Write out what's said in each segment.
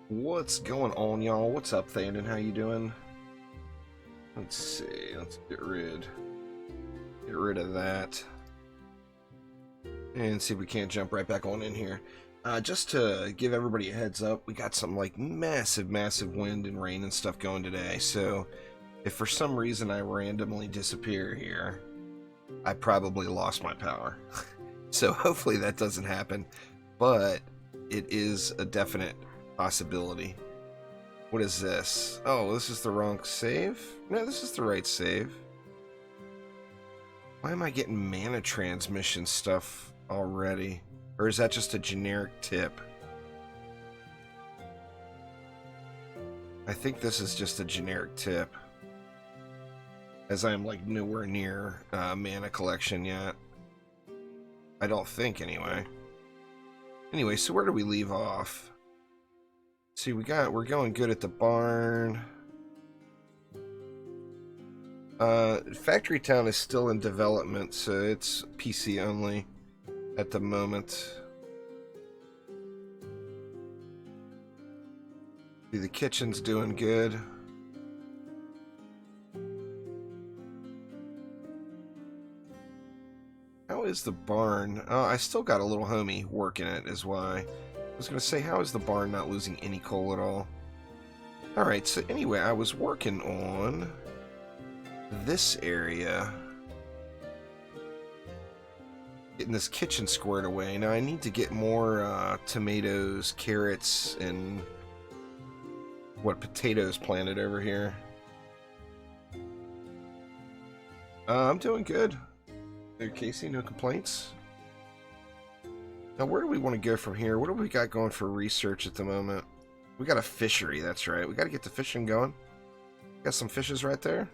What's going on, y'all? What's up, Thandon? How you doing? Let's see. Let's get rid of that, and see if we can't jump right back on in here. Just to give everybody a heads up, we got some like massive wind and rain and stuff going today. So if for some reason I randomly disappear here, I probably lost my power. So hopefully that doesn't happen, but it is a definite possibility. What is this? Oh, this is the wrong save? No, this is the right save. Why am I getting mana transmission stuff already? Or is that just a generic tip? I think this is just a generic tip, as I'm like nowhere near mana collection yet. I don't think, anyway. Anyway, so where do we leave off? See, we're going good at the barn. Factory Town is still in development, so it's PC only at the moment. See, the kitchen's doing good. How is the barn? I still got a little homie working it, is why. I was going to say, how is the barn not losing any coal at all? Alright, so anyway, I was working on this area. Getting this kitchen squared away. Now I need to get more tomatoes, carrots, and potatoes planted over here. I'm doing good. There, Casey, no complaints. Now, where do we want to go from here? What do we got going for research at the moment? We got a fishery, that's right. We got to get the fishing going. Got some fishes right there.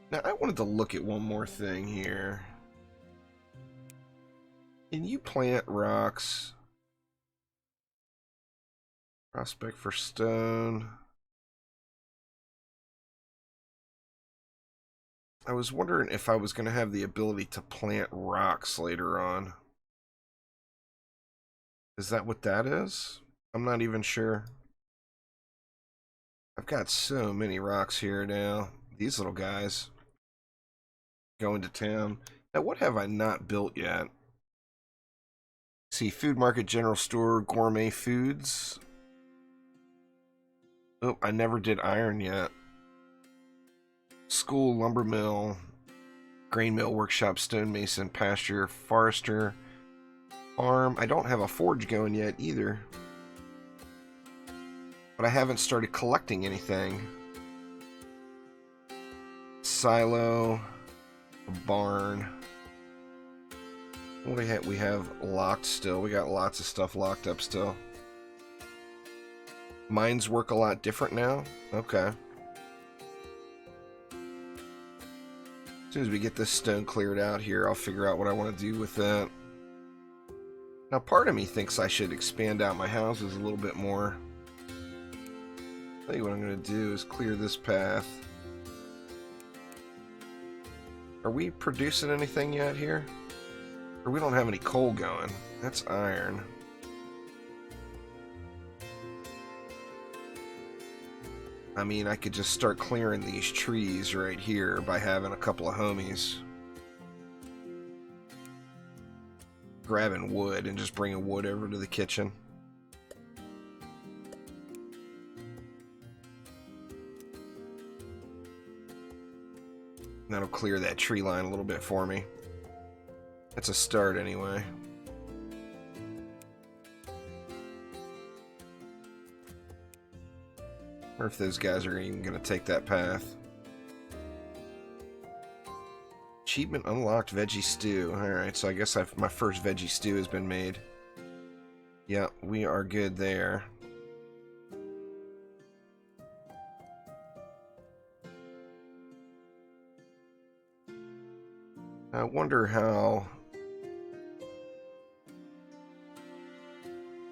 Now, I wanted to look at one more thing here. Can you plant rocks? Prospect for stone. I was wondering if I was going to have the ability to plant rocks later on. Is that what that is? I'm not even sure. I've got so many rocks here now. These little guys. Going to town. Now, what have I not built yet? See, food market, general store, gourmet foods. Oh, I never did iron yet. School, lumber mill, grain mill, workshop, stonemason, pasture, forester, farm. I don't have a forge going yet either. But I haven't started collecting anything. Silo, a barn. What do we have? We have locked still. We got lots of stuff locked up still. Mines work a lot different now? Okay. As soon as we get this stone cleared out here, I'll figure out what I want to do with that. Now, part of me thinks I should expand out my houses a little bit more. I'll tell you what I'm going to do is clear this path. Are we producing anything yet here? Or we don't have any coal going. That's iron. I mean, I could just start clearing these trees right here by having a couple of homies. Grabbing wood and just bringing wood over to the kitchen. That'll clear that tree line a little bit for me. That's a start anyway. Or if those guys are even going to take that path. Achievement unlocked, veggie stew. Alright, so I guess my first veggie stew has been made. Yeah, we are good there. I wonder how...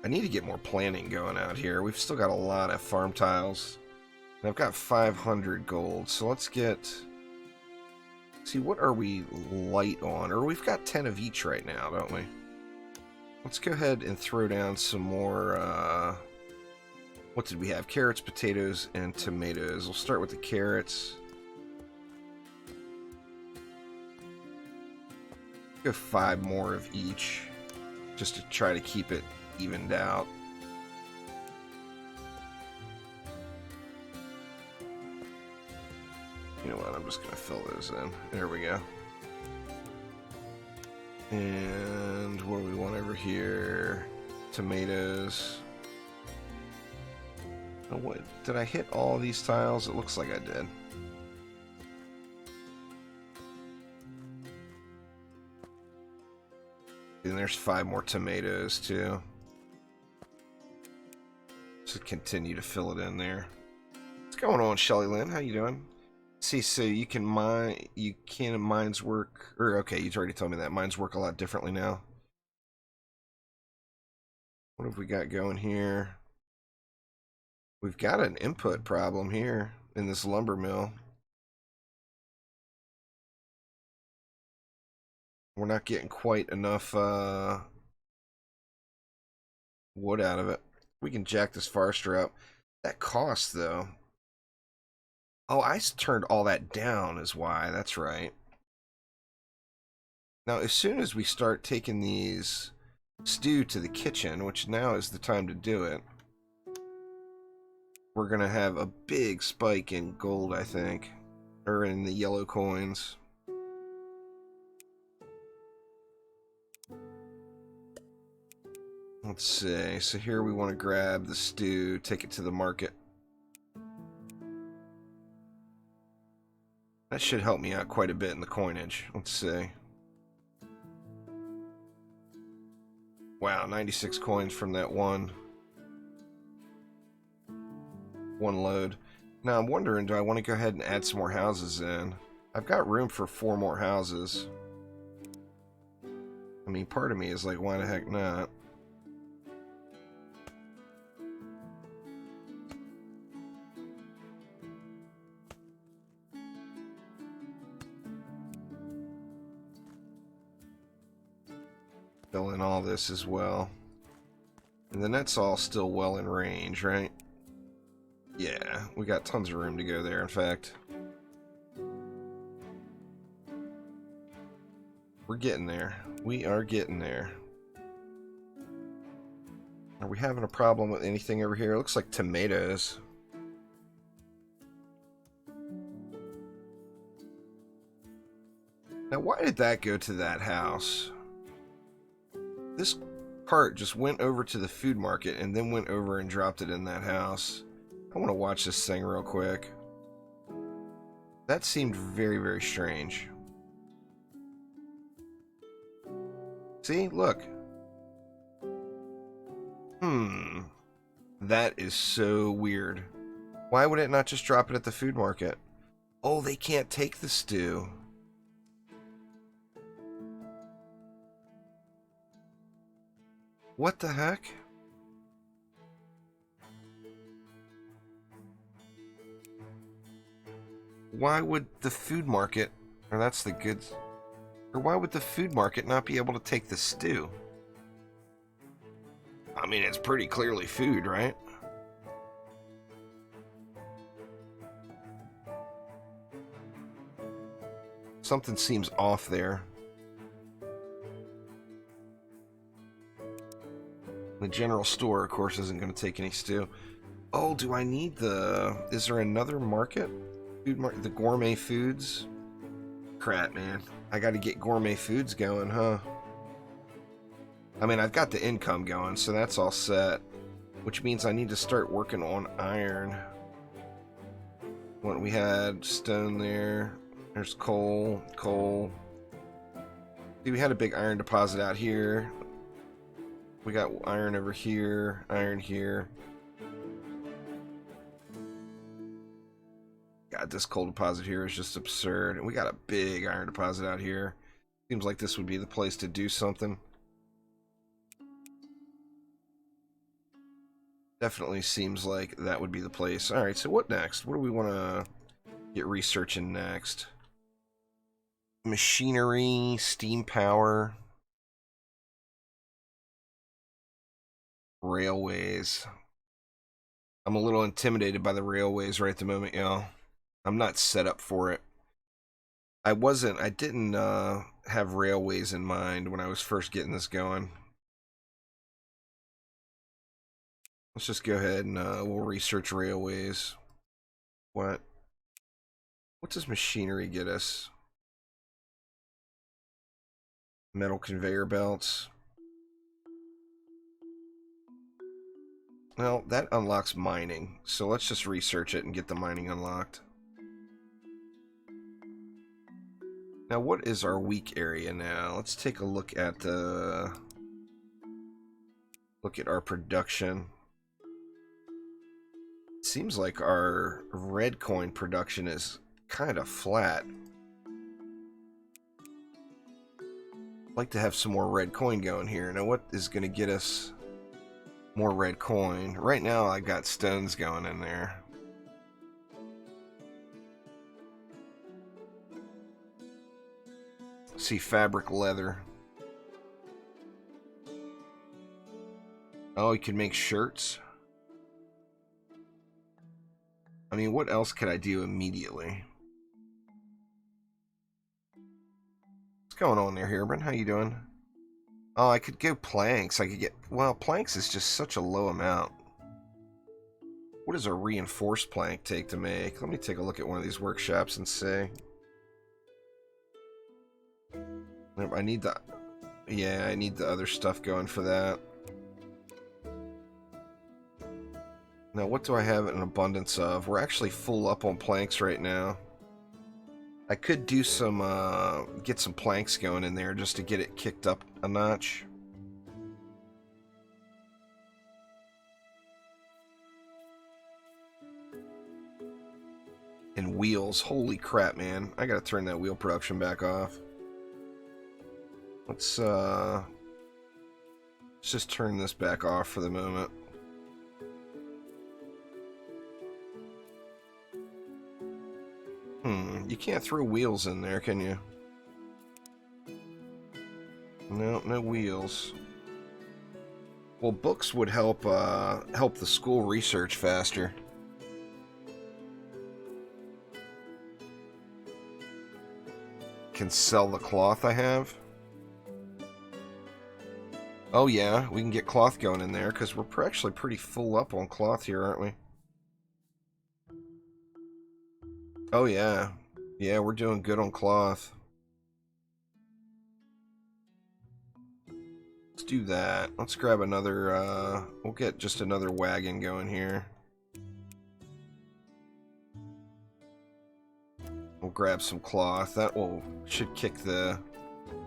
I need to get more planning going out here. We've still got a lot of farm tiles. And I've got 500 gold, so let's get... See, what are we light on? Or we've got 10 of each right now, don't we? Let's go ahead and throw down some more, what did we have? Carrots, potatoes, and tomatoes. We'll start with the carrots. Go 5 more of each, just to try to keep it evened out. You know what, I'm just going to fill those in. There we go. And what do we want over here? Tomatoes. Oh, what? Did I hit all these tiles? It looks like I did. And there's 5 more tomatoes, too. Just continue to fill it in there. What's going on, Shelly Lynn? How you doing? See, so you can mines work, or okay, you already told me that. Mines work a lot differently now. What have we got going here? We've got an input problem here in this lumber mill. We're not getting quite enough wood out of it. We can jack this forester up. That costs, though. Oh, I turned all that down is why. That's right. Now, as soon as we start taking these stew to the kitchen, which now is the time to do it, we're going to have a big spike in gold, I think. Or in the yellow coins. Let's see. So here we want to grab the stew, take it to the market. That should help me out quite a bit in the coinage. Let's see. Wow, 96 coins from that one load. Now I'm wondering, do I want to go ahead and add some more houses in? I've got room for 4 more houses. I mean, part of me is like, why the heck not? Fill in all this as well. And then that's all still well in range, right? Yeah, we got tons of room to go there, in fact. We're getting there. We are getting there. Are we having a problem with anything over here? It looks like tomatoes. Now, why did that go to that house? This cart just went over to the food market and then went over and dropped it in that house. I want to watch this thing real quick. That seemed very, very strange. See? Look. That is so weird. Why would it not just drop it at the food market? Oh, they can't take the stew. What the heck? Why would the food market, or that's the goods, or why would the food market not be able to take the stew? I mean, it's pretty clearly food, right? Something seems off there. The general store, of course, isn't going to take any stew. Oh, do I need the... Is there another market? Food market? The gourmet foods? Crap, man. I got to get gourmet foods going, huh? I mean, I've got the income going, so that's all set. Which means I need to start working on iron. What we had, stone there. There's coal, coal. See, we had a big iron deposit out here. We got iron over here, iron here. God, this coal deposit here is just absurd. And we got a big iron deposit out here. Seems like this would be the place to do something. Definitely seems like that would be the place. Alright, so what next? What do we want to get researching next? Machinery, steam power. Railways. I'm a little intimidated by the railways right at the moment, y'all. I'm not set up for it. I didn't have railways in mind when I was first getting this going. Let's just go ahead and we'll research railways. What does machinery get us? Metal conveyor belts. Well, that unlocks mining, so let's just research it and get the mining unlocked. Now, what is our weak area now? Let's take a look at our production. It seems like our red coin production is kind of flat. I'd like to have some more red coin going here. Now, what is going to get us more red coin? Right now, I got stones going in there. See, fabric leather. Oh, you can make shirts. I mean, what else could I do immediately? What's going on there, Herman? How you doing? Oh, I could go planks. I could get... Well, planks is just such a low amount. What does a reinforced plank take to make? Let me take a look at one of these workshops and see. I need the... Yeah, I need the other stuff going for that. Now, what do I have an abundance of? We're actually full up on planks right now. I could do some, get some planks going in there just to get it kicked up a notch. And wheels. Holy crap, man. I gotta turn that wheel production back off. Let's just turn this back off for the moment. You can't throw wheels in there, can you? No, no wheels. Well, books would help help the school research faster. Can sell the cloth I have. Oh yeah, we can get cloth going in there because we're actually pretty full up on cloth here, aren't we? Oh yeah. Yeah, we're doing good on cloth. Let's do that. Let's grab another, we'll get just another wagon going here. We'll grab some cloth. That should kick the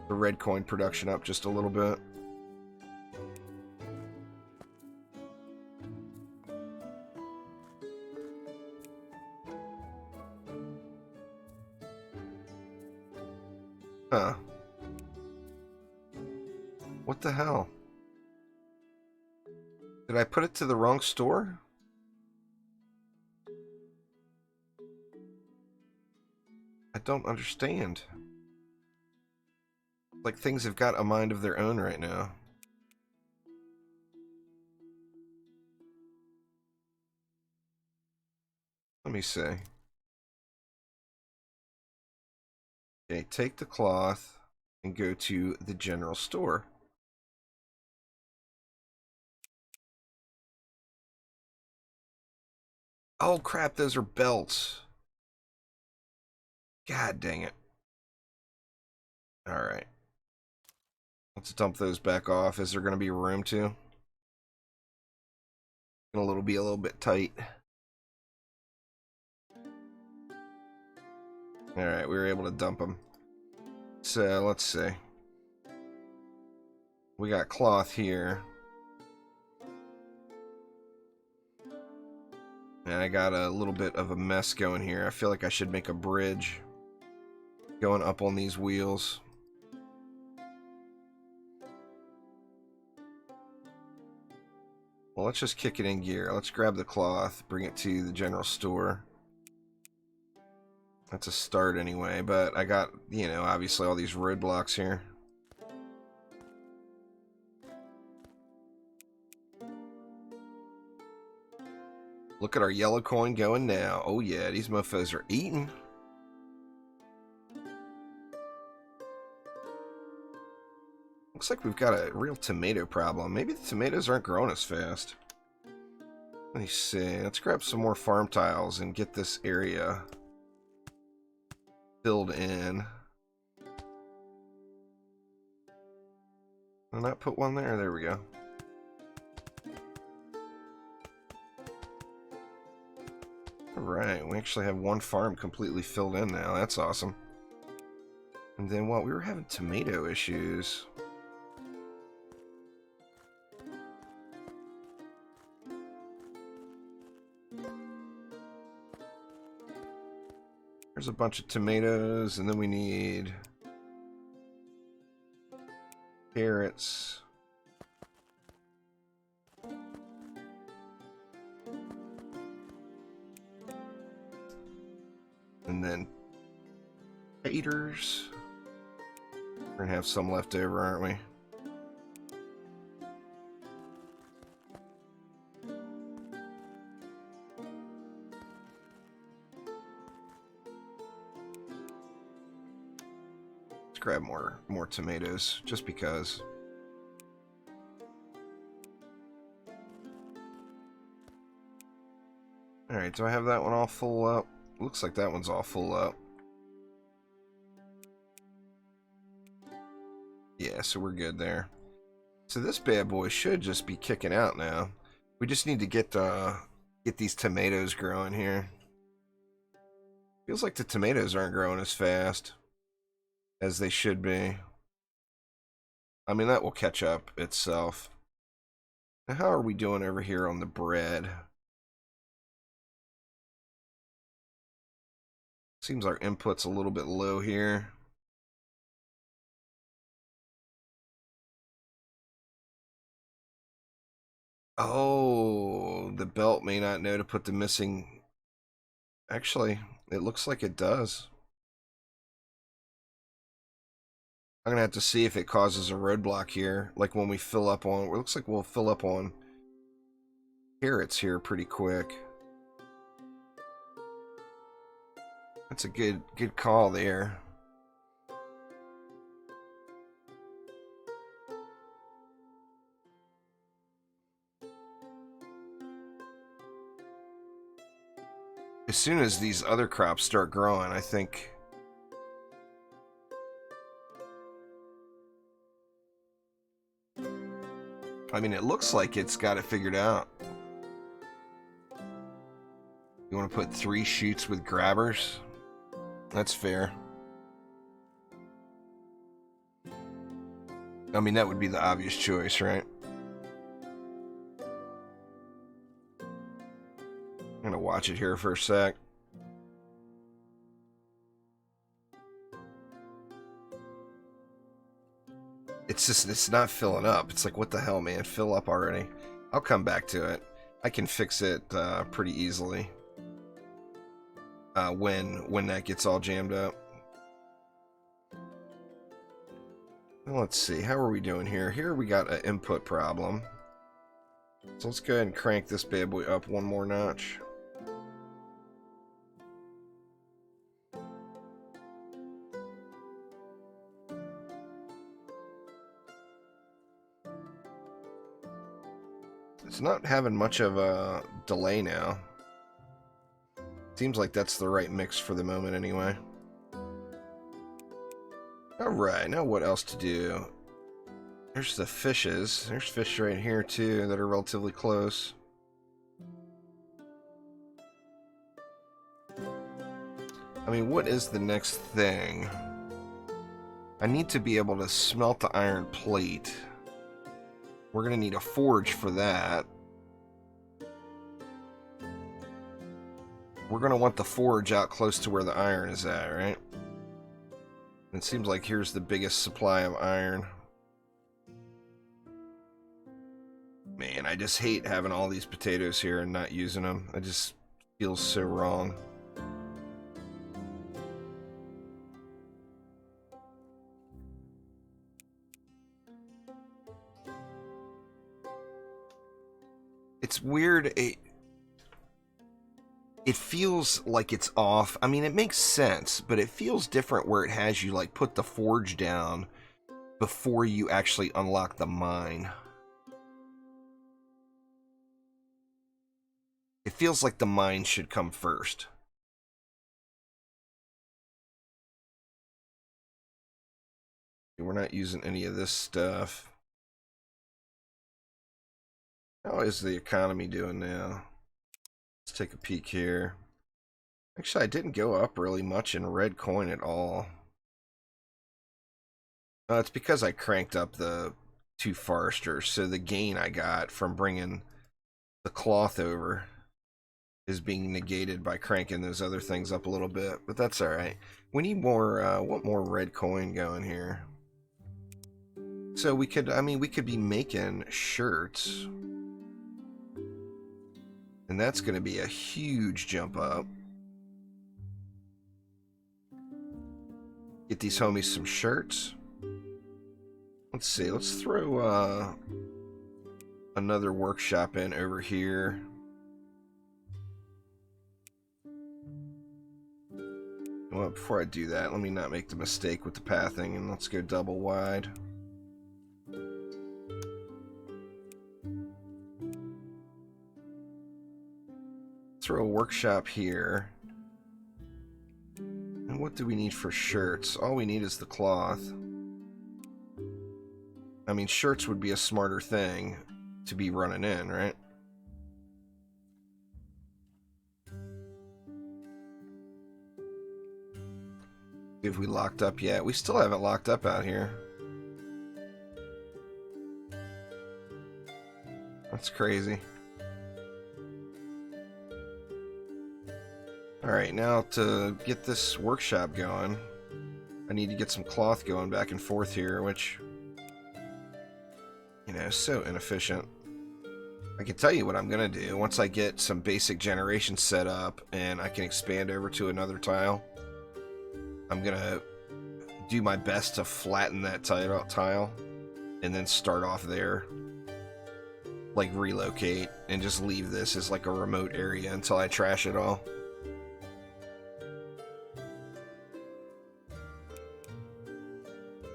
red coin production up just a little bit. Huh. What the hell? Did I put it to the wrong store? I don't understand. Like things have got a mind of their own right now. Let me see. Okay, take the cloth and go to the general store. Oh crap, those are belts. God dang it. Alright. Let's dump those back off. Is there going to be room to? It'll be a little bit tight. Alright, we were able to dump them. So, let's see. We got cloth here. And I got a little bit of a mess going here. I feel like I should make a bridge going up on these wheels. Well, let's just kick it in gear. Let's grab the cloth, bring it to the general store. That's a start anyway, but I got, you know, obviously all these roadblocks here. Look at our yellow coin going now. Oh yeah, these mofos are eating. Looks like we've got a real tomato problem. Maybe the tomatoes aren't growing as fast. Let me see. Let's grab some more farm tiles and get this area filled in. Did I not put one there? There we go. Alright, we actually have one farm completely filled in now. That's awesome. And then what? We were having tomato issues. There's a bunch of tomatoes, and then we need carrots. And then taters. We're gonna have some left over, aren't we? Let's grab more tomatoes, just because. Alright, do I have that one all full up? Looks like that one's all full up. Yeah, so we're good there. So this bad boy should just be kicking out now. We just need to get these tomatoes growing here. Feels like the tomatoes aren't growing as fast as they should be. I mean, that will catch up itself. Now, how are we doing over here on the bread? Seems our input's a little bit low here. Oh, the belt may not know to put the missing... Actually, it looks like it does. I'm gonna have to see if it causes a roadblock here. Like when we fill up on... It looks like we'll fill up on carrots here pretty quick. That's a good call there. As soon as these other crops start growing, I think... I mean, it looks like it's got it figured out. You want to put 3 shoots with grabbers? That's fair. I mean, that would be the obvious choice, right? I'm gonna watch it here for a sec. It's not filling up. It's like, what the hell, man? Fill up already. I'll come back to it. I can fix it pretty easily when that gets all jammed up. Well, let's see. How are we doing here? Here we got an input problem. So let's go ahead and crank this bad boy up one more notch. It's not having much of a delay now. Seems like that's the right mix for the moment anyway. Alright, now what else to do? There's the fishes. There's fish right here too that are relatively close. I mean, what is the next thing? I need to be able to smelt the iron plate. We're going to need a forge for that. We're going to want the forge out close to where the iron is at, right? It seems like here's the biggest supply of iron. Man, I just hate having all these potatoes here and not using them. It just feels so wrong. It's weird. it feels like it's off. I mean, it makes sense, but it feels different where it has you like put the forge down before you actually unlock the mine. It feels like the mine should come first. We're not using any of this stuff. How is the economy doing now? Let's take a peek here. Actually, I didn't go up really much in red coin at all. It's because I cranked up the 2 foresters, so the gain I got from bringing the cloth over is being negated by cranking those other things up a little bit, but that's alright. We need more, want more red coin going here. So we could, I mean, we could be making shirts. And that's going to be a huge jump up. Get these homies some shirts. Let's see, let's throw another workshop in over here. Well, before I do that, let me not make the mistake with the pathing, and let's go double wide. Throw a workshop here. And what do we need for shirts? All we need is the cloth. I mean, shirts would be a smarter thing to be running in, right? Have we locked up yet? We still haven't locked up out here. That's crazy. Alright, now to get this workshop going, I need to get some cloth going back and forth here, which, you know, is so inefficient. I can tell you what I'm going to do. Once I get some basic generation set up and I can expand over to another tile, I'm going to do my best to flatten that tile and then start off there. Like relocate and just leave this as like a remote area until I trash it all.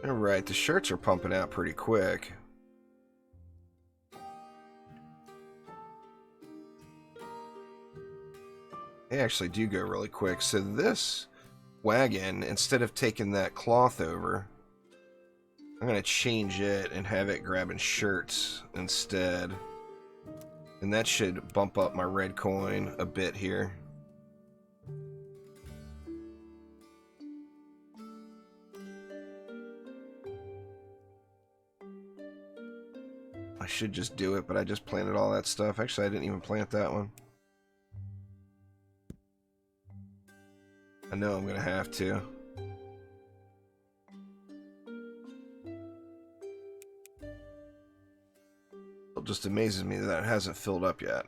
Alright, the shirts are pumping out pretty quick. They actually do go really quick. So this wagon, instead of taking that cloth over, I'm going to change it and have it grabbing shirts instead. And that should bump up my red coin a bit here. I should just do it, but I just planted all that stuff. Actually, I didn't even plant that one. I know I'm going to have to. It just amazes me that it hasn't filled up yet.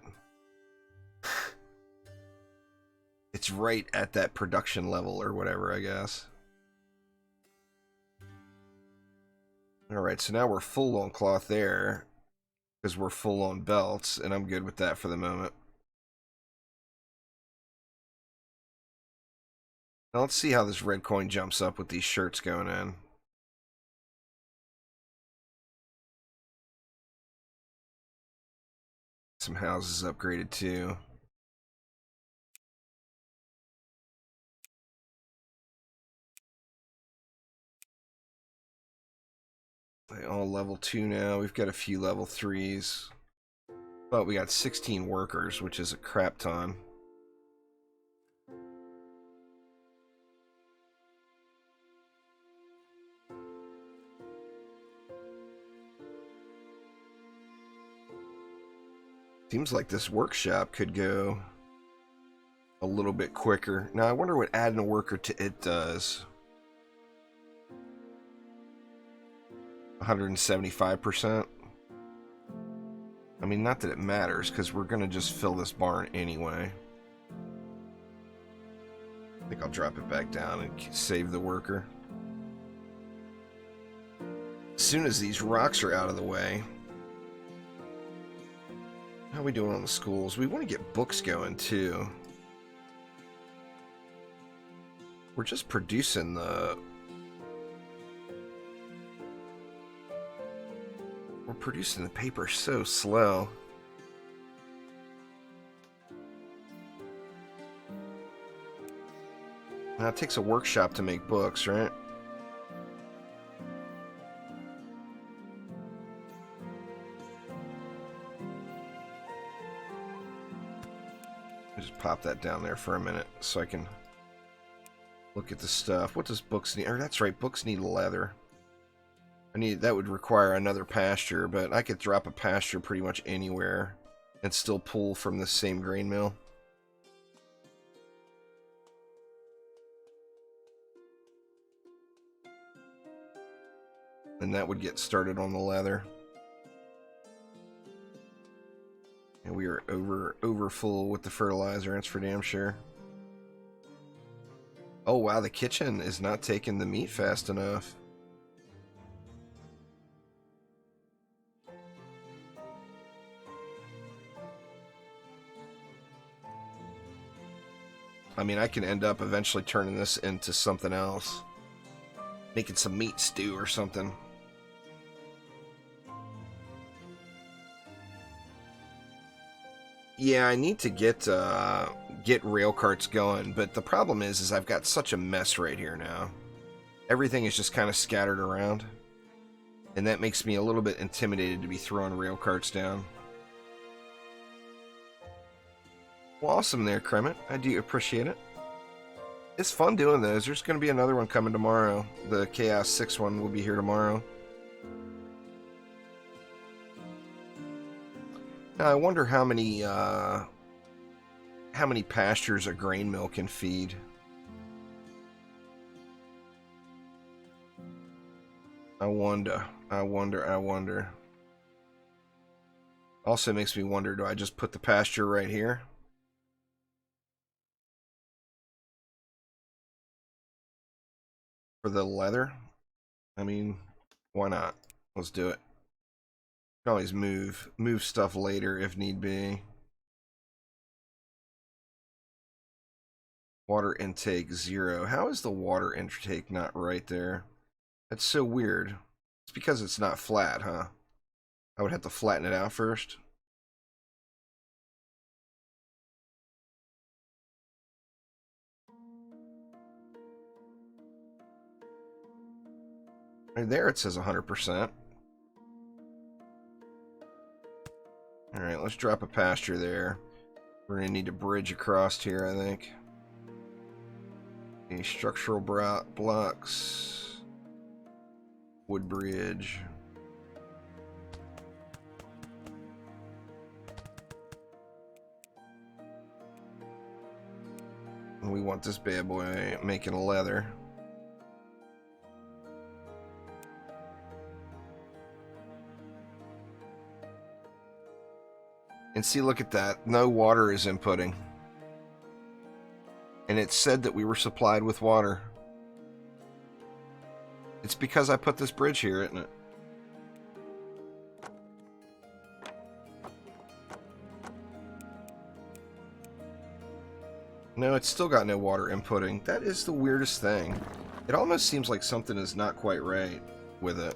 It's right at that production level or whatever, I guess. Alright, so now we're full on cloth there, because we're full on belts, and I'm good with that for the moment. Now let's see how this red coin jumps up with these shirts going in. Some houses upgraded too. They all level 2 now. We've got a few level 3s. But we got 16 workers, which is a crap ton. Seems like this workshop could go a little bit quicker. Now, I wonder what adding a worker to it does. 175%. I mean, not that it matters, because we're going to just fill this barn anyway. I think I'll drop it back down and save the worker. As soon as these rocks are out of the way. How are we doing on the schools? We want to get books going, too. We're just producing the... We're producing the paper so slow. Now it takes a workshop to make books, right? Just pop that down there for a minute so I can look at the stuff. What does books need? Or that's right, books need leather. That would require another pasture, but I could drop a pasture pretty much anywhere and still pull from the same grain mill. And that would get started on the leather. And we are over full with the fertilizer, that's for damn sure. Oh wow, the kitchen is not taking the meat fast enough. I mean, I can end up eventually turning this into something else. Making some meat stew or something. Yeah, I need to get rail carts going, but the problem is I've got such a mess right here now. Everything is just kind of scattered around, and that makes me a little bit intimidated to be throwing rail carts down. Well, awesome there, Kremit. I do appreciate it. It's fun doing those. There's going to be another one coming tomorrow. The Chaos 6 one will be here tomorrow. Now, I wonder how many pastures a grain mill can feed. I wonder. Also makes me wonder, do I just put the pasture right here? For the leather? I mean, why not? Let's do it. Can always move stuff later if need be. Water intake 0. How is the water intake not right there? That's so weird. It's because it's not flat, huh? I would have to flatten it out first. Right there it says 100%. Alright, let's drop a pasture there. We're going to need a bridge across here, I think. Any structural blocks. Wood bridge. And we want this bad boy making leather. And see, look at that. No water is inputting. And it said that we were supplied with water. It's because I put this bridge here, isn't it? No, it's still got no water inputting. That is the weirdest thing. It almost seems like something is not quite right with it.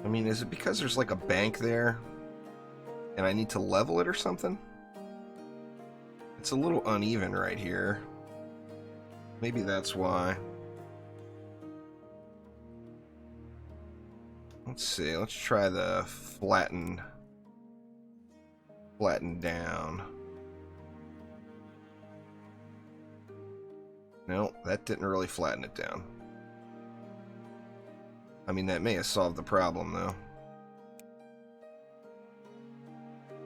I mean, is it because there's like a bank there and I need to level it or something? It's a little uneven right here. Maybe that's why. Let's see. Let's try the flatten down. No, that didn't really flatten it down. I mean, that may have solved the problem, though.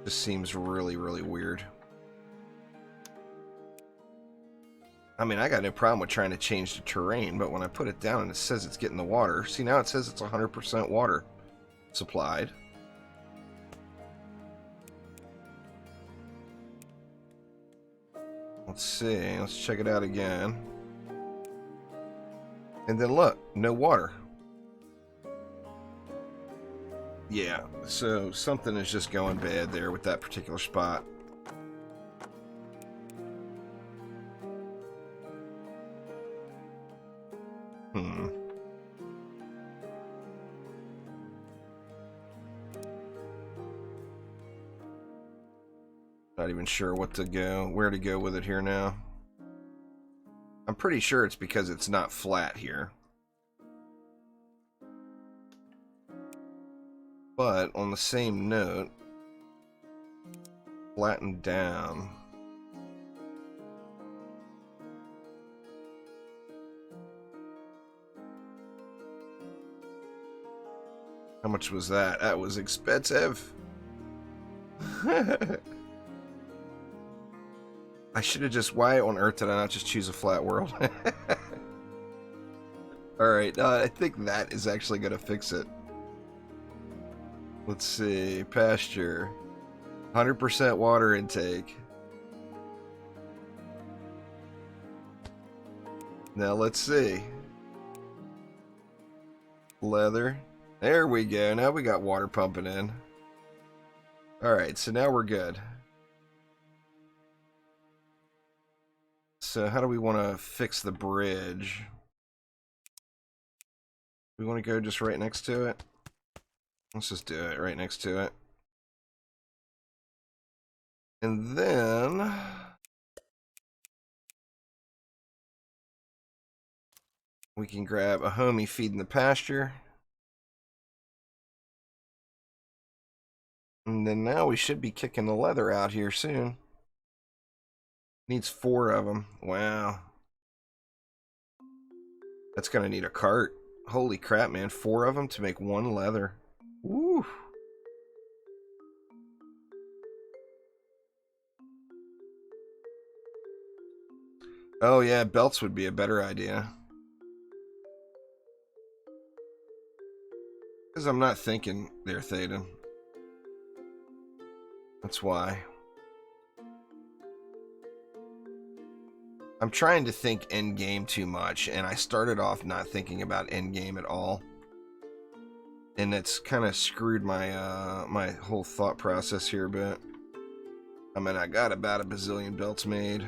This seems really, really weird. I mean, I got no problem with trying to change the terrain, but when I put it down and it says it's getting the water, see, now it says it's 100% water supplied. Let's see, let's check it out again. And then look, no water. Yeah, so something is just going bad there with that particular spot. Not even sure where to go with it here now. I'm pretty sure it's because it's not flat here. But on the same note, flatten down. How much was that? That was expensive. I should have just... Why on earth did I not just choose a flat world? Alright, I think that is actually going to fix it. Let's see. Pasture. 100% water intake. Now let's see. Leather. There we go. Now we got water pumping in. Alright, so now we're good. So how do we want to fix the bridge? We want to go just right next to it? Let's just do it right next to it. And then... we can grab a homie feeding the pasture. And then now we should be kicking the leather out here soon. Needs 4 of them. Wow. That's going to need a cart. Holy crap, man. 4 of them to make 1 leather. Woo. Oh, yeah. Belts would be a better idea. Because I'm not thinking there, Thaden. That's why. I'm trying to think endgame too much, and I started off not thinking about endgame at all. And it's kind of screwed my my whole thought process here a bit. I mean, I got about a bazillion belts made.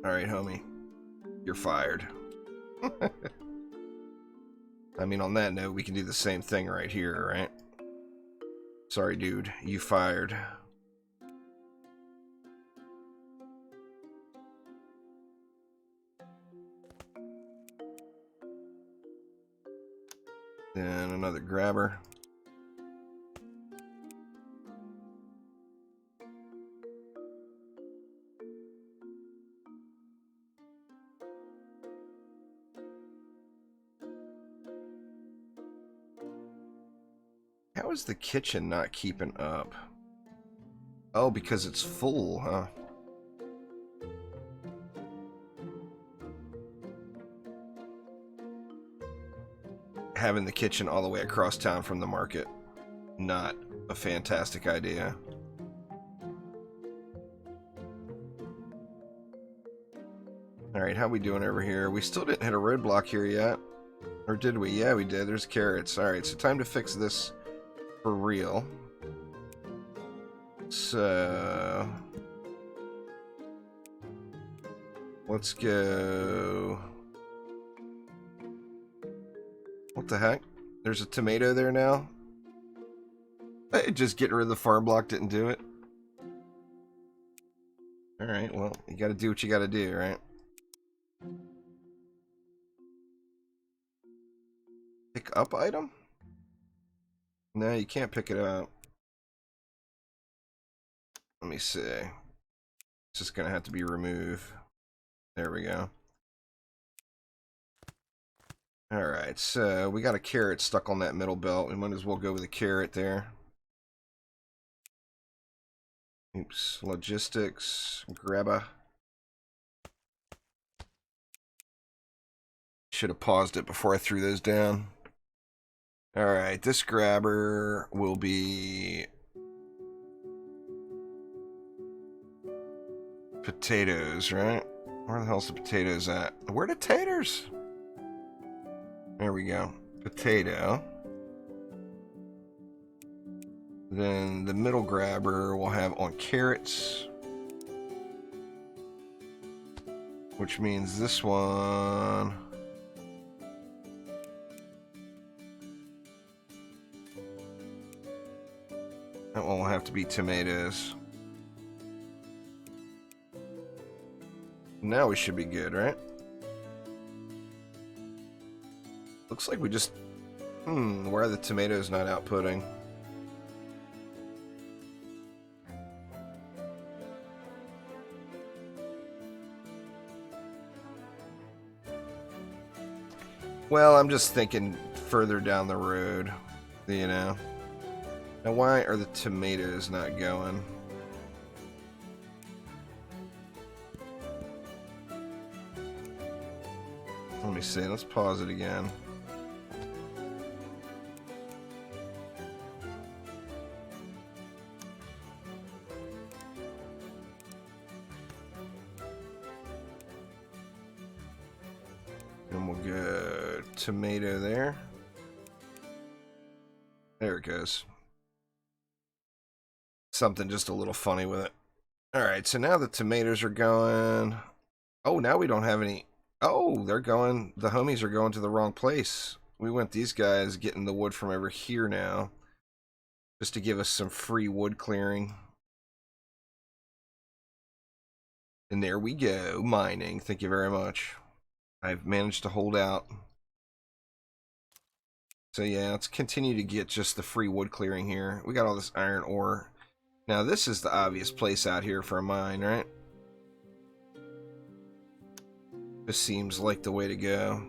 Alright, homie. You're fired. I mean, on that note, we can do the same thing right here, right? Sorry, dude. You fired. Then another grabber. How is the kitchen not keeping up? Oh, because it's full, huh? Having the kitchen all the way across town from the market. Not a fantastic idea. Alright, how we doing over here? We still didn't hit a roadblock here yet. Or did we? Yeah, we did. There's carrots. Alright, so time to fix this for real. So... let's go... what the heck? There's a tomato there now? Just getting rid of the farm block didn't do it. Alright, well, you gotta do what you gotta do, right? Pick up item? No, you can't pick it up. Let me see. It's just gonna have to be removed. There we go. Alright, so we got a carrot stuck on that middle belt. We might as well go with a carrot there. Oops, logistics, grabber. Should have paused it before I threw those down. Alright, this grabber will be potatoes, right? Where the hell's the potatoes at? Where are the taters? There we go. Potato. Then the middle grabber will have on carrots, which means this one that one will have to be tomatoes. Now we should be good, right? Looks like we just... why are the tomatoes not outputting? Well, I'm just thinking further down the road, you know. Now, why are the tomatoes not going? Let me see. Let's pause it again. And we'll go tomato there. There it goes. Something just a little funny with it. Alright, so now the tomatoes are going. Oh, now we don't have any. Oh, they're going. The homies are going to the wrong place. We want these guys getting the wood from over here now, just to give us some free wood clearing. And there we go, mining. Thank you very much. I've managed to hold out. So yeah, let's continue to get just the free wood clearing here. We got all this iron ore. Now this is the obvious place out here for a mine, right? This seems like the way to go.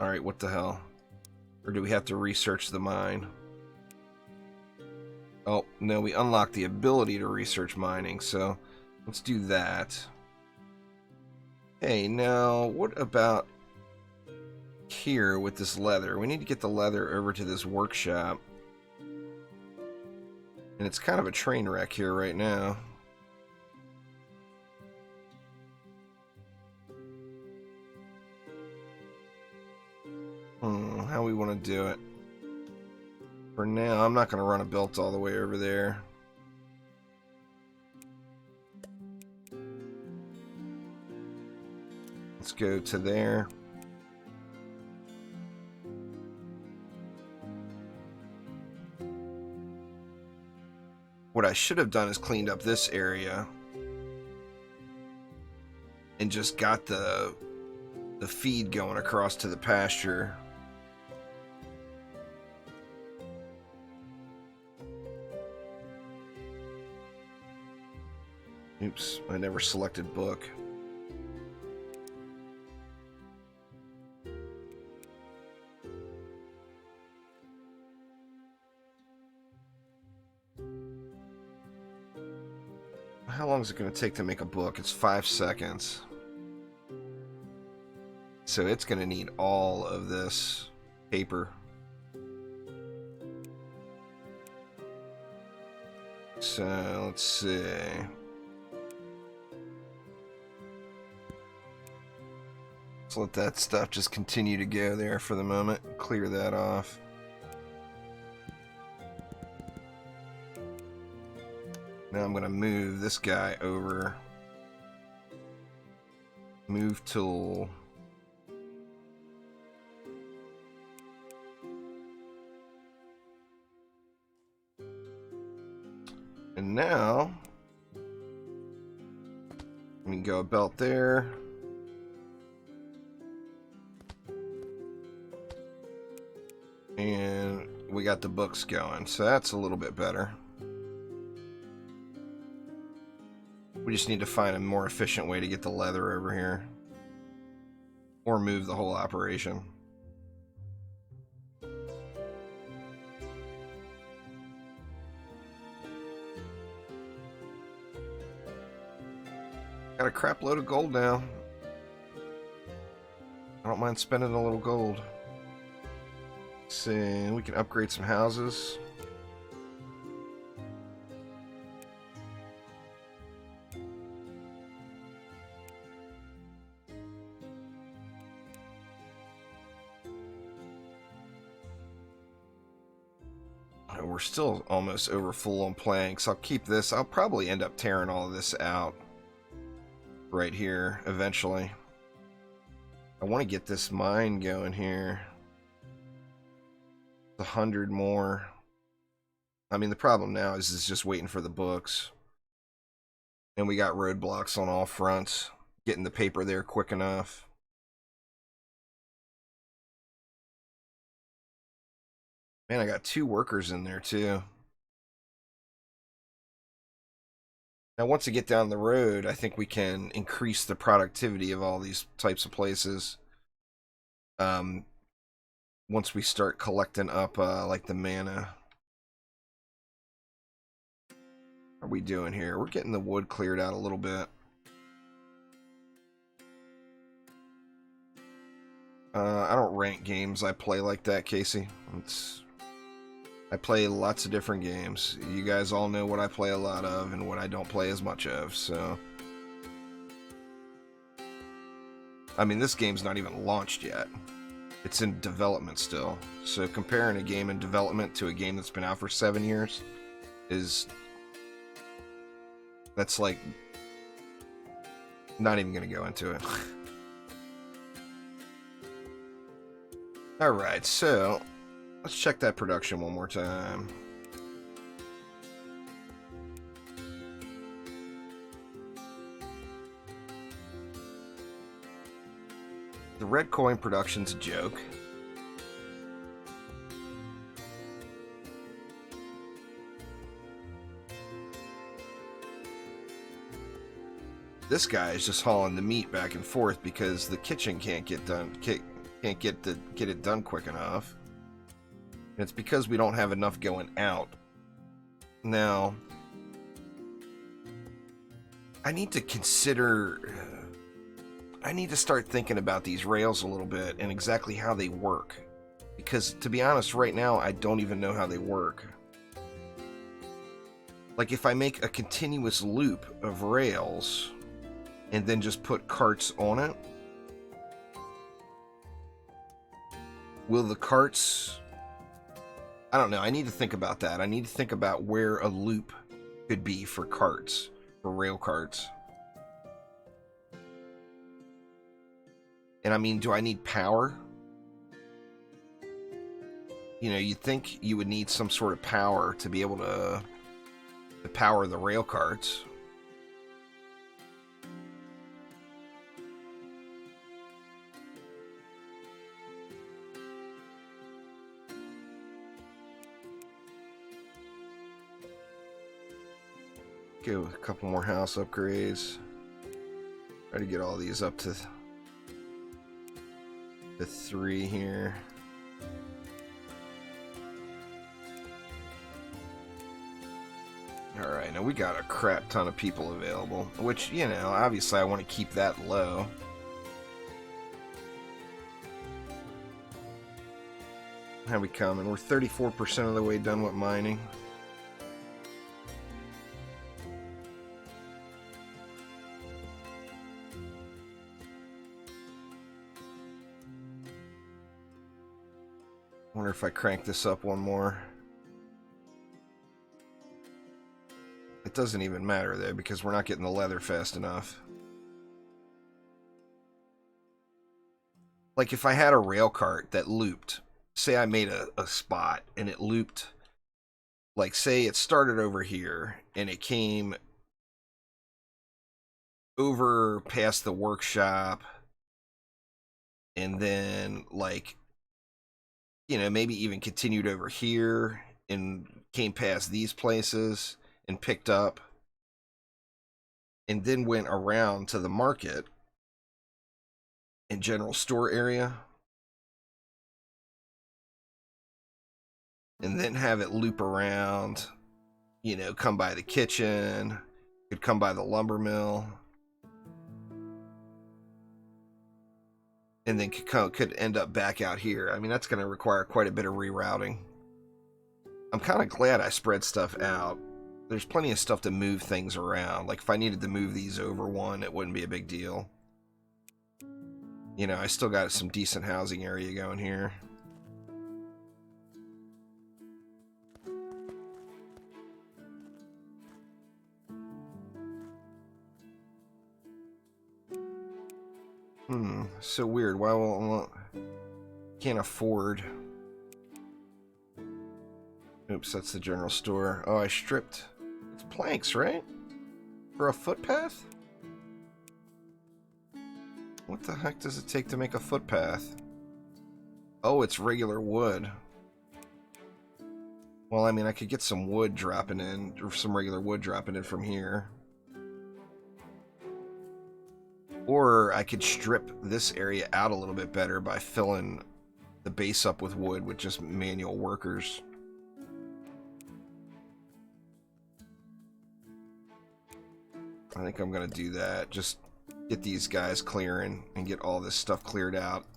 Alright, what the hell? Or do we have to research the mine? Oh, no, we unlocked the ability to research mining, so let's do that. Hey, now, what about here with this leather? We need to get the leather over to this workshop. And it's kind of a train wreck here right now. How we want to do it. For now, I'm not going to run a belt all the way over there. Let's go to there. What I should have done is cleaned up this area and just got the feed going across to the pasture. Oops, I never selected book. How long is it going to take to make a book? It's 5 seconds. So it's going to need all of this paper. So let's see. Let's let that stuff just continue to go there for the moment. Clear that off. Now I'm going to move this guy over. Move tool. And now, let me go a belt there. And we got the books going, so that's a little bit better. We just need to find a more efficient way to get the leather over here. Or move the whole operation. Got a crap load of gold now. I don't don't mind spending a little gold. Let's see, we can upgrade some houses. We're still almost over full on planks. I'll keep this. I'll probably end up tearing all of this out right here eventually. I want to get this mine going here. 100 more. I mean, the problem now is it's just waiting for the books. And we got roadblocks on all fronts. Getting the paper there quick enough. Man, I got 2 workers in there too. Now, once we get down the road, I think we can increase the productivity of all these types of places. Once we start collecting up, like the mana. What are we doing here? We're getting the wood cleared out a little bit. I don't rank games I play like that, Casey. I play lots of different games. You guys all know what I play a lot of and what I don't play as much of, so... I mean, this game's not even launched yet. It's in development still. So comparing a game in development to a game that's been out for 7 years is... That's like... Not even going to go into it. Alright, so... Let's check that production one more time. The red coin production's a joke. This guy is just hauling the meat back and forth because the kitchen can't get done. Can't get it done quick enough. And it's because we don't have enough going out. Now, I need to consider... I need to start thinking about these rails a little bit and exactly how they work. Because, to be honest, right now, I don't even know how they work. Like, if I make a continuous loop of rails and then just put carts on it, will the carts... I don't know. I need to think about that. I need to think about where a loop could be for carts, for rail carts. And I mean, do I need power? You know, you'd think you would need some sort of power to be able to power the rail carts. Go with a couple more house upgrades. Try to get all these up to the 3 here. Alright, now we got a crap ton of people available, which, you know, obviously I want to keep that low. How we coming? We're 34% of the way done with mining. Wonder if I crank this up one more. It doesn't even matter there because we're not getting the leather fast enough. Like if I had a rail cart that looped, say I made a spot and it looped, like say it started over here and it came over past the workshop and then like, you know, maybe even continued over here and came past these places and picked up and then went around to the market and general store area and then have it loop around, you know, come by the kitchen, could come by the lumber mill. and then could end up back out here. I mean, that's going to require quite a bit of rerouting. I'm kind of glad I spread stuff out. There's plenty of stuff to move things around. Like, if I needed to move these over one, it wouldn't be a big deal. You know, I still got some decent housing area going here. So weird. Why won't... Can't afford... Oops, that's the general store. Oh, I stripped... It's planks, right? For a footpath? What the heck does it take to make a footpath? Oh, it's regular wood. Well, I mean, I could get some wood dropping in, or some regular wood dropping in from here. Or I could strip this area out a little bit better by filling the base up with wood with just manual workers. I think I'm going to do that. Just get these guys clearing and get all this stuff cleared out.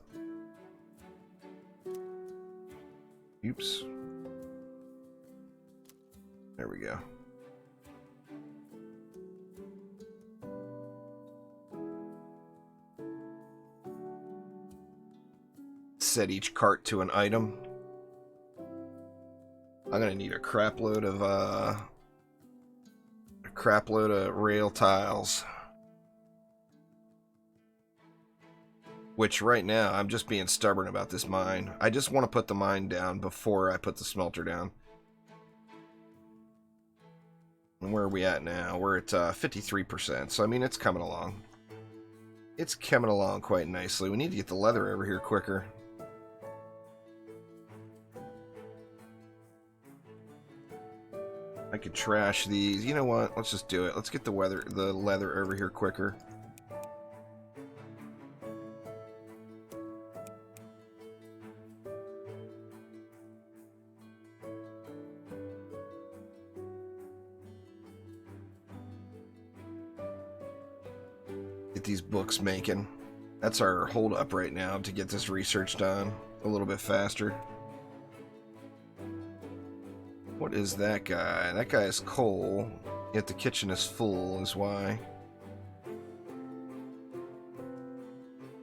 Oops. There we go. Set each cart to an item. I'm gonna need a crap load of rail tiles. Which right now I'm just being stubborn about this mine. I just want to put the mine down before I put the smelter down. And where are we at now? We're at 53%. So I mean, it's coming along. It's coming along quite nicely. We need to get the leather over here quicker. I could trash these. You know what? Let's just do it. Let's get the leather over here quicker. Get these books making. That's our hold up right now to get this research done a little bit faster. What is that guy? That guy is coal, yet the kitchen is full, is why.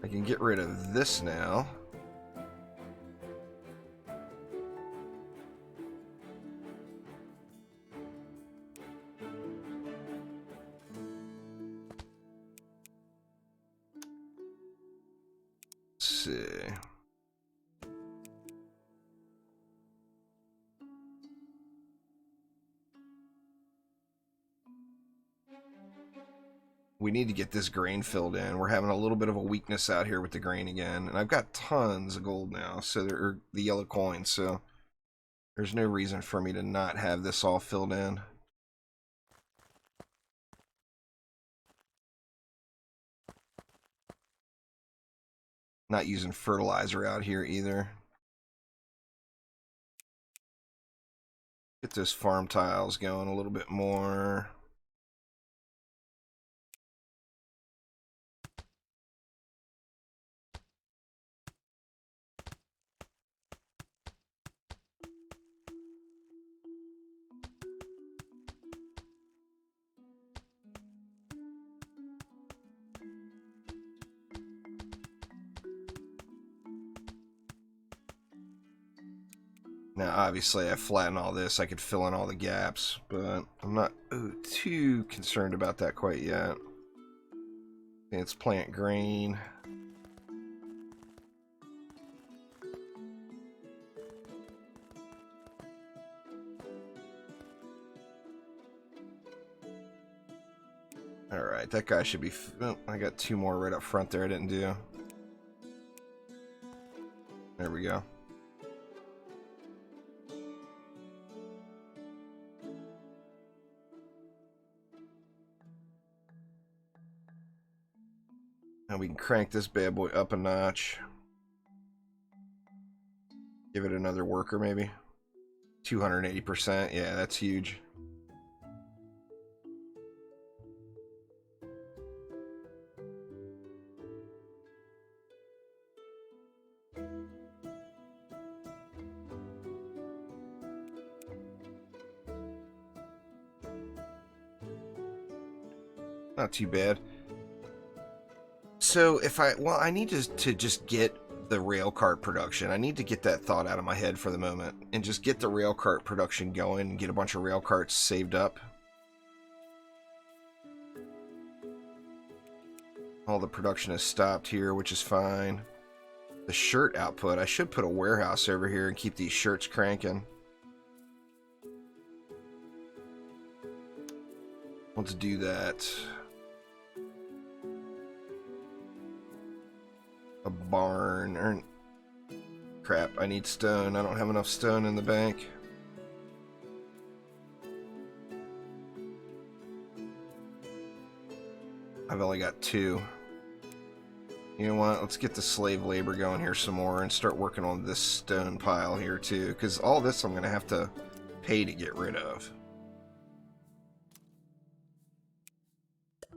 I can get rid of this now. Let's see. We need to get this grain filled in. We're having a little bit of a weakness out here with the grain again. And I've got tons of gold now, so are the yellow coins, so there's no reason for me to not have this all filled in. Not using fertilizer out here either. Get those farm tiles going a little bit more. Now, obviously, I flatten all this. I could fill in all the gaps, but I'm not too concerned about that quite yet. It's plant grain. Alright, that guy should be... Oh, I got two more right up front there I didn't do. There we go. Now we can crank this bad boy up a notch. Give it another worker, maybe. 280%. Yeah, that's huge. Not too bad. So if I need to just get the rail cart production. I need to get that thought out of my head for the moment and just get the rail cart production going and get a bunch of rail carts saved up. All the production has stopped here, which is fine. The shirt output, I should put a warehouse over here and keep these shirts cranking. Let's do that. A barn, or crap, I need stone. I don't have enough stone in the bank. I've only got 2. You know what? Let's get the slave labor going here some more and start working on this stone pile here too, because all this I'm going to have to pay to get rid of.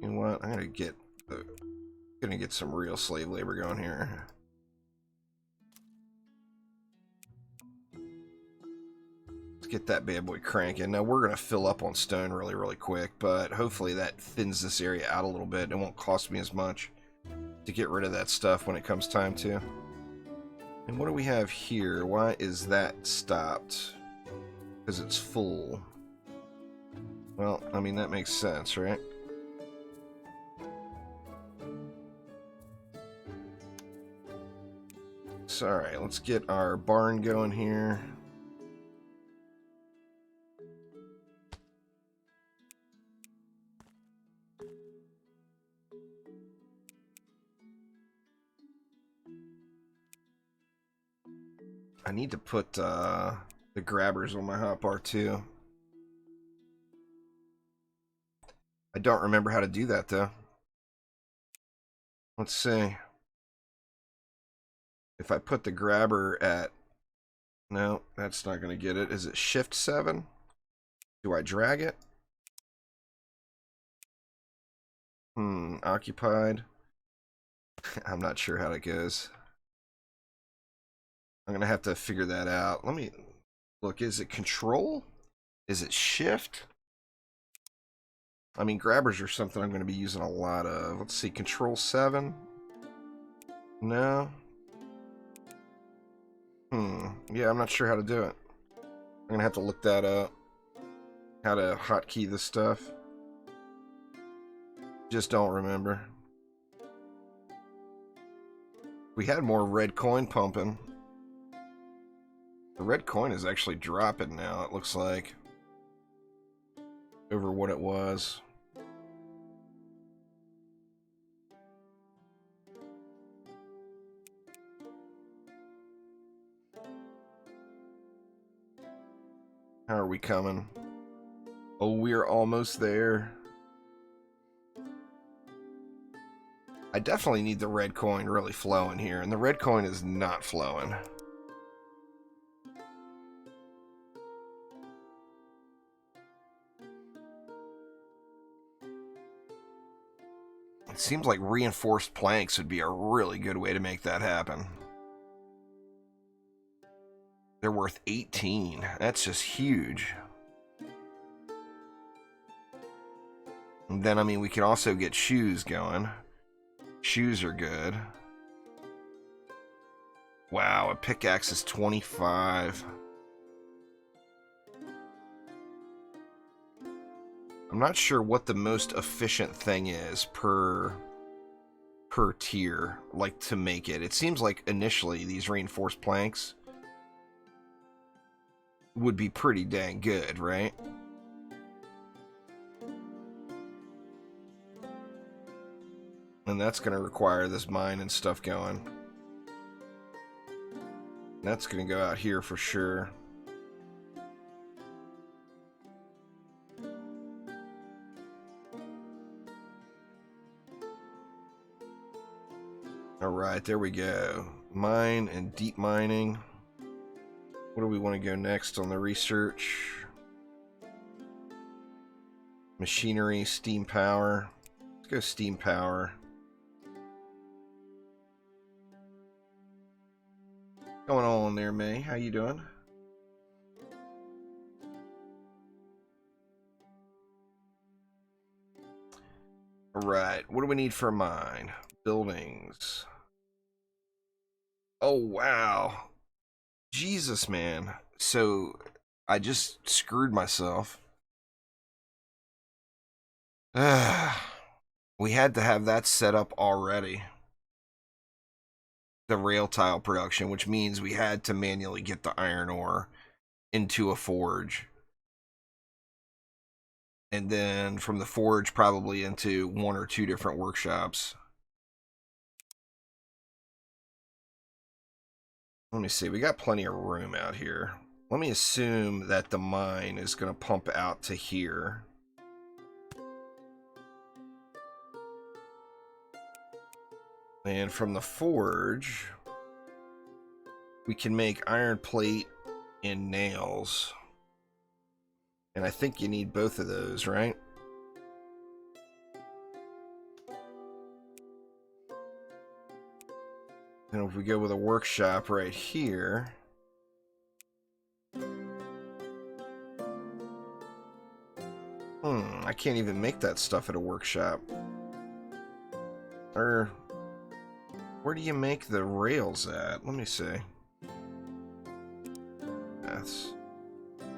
You know what? I'm going to get some real slave labor going here. Let's get that bad boy cranking. Now we're going to fill up on stone really, really quick, but hopefully that thins this area out a little bit. It won't cost me as much to get rid of that stuff when it comes time to. And what do we have here? Why is that stopped? Because it's full. Well, I mean, that makes sense, right? So, alright, let's get our barn going here. I need to put the grabbers on my hotbar too. I don't remember how to do that though. Let's see. If I put the grabber at... No, that's not going to get it. Is it Shift 7? Do I drag it? Occupied. I'm not sure how that goes. I'm going to have to figure that out. Let me look. Is it Control? Is it Shift? I mean, grabbers are something I'm going to be using a lot of. Let's see. Control 7? No. Yeah, I'm not sure how to do it. I'm going to have to look that up. How to hotkey this stuff. Just don't remember. We had more red coin pumping. The red coin is actually dropping now, it looks like. Over what it was. How are we coming? Oh, we're almost there. I definitely need the red coin really flowing here, and the red coin is not flowing. It seems like reinforced planks would be a really good way to make that happen. They're worth 18. That's just huge. And then, I mean, we can also get shoes going. Shoes are good. Wow, a pickaxe is 25. I'm not sure what the most efficient thing is per tier, like, to make it. It seems like initially these reinforced planks would be pretty dang good, right? And that's going to require this mine and stuff going. That's going to go out here for sure. Alright, there we go. Mine and deep mining. What do we want to go next on the research? Machinery, steam power. Let's go steam power. What's going on there, May? How you doing? Alright, what do we need for mine? Buildings. Oh, wow. Jesus, man. So, I just screwed myself. We had to have that set up already. The rail tile production, which means we had to manually get the iron ore into a forge. And then from the forge, probably into 1 or 2 different workshops. Let me see. We got plenty of room out here. Let me assume that the mine is going to pump out to here. And from the forge, we can make iron plate and nails. And I think you need both of those, right? And if we go with a workshop right here, I can't even make that stuff at a workshop. Or where do you make the rails at? Let me see. That's...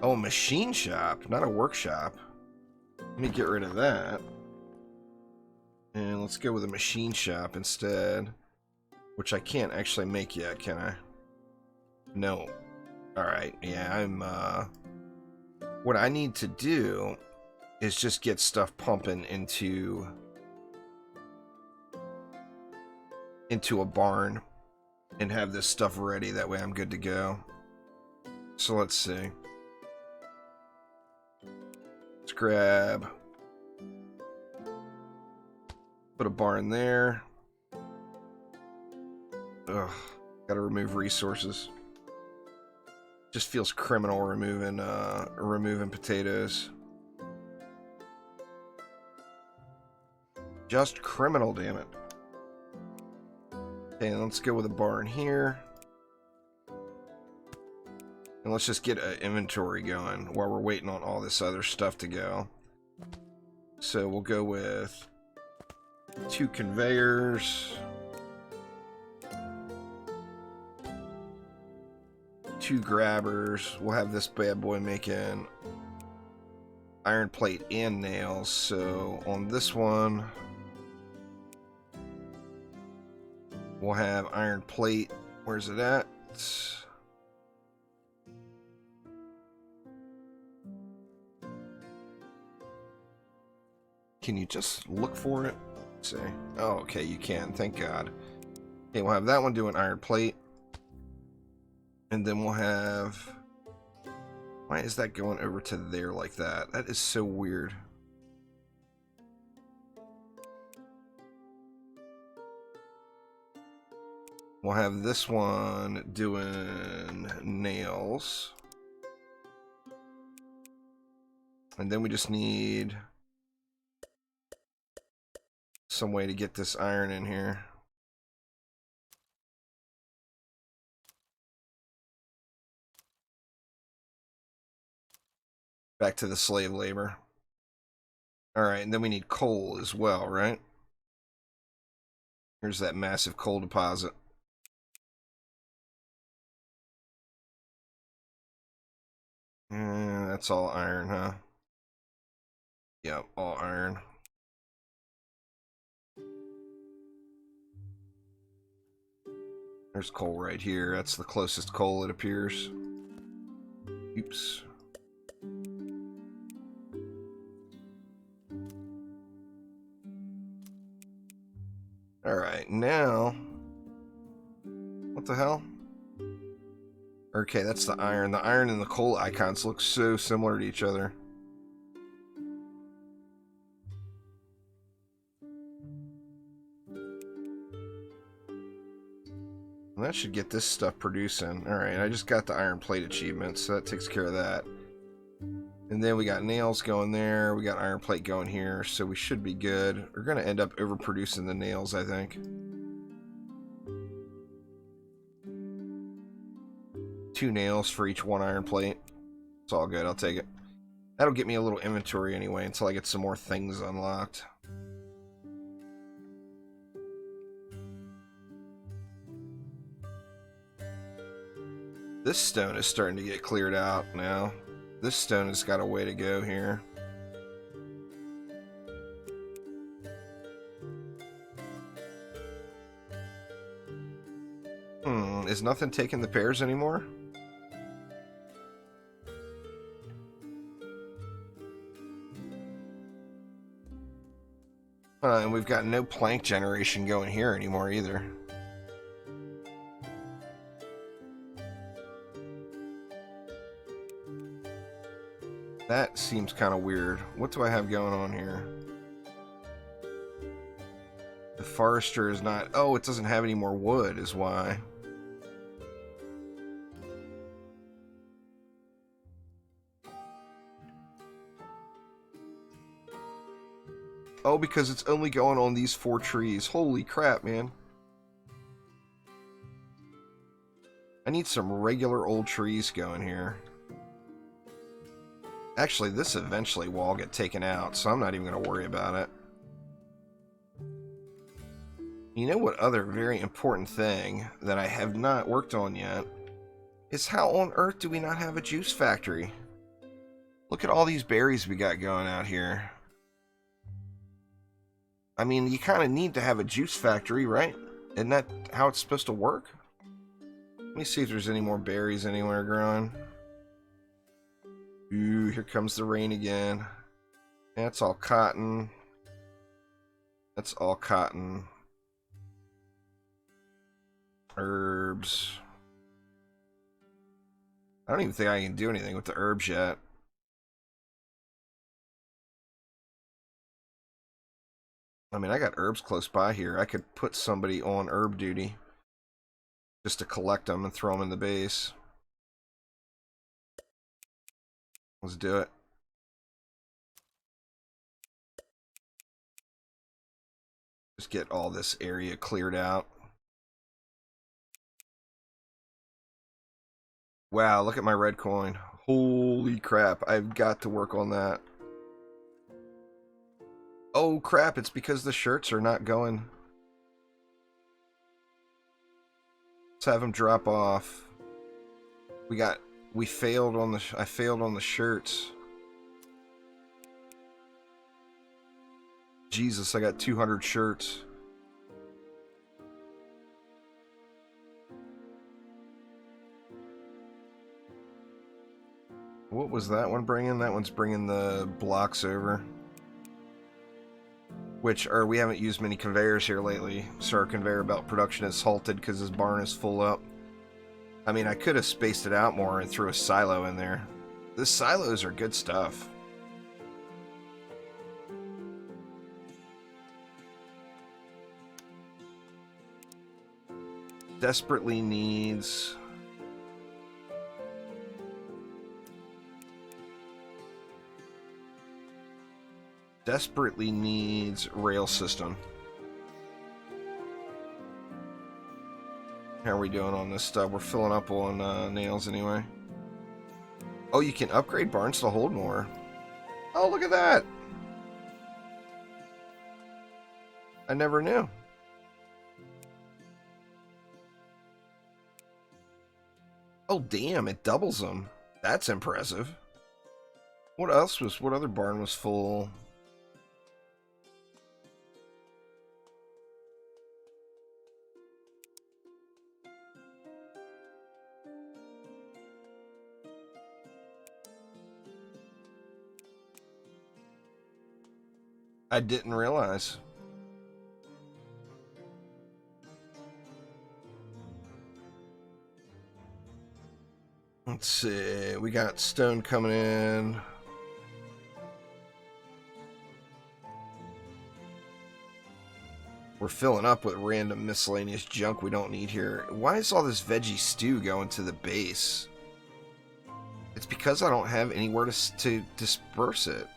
Oh, machine shop, not a workshop. Let me get rid of that. And let's go with a machine shop instead. Which I can't actually make yet, can I? No. Alright, yeah, what I need to do is just get stuff pumping into a barn and have this stuff ready. That way I'm good to go. So let's see. Let's grab... Put a barn there. Ugh. Gotta remove resources. Just feels criminal removing potatoes. Just criminal, damn it. Okay, let's go with a barn here. And let's just get an inventory going while we're waiting on all this other stuff to go. So we'll go with 2 conveyors. 2 grabbers. We'll have this bad boy making iron plate and nails. So on this one, we'll have iron plate. Where's it at? Can you just look for it? Let's see. Oh, okay, you can. Thank God. Okay, we'll have that one doing iron plate. And then we'll have... Why is that going over to there like that? That is so weird. We'll have this one doing nails. And then we just need some way to get this iron in here. Back to the slave labor. Alright, and then we need coal as well, right? Here's that massive coal deposit. That's all iron, huh? Yep, all iron. There's coal right here. That's the closest coal, it appears. Oops. Alright, now... What the hell? Okay, that's the iron. The iron and the coal icons look so similar to each other. And that should get this stuff producing. Alright, I just got the iron plate achievement, so that takes care of that. And then we got nails going there. We got iron plate going here, so we should be good. We're going to end up overproducing the nails, I think. 2 nails for each 1 iron plate. It's all good, I'll take it. That'll get me a little inventory anyway until I get some more things unlocked. This stone is starting to get cleared out now. This stone has got a way to go here. Is nothing taking the pears anymore? And we've got no plank generation going here anymore either. That seems kind of weird. What do I have going on here? The forester is not... Oh, it doesn't have any more wood is why. Oh, because it's only going on these 4 trees. Holy crap, man. I need some regular old trees going here. Actually, this eventually will all get taken out, so I'm not even going to worry about it. You know what other very important thing that I have not worked on yet is how on earth do we not have a juice factory? Look at all these berries we got going out here. I mean, you kind of need to have a juice factory, right? Isn't that how it's supposed to work? Let me see if there's any more berries anywhere growing. Ooh, here comes the rain again. That's all cotton. That's all cotton. Herbs. I don't even think I can do anything with the herbs yet. I mean, I got herbs close by here. I could put somebody on herb duty just to collect them and throw them in the base. Let's do it. Just get all this area cleared out. Wow, look at my red coin. Holy crap, I've got to work on that. Oh crap, it's because the shirts are not going. Let's have them drop off. We failed on I failed on the shirts. Jesus, I got 200 shirts. What was that one bringing? That one's bringing the blocks over. We haven't used many conveyors here lately, so our conveyor belt production is halted because this barn is full up. I mean, I could have spaced it out more and threw a silo in there. The silos are good stuff. Desperately needs... Desperately needs rail system. How are we doing on this stuff? We're filling up on nails anyway. Oh, you can upgrade barns to hold more. Oh, look at that! I never knew. Oh, damn, it doubles them. That's impressive. What other barn was full? I didn't realize. Let's see. We got stone coming in. We're filling up with random miscellaneous junk we don't need here. Why is all this veggie stew going to the base? It's because I don't have anywhere to disperse it.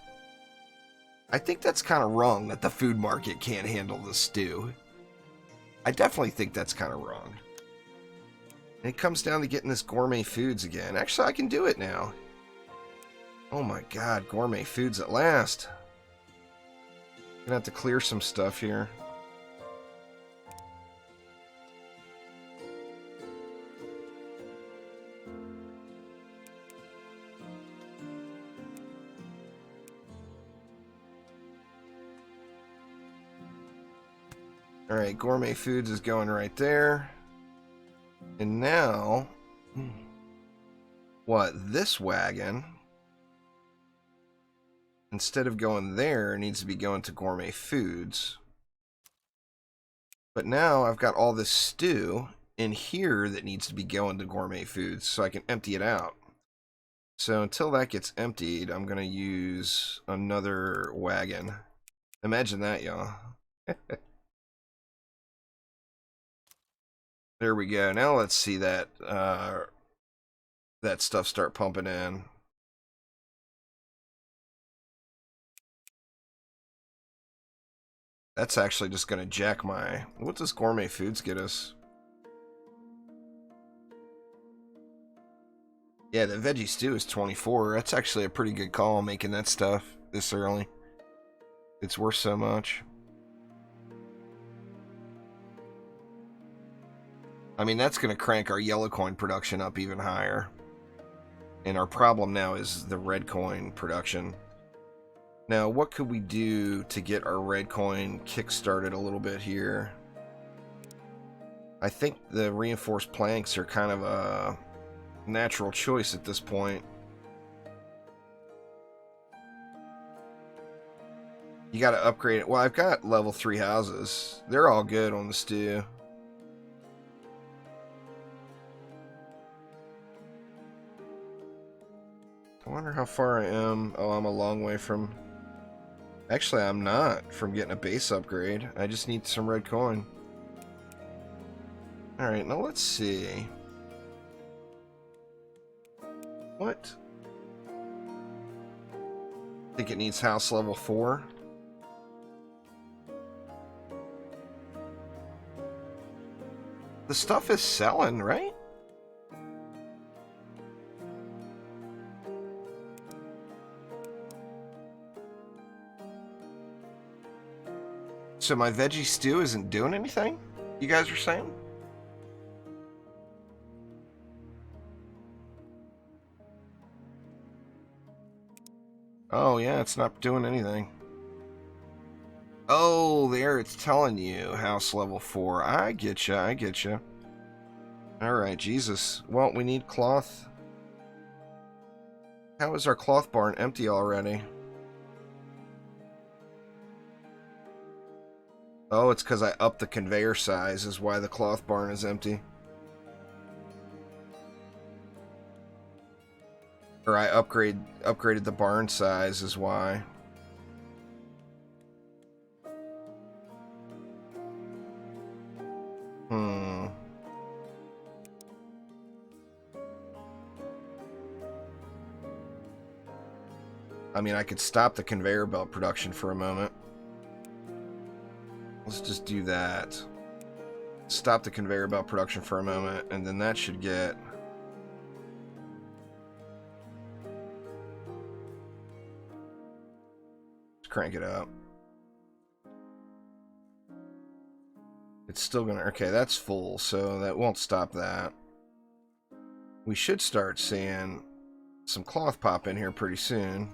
I think that's kind of wrong that the food market can't handle the stew. I definitely think that's kind of wrong. And it comes down to getting this gourmet foods again. Actually, I can do it now. Oh my god, gourmet foods at last. Gonna have to clear some stuff here. Alright, gourmet foods is going right there. And now, what? This wagon, instead of going there, needs to be going to gourmet foods. But now I've got all this stew in here that needs to be going to gourmet foods so I can empty it out. So until that gets emptied, I'm going to use another wagon. Imagine that, y'all. There we go. Now let's see that that stuff start pumping in. That's actually just going to jack my... What does gourmet foods get us? Yeah, the veggie stew is 24. That's actually a pretty good call, making that stuff this early. It's worth so much. I mean, that's going to crank our yellow coin production up even higher. And our problem now is the red coin production. Now, what could we do to get our red coin kick-started a little bit here? I think the reinforced planks are kind of a natural choice at this point. You got to upgrade it. Well, I've got level 3 houses. They're all good on the stew. I wonder how far I am. Oh, I'm a long way from... Actually, I'm not from getting a base upgrade. I just need some red coin. Alright, now let's see. What? I think it needs house level 4. The stuff is selling, right? So my veggie stew isn't doing anything? You guys are saying? Oh, yeah, it's not doing anything. Oh, there it's telling you house level 4. I get you, I get you. Alright, Jesus. Well, we need cloth. How is our cloth barn empty already? Oh, it's because I upped the conveyor size is why the cloth barn is empty. Or I upgraded the barn size is why. I mean, I could stop the conveyor belt production for a moment. Let's just do that. Stop the conveyor belt production for a moment, and then that should get... Let's crank it up. It's still gonna... Okay, that's full, so that won't stop that. We should start seeing some cloth pop in here pretty soon.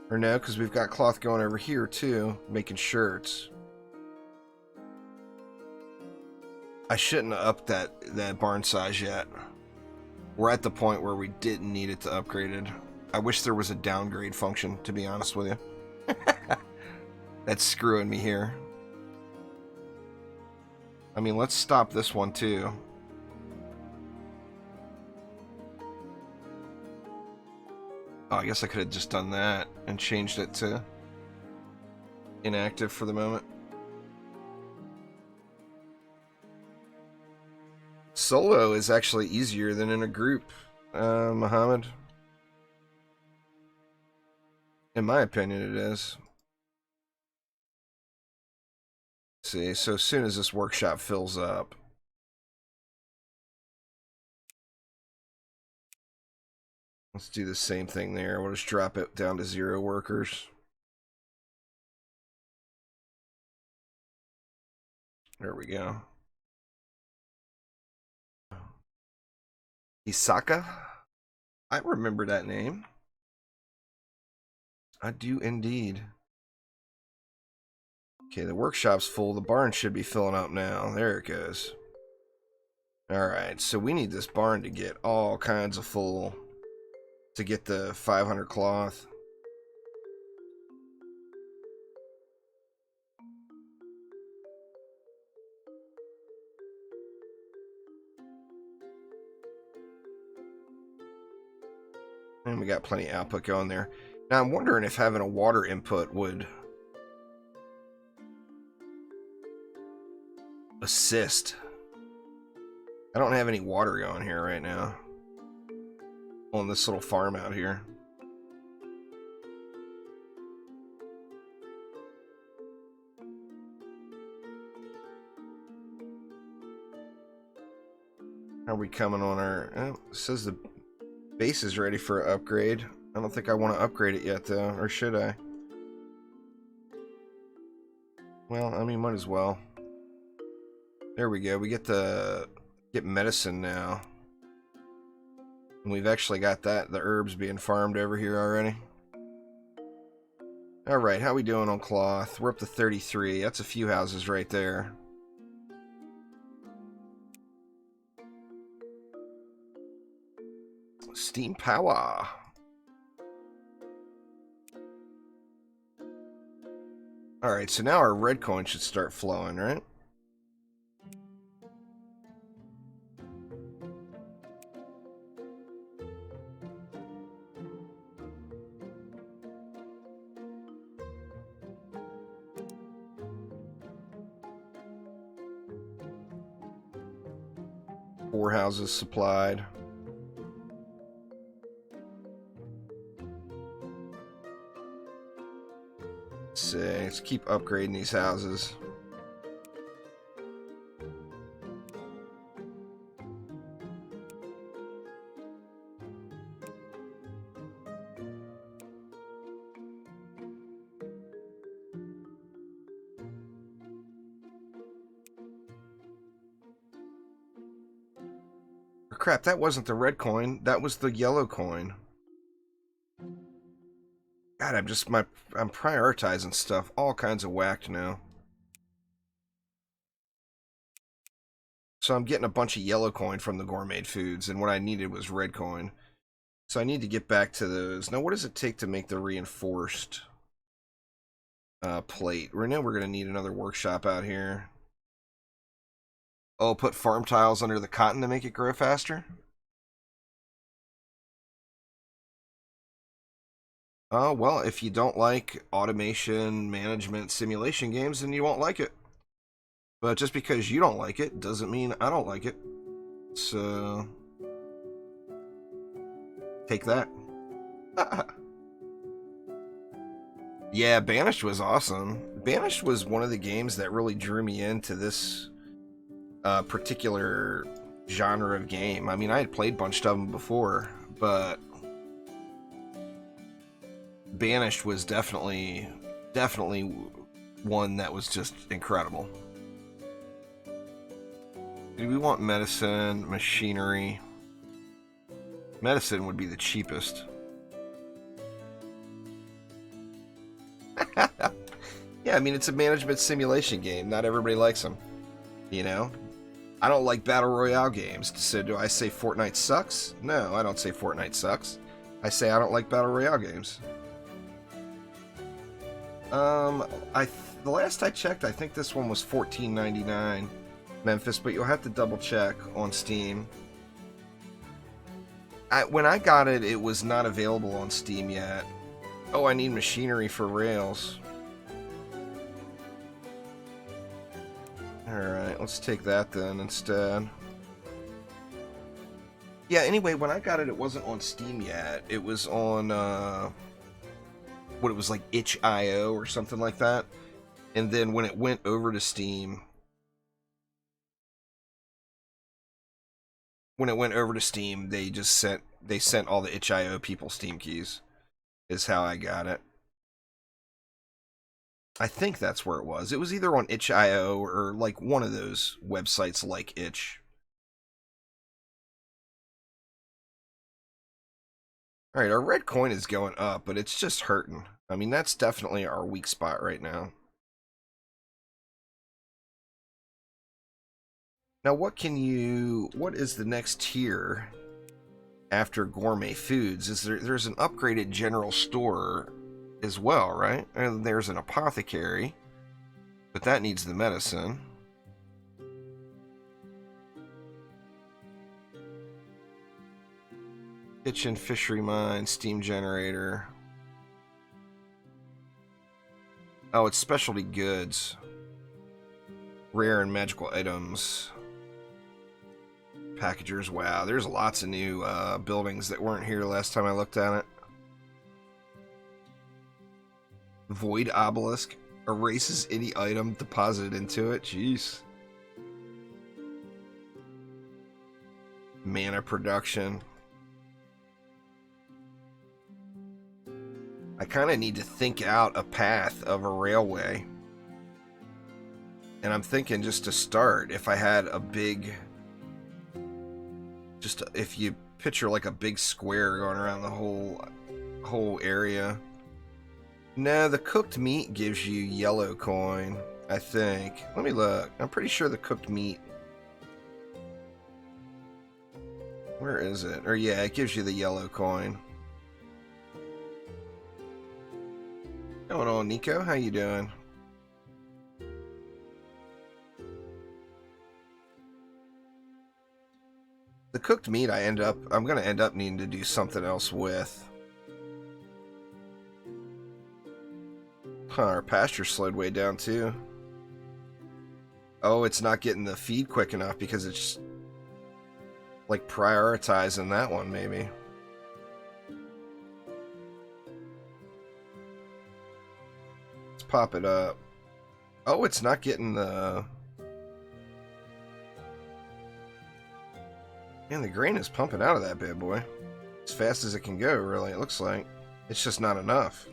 Or no, because we've got cloth going over here too, making shirts. I shouldn't have upped that barn size yet. We're at the point where we didn't need it to upgrade it. I wish there was a downgrade function, to be honest with you. That's screwing me here. I mean, let's stop this one too. Oh, I guess I could have just done that and changed it to inactive for the moment. Solo is actually easier than in a group, Muhammad. In my opinion, it is. Let's see, so as soon as this workshop fills up, let's do the same thing there. We'll just drop it down to 0 workers. There we go. Isaka? I remember that name. I do indeed. Okay, the workshop's full. The barn should be filling up now. There it goes. Alright, so we need this barn to get all kinds of full to get the 500 cloth. And we got plenty of output going there. Now I'm wondering if having a water input would assist. I don't have any water going here right now on this little farm out here. How are we coming on our... Oh, it says the base is ready for an upgrade. I don't think I want to upgrade it yet, though. Or should I? Well, I mean, might as well. There we go. We get medicine now. And we've actually got the herbs being farmed over here already. Alright, how we doing on cloth? We're up to 33. That's a few houses right there. Steam power. Alright, so now our red coin should start flowing, right? Four houses supplied. Let's see, let's keep upgrading these houses. Crap, that wasn't the red coin. That was the yellow coin. God, I'm prioritizing stuff all kinds of whacked now. So I'm getting a bunch of yellow coin from the gourmet foods, and what I needed was red coin. So I need to get back to those. Now, what does it take to make the reinforced plate? We know we're going to need another workshop out here. Oh, put farm tiles under the cotton to make it grow faster? Oh, well, if you don't like automation, management, simulation games, then you won't like it. But just because you don't like it doesn't mean I don't like it. So... take that. Yeah, Banished was awesome. Banished was one of the games that really drew me into this particular genre of game. I mean, I had played a bunch of them before, but Banished was definitely one that was just incredible. Do we want medicine, machinery? Medicine would be the cheapest. Yeah, I mean, it's a management simulation game. Not everybody likes them, you know? I don't like Battle Royale games, so do I say Fortnite sucks? No, I don't say Fortnite sucks. I say I don't like Battle Royale games. The last I checked, I think this one was $14.99, Memphis, but you'll have to double check on Steam. When I got it, it was not available on Steam yet. Oh, I need machinery for rails. Alright, let's take that then instead. Yeah, anyway, when I got it, it wasn't on Steam yet. It was on, what it was like, itch.io or something like that. And then when it went over to Steam... they just sent all the itch.io people Steam keys. Is how I got it. I think that's where it was. It was either on itch.io or like one of those websites like itch. Alright, our red coin is going up, but it's just hurting. I mean, that's definitely our weak spot right now. Now, what is the next tier after gourmet foods? There's an upgraded general store as well, right? And there's an apothecary, but that needs the medicine. Kitchen, fishery mine, steam generator. Oh, it's specialty goods. Rare and magical items. Packagers. Wow, there's lots of new buildings that weren't here last time I looked at it. Void obelisk. Erases any item deposited into it. Jeez. Mana production. I kind of need to think out a path of a railway. And I'm thinking just to start, if I had a big... if you picture like a big square going around the whole area. No, the cooked meat gives you yellow coin, I think. Let me look. I'm pretty sure the cooked meat... Where is it? Or yeah, it gives you the yellow coin. What's going on, Nico? How you doing? The cooked meat I'm gonna end up needing to do something else with. Huh, our pasture slowed way down too. Oh, it's not getting the feed quick enough because it's like prioritizing that one maybe. Let's pop it up. Oh, it's not getting the... Man, the grain is pumping out of that bad boy. As fast as it can go, really, it looks like. It's just not enough.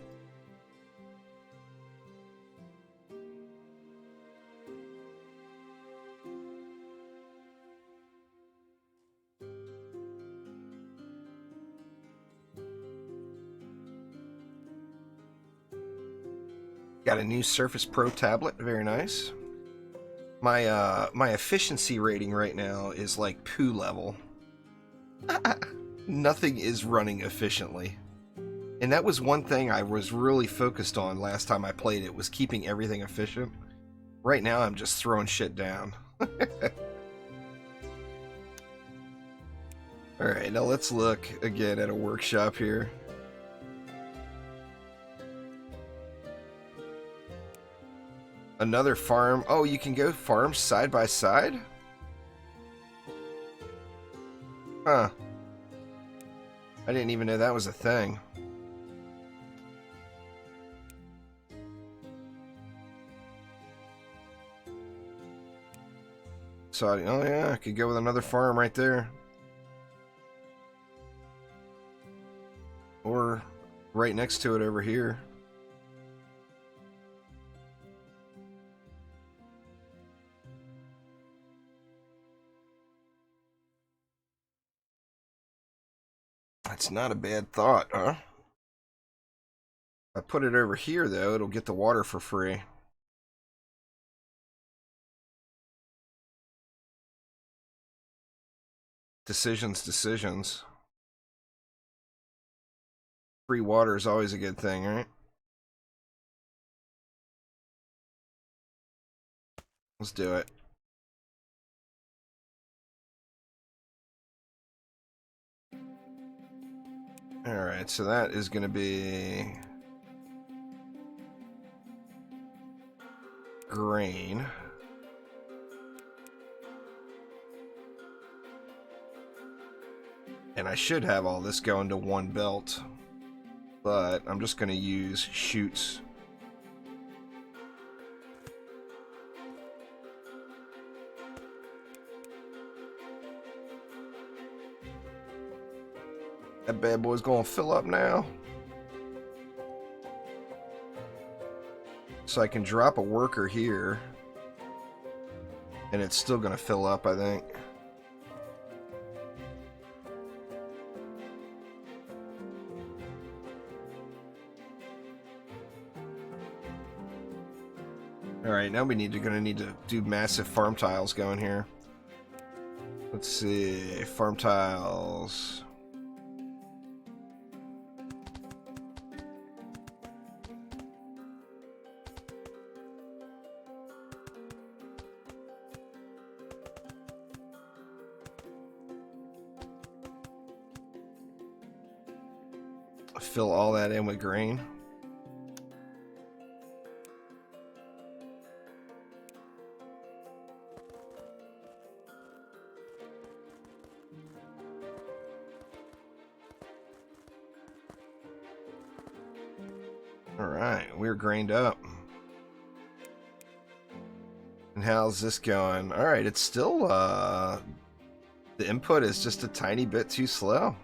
Got a new Surface Pro tablet, very nice. My efficiency rating right now is like poo level. Nothing is running efficiently. And that was one thing I was really focused on last time I played it, was keeping everything efficient. Right now I'm just throwing shit down. Alright, now let's look again at a workshop here. Another farm. Oh, you can go farms side by side? Huh. I didn't even know that was a thing. So, oh yeah, I could go with another farm right there. Or right next to it over here. That's not a bad thought, huh? If I put it over here, though, it'll get the water for free. Decisions. Free water is always a good thing, right? Let's do it. Alright, so that is going to be grain. And I should have all this going to one belt, but I'm just going to use chutes. That bad boy's going to fill up now. So I can drop a worker here, and it's still going to fill up, I think. Alright, now we gonna need to do massive farm tiles going here. Let's see, farm tiles. Fill all that in with grain. Alright, we're grained up. And how's this going? Alright, it's still, the input is just a tiny bit too slow.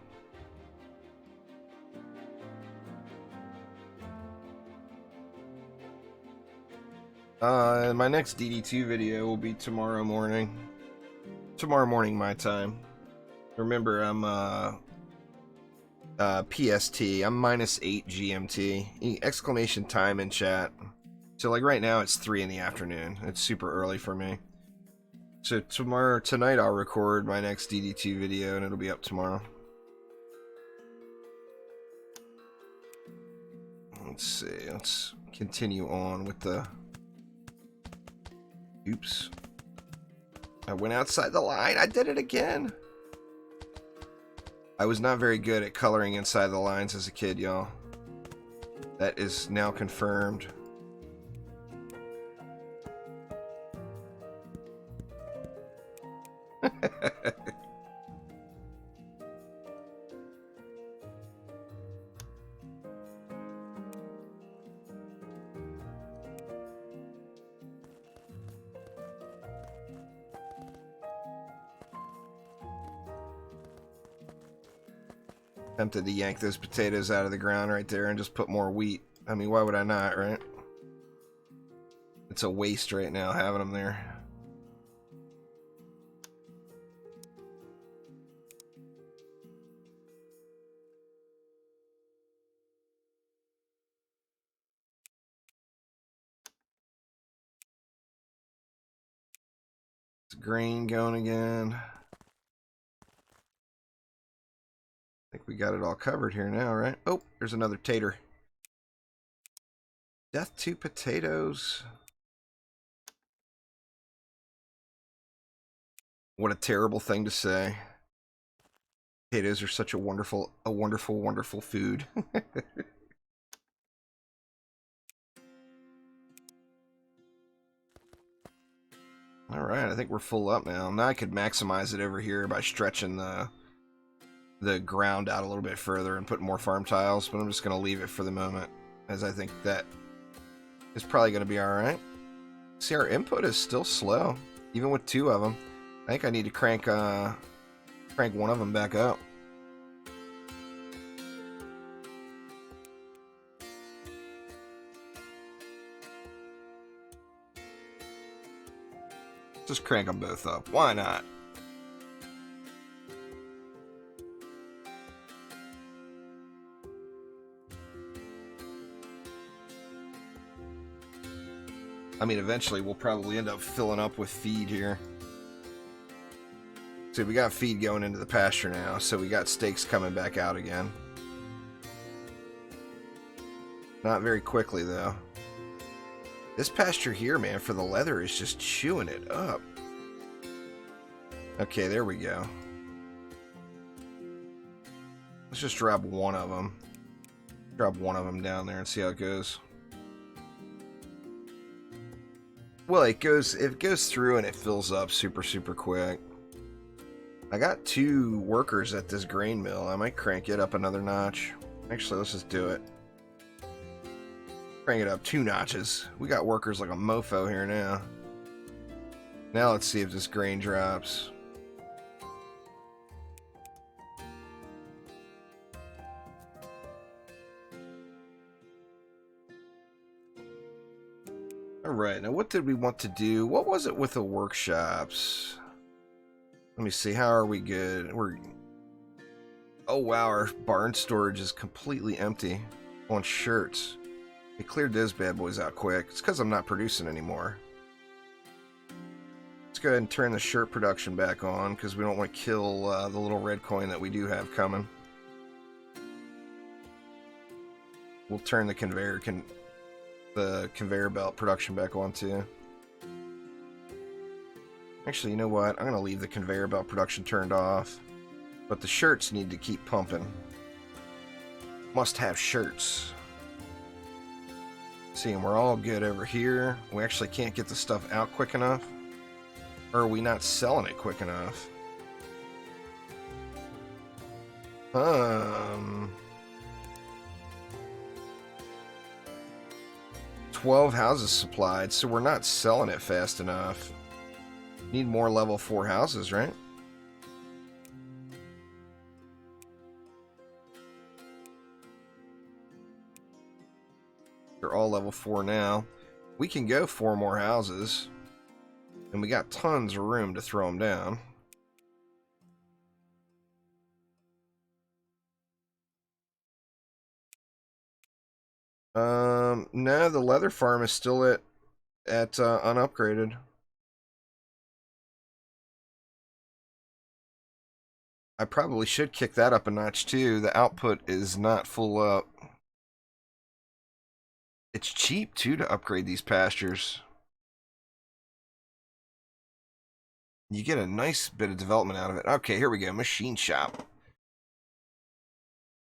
My next DD2 video will be tomorrow morning. Tomorrow morning, my time. Remember, I'm, PST. I'm -8 GMT. Exclamation time in chat. So, like, right now, it's 3 in the afternoon. It's super early for me. So, tonight, I'll record my next DD2 video, and it'll be up tomorrow. Let's see. Let's continue on with the... Oops. I went outside the line. I did it again. I was not very good at coloring inside the lines as a kid, y'all. That is now confirmed. Tempted to yank those potatoes out of the ground right there and just put more wheat. I mean, why would I not, right? It's a waste right now having them there. It's grain going again. I think we got it all covered here now, right? Oh, there's another tater. Death to potatoes. What a terrible thing to say. Potatoes are such a wonderful, wonderful food. Alright, I think we're full up now. Now I could maximize it over here by stretching the ground out a little bit further and put more farm tiles, but I'm just going to leave it for the moment, as I think that is probably going to be alright. See, our input is still slow, even with 2 of them. I think I need to crank one of them back up. Just crank them both up. Why not? I mean, eventually we'll probably end up filling up with feed here. See, we got feed going into the pasture now, so we got steaks coming back out again. Not very quickly, though. This pasture here, man, for the leather is just chewing it up. Okay, there we go. Let's just drop one of them. Drop one of them down there and see how it goes. Well, it goes through and it fills up super quick. I got 2 workers at this grain mill. I might crank it up another notch. Actually, let's just do it. Crank it up 2 notches. We got workers like a mofo here now. Now let's see if this grain drops. Alright, now what did we want to do? What was it with the workshops? Let me see, how are we good? Oh wow, our barn storage is completely empty on shirts. They cleared those bad boys out quick. It's because I'm not producing anymore. It's go ahead and turn the shirt production back on because we don't want to kill the little red coin that we do have coming. We'll turn the conveyor belt production back on too. Actually, you know what? I'm going to leave the conveyor belt production turned off. But the shirts need to keep pumping. Must have shirts. See, and we're all good over here. We actually can't get the stuff out quick enough. Or are we not selling it quick enough? 12 houses supplied, so we're not selling it fast enough. Need more level 4 houses, right? They're all level 4 now. We can go 4 more houses. And we got tons of room to throw them down. No, the leather farm is still at unupgraded. I probably should kick that up a notch too. The output is not full up. It's cheap too to upgrade these pastures. You get a nice bit of development out of it. Okay, here we go. Machine shop.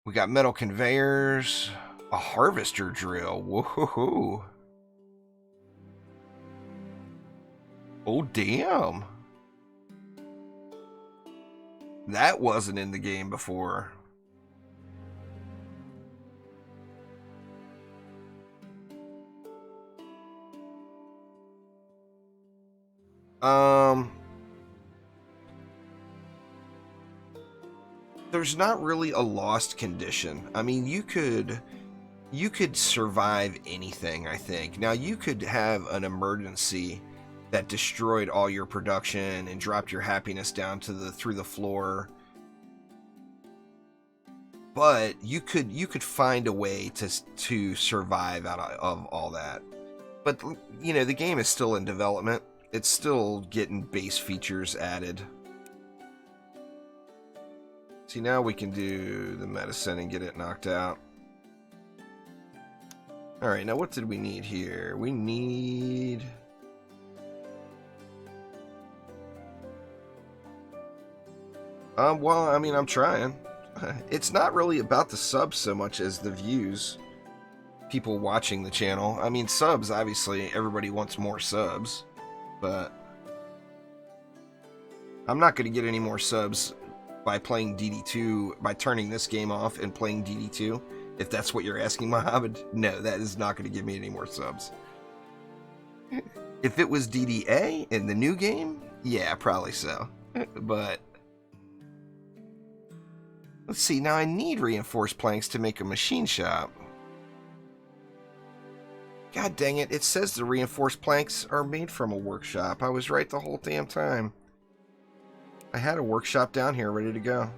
We got metal conveyors. A harvester drill. Woohoo. Oh, damn. That wasn't in the game before. There's not really a lost condition. I mean, you could survive anything, I think. Now, you could have an emergency that destroyed all your production and dropped your happiness down to through the floor. But you could find a way to survive out of all that. But you know, the game is still in development. It's still getting base features added. See, now we can do the medicine and get it knocked out. Alright, now what did we need here? We need... well, I mean, I'm trying. It's not really about the subs so much as the views. People watching the channel. I mean, subs, obviously, everybody wants more subs. But I'm not going to get any more subs by playing DD2, by turning this game off and playing DD2. If that's what you're asking, Mohammed, no, that is not going to give me any more subs. If it was DDA in the new game, yeah, probably so. But let's see, now I need reinforced planks to make a machine shop. God dang it, it says the reinforced planks are made from a workshop. I was right the whole damn time. I had a workshop down here ready to go.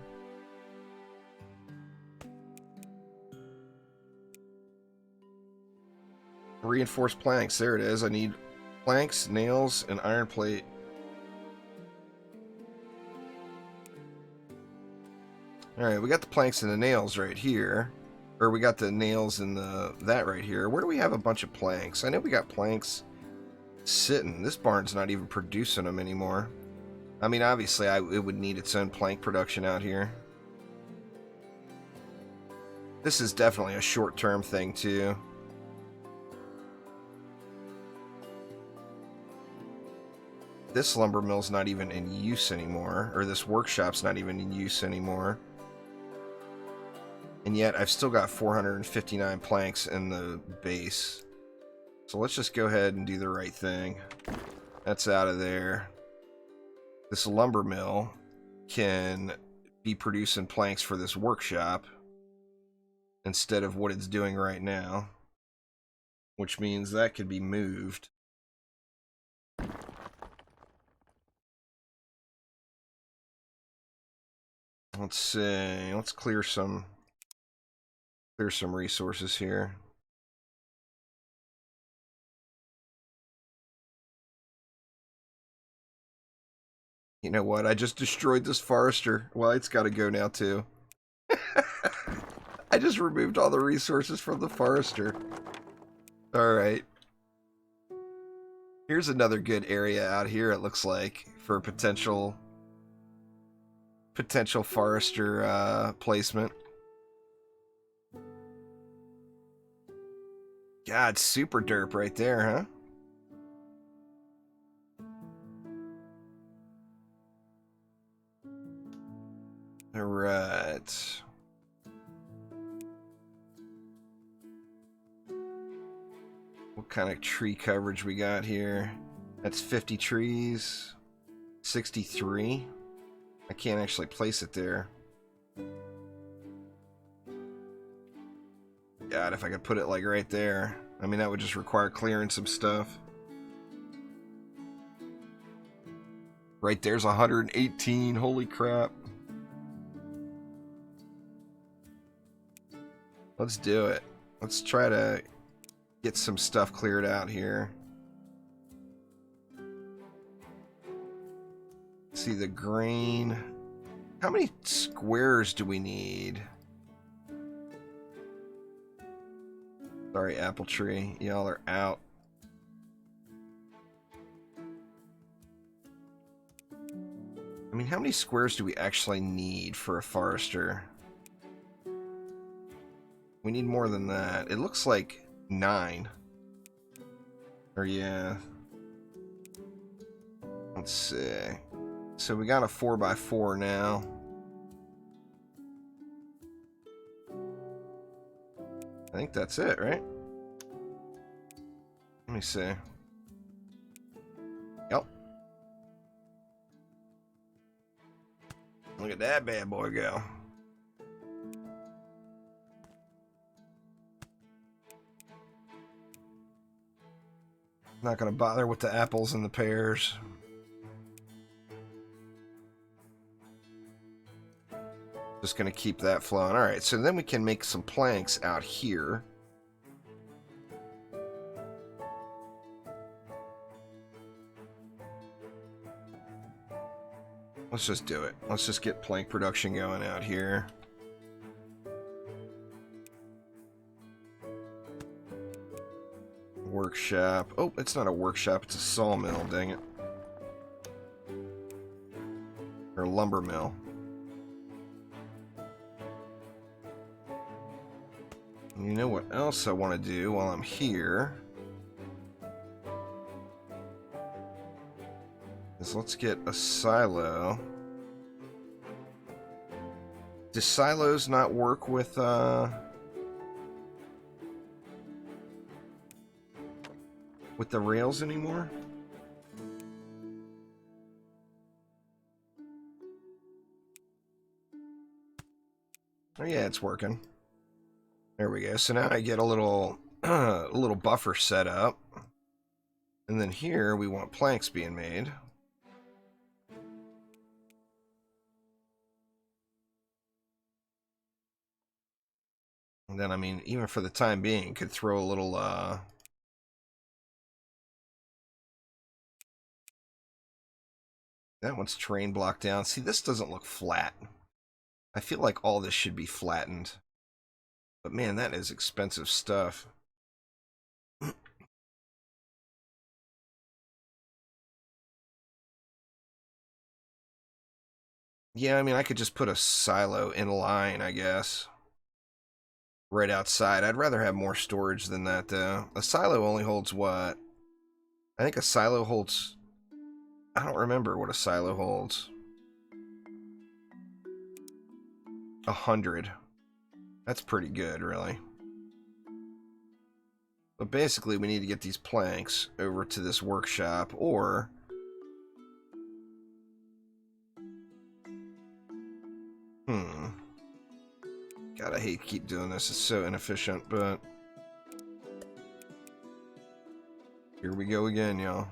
Reinforced planks, there it is. I need planks, nails, and iron plate. Alright, we got the planks and the nails right here. Or we got the nails and that right here. Where do we have a bunch of planks? I know we got planks sitting. This barn's not even producing them anymore. I mean, obviously, it would need its own plank production out here. This is definitely a short-term thing, too. This lumber mill's not even in use anymore. Or this workshop's not even in use anymore. And yet, I've still got 459 planks in the base. So let's just go ahead and do the right thing. That's out of there. This lumber mill can be producing planks for this workshop instead of what it's doing right now, which means that could be moved. Let's see. Let's clear some resources here. You know what? I just destroyed this forester. Well, it's got to go now, too. I just removed all the resources from the forester. Alright. Here's another good area out here, it looks like, for potential forester placement. God, super derp right there, huh? Alright. What kind of tree coverage we got here? That's 50 trees. 63. I can't actually place it there. God, if I could put it like right there. I mean, that would just require clearing some stuff. Right there's 118. Holy crap. Let's do it. Let's try to get some stuff cleared out here. See the grain. How many squares do we need? Sorry, apple tree. Y'all are out. I mean, how many squares do we actually need for a forester? We need more than that. It looks like 9. Or yeah. Let's see. So we got a 4x4 now. I think that's it, right? Let me see. Yep. Look at that bad boy go. Not gonna bother with the apples and the pears. Just gonna keep that flowing. Alright, so then we can make some planks out here. Let's just do it. Let's just get plank production going out here. Workshop. Oh, it's not a workshop, it's a sawmill, dang it. Or a lumber mill. You know what else I want to do while I'm here? Is let's get a silo. Do silos not work with the rails anymore? Oh yeah, it's working. There we go. So now I get a little a little buffer set up. And then here we want planks being made. And then, I mean, even for the time being, could throw a little, that one's terrain blocked down. See, this doesn't look flat. I feel like all this should be flattened. But man, that is expensive stuff. Yeah, I mean, I could just put a silo in line, I guess. Right outside. I'd rather have more storage than that, though. A silo only holds what? I think a silo holds... I don't remember what a silo holds. 100. That's pretty good, really. But basically, we need to get these planks over to this workshop, or... God, I hate to keep doing this. It's so inefficient, but... Here we go again, y'all.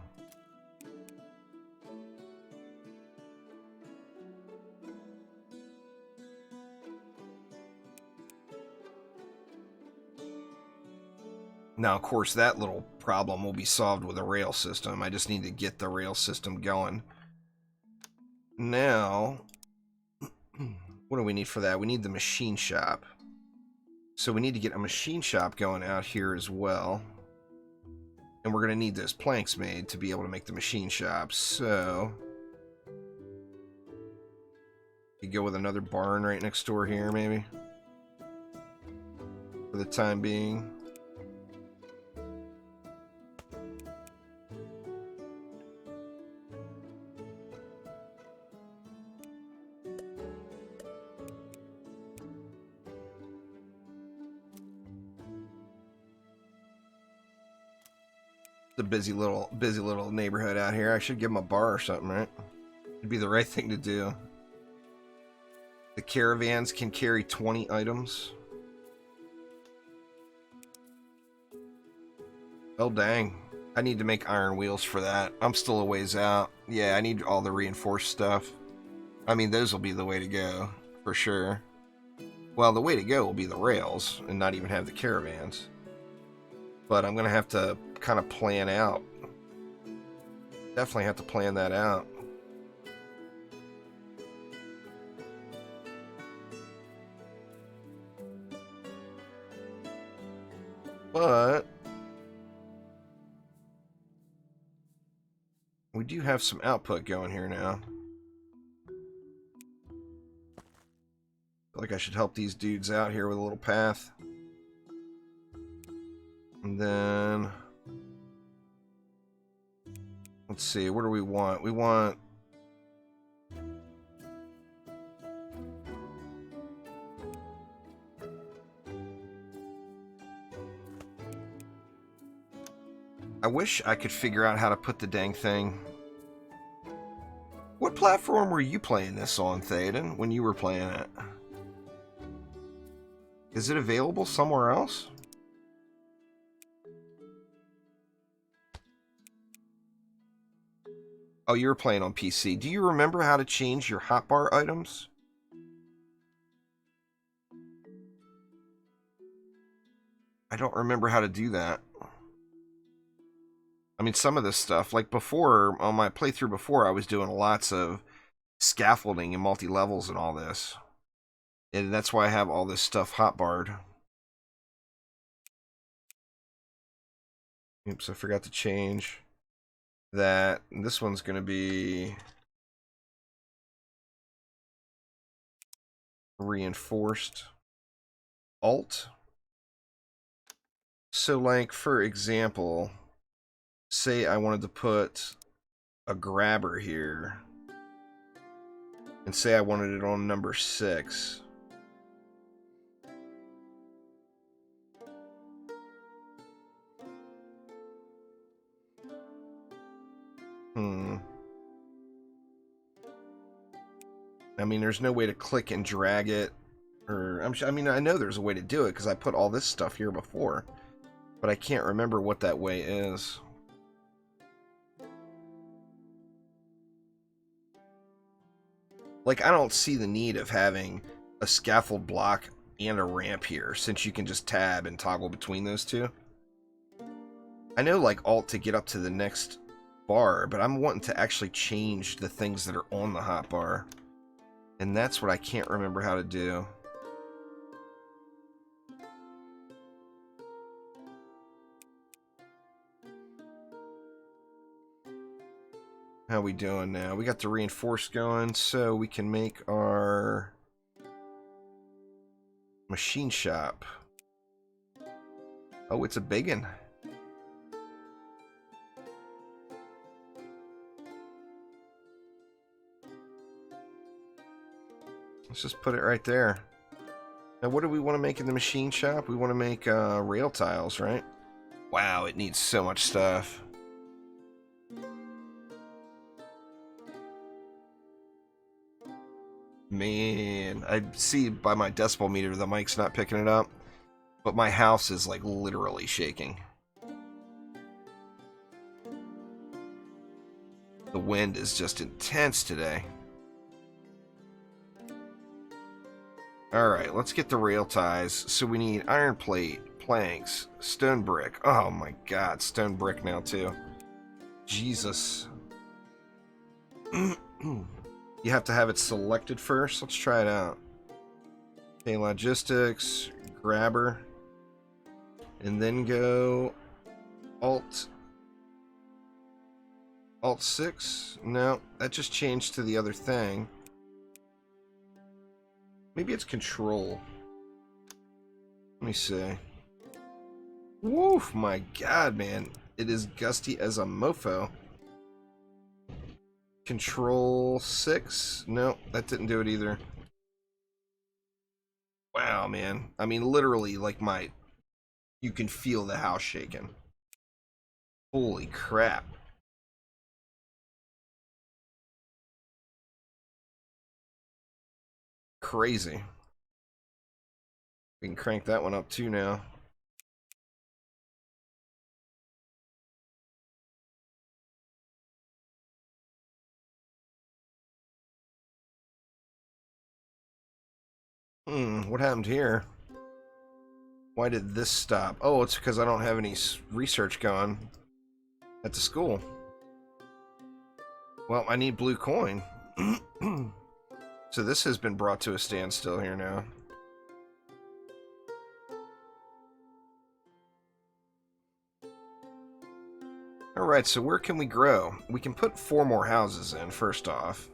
Now, of course, that little problem will be solved with a rail system. I just need to get the rail system going. now, what do we need for that? We need the machine shop. So we need to get a machine shop going out here as well. And we're going to need those planks made to be able to make the machine shop. So you go with another barn right next door here, maybe, for the time being. It's a busy little neighborhood out here. I should give them a bar or something, right? It'd be the right thing to do. The caravans can carry 20 items. Oh, dang. I need to make iron wheels for that. I'm still a ways out. Yeah, I need all the reinforced stuff. I mean, those will be the way to go, for sure. Well, the way to go will be the rails and not even have the caravans. But I'm going to have to kind of plan out. Definitely have to plan that out. But we do have some output going here now. Feel like I should help these dudes out here with a little path. And then let's see, what do we want? We want I wish I could figure out how to put the dang thing. What platform were you playing this on, Theoden, when you were playing it? Is it available somewhere else? Oh, you were playing on PC. Do you remember how to change your hotbar items? I don't remember how to do that. I mean, some of this stuff, like before, on my playthrough before, I was doing lots of scaffolding and multi-levels and all this. And that's why I have all this stuff hotbarred. Oops, I forgot to change that. This one's going to be reinforced. Alt. So, like, for example, say I wanted to put a grabber here, and say I wanted it on number 6. I mean, there's no way to click and drag it, or I mean, I know there's a way to do it because I put all this stuff here before, but I can't remember what that way is. Like, I don't see the need of having a scaffold block and a ramp here, since you can just tab and toggle between those two. I know, like, Alt to get up to the next bar, but I'm wanting to actually change the things that are on the hotbar. And that's what I can't remember how to do. How we doing now? We got the reinforced going, so we can make our machine shop. Oh, it's a biggin. Let's just put it right there. Now, what do we want to make in the machine shop? We want to make rail tiles, right? Wow, it needs so much stuff. Man, I see by my decibel meter the mic's not picking it up, but my house is like literally shaking. The wind is just intense today. Alright, let's get the rail ties. So we need iron plate, planks, stone brick. Oh my god, stone brick now too. Jesus. You have to have it selected first. Let's try it out. Okay, logistics, grabber, and then go Alt 6. No, that just changed to the other thing. Maybe it's control. Let me see. Woof, my god, man. It is gusty as a mofo. Control 6. No, that didn't do it either. Wow, man. I mean, literally, like you can feel the house shaking. Holy crap. Crazy. We can crank that one up too now. What happened here? Why did this stop? Oh, it's because I don't have any research going at the school. Well, I need blue coin. So this has been brought to a standstill here now. Alright, so where can we grow? We can put 4 more houses in, first off.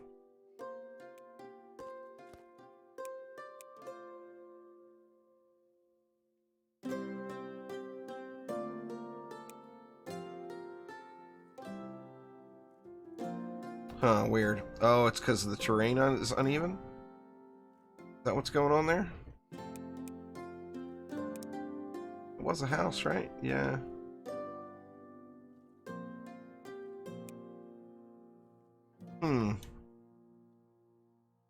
Huh, weird. Oh, it's because the terrain is uneven? Is that what's going on there? It was a house, right? Yeah.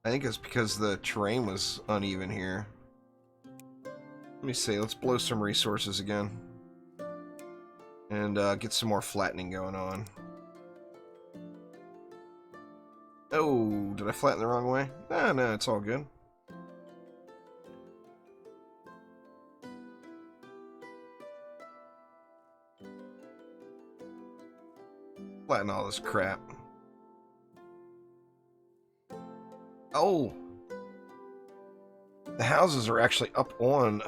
I think it's because the terrain was uneven here. Let me see. Let's blow some resources again. And get some more flattening going on. Oh, did I flatten the wrong way? No, it's all good. Flatten all this crap. Oh! The houses are actually up on,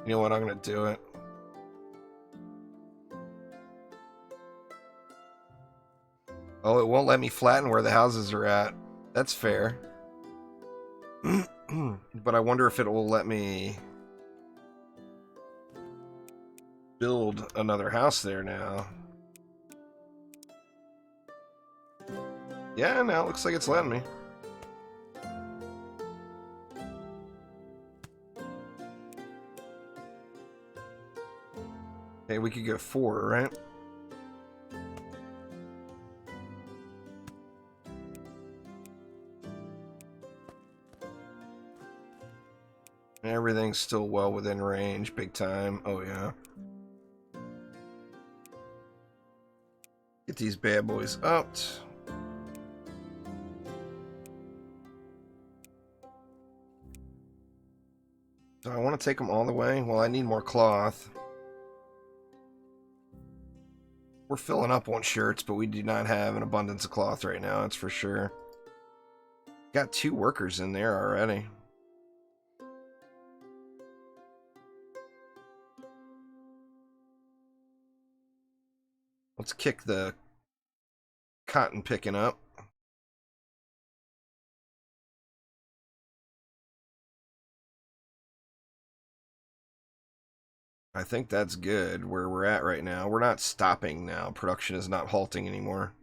you know what, I'm gonna do it. Oh, it won't let me flatten where the houses are at. That's fair. But I wonder if it will let me build another house there now. Yeah, now it looks like it's letting me. Okay, we could go 4, right? Everything's still well within range, big time. Oh, yeah. Get these bad boys up. Do I want to take them all the way? Well, I need more cloth. We're filling up on shirts, but we do not have an abundance of cloth right now, that's for sure. Got 2 workers in there already. Let's kick the cotton picking up. I think that's good where we're at right now. We're not stopping now. Production is not halting anymore.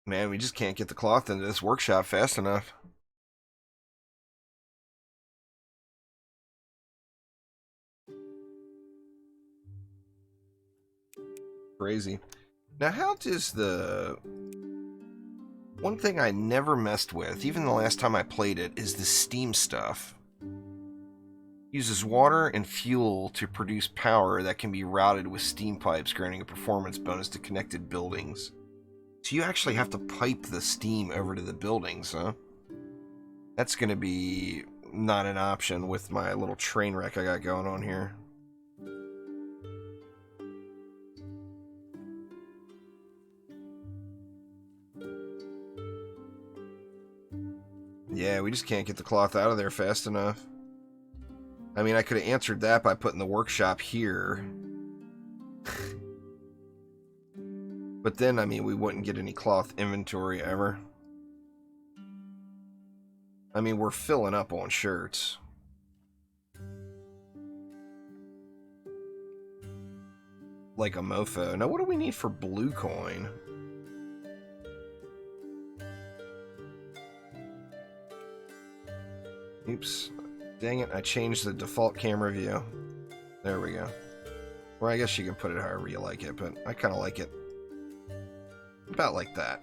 Man, we just can't get the cloth into this workshop fast enough. Crazy. Now, how does the... One thing I never messed with, even the last time I played it, is the steam stuff. Uses water and fuel to produce power that can be routed with steam pipes, granting a performance bonus to connected buildings. So you actually have to pipe the steam over to the buildings, huh? That's going to be not an option with my little train wreck I got going on here. Yeah, we just can't get the cloth out of there fast enough. I mean, I could have answered that by putting the workshop here. But then, I mean, we wouldn't get any cloth inventory ever. I mean, we're filling up on shirts. Like a mofo. Now, what do we need for blue coin? Oops. Dang it, I changed the default camera view. There we go. Or I guess you can put it however you like it, but I kind of like it about like that.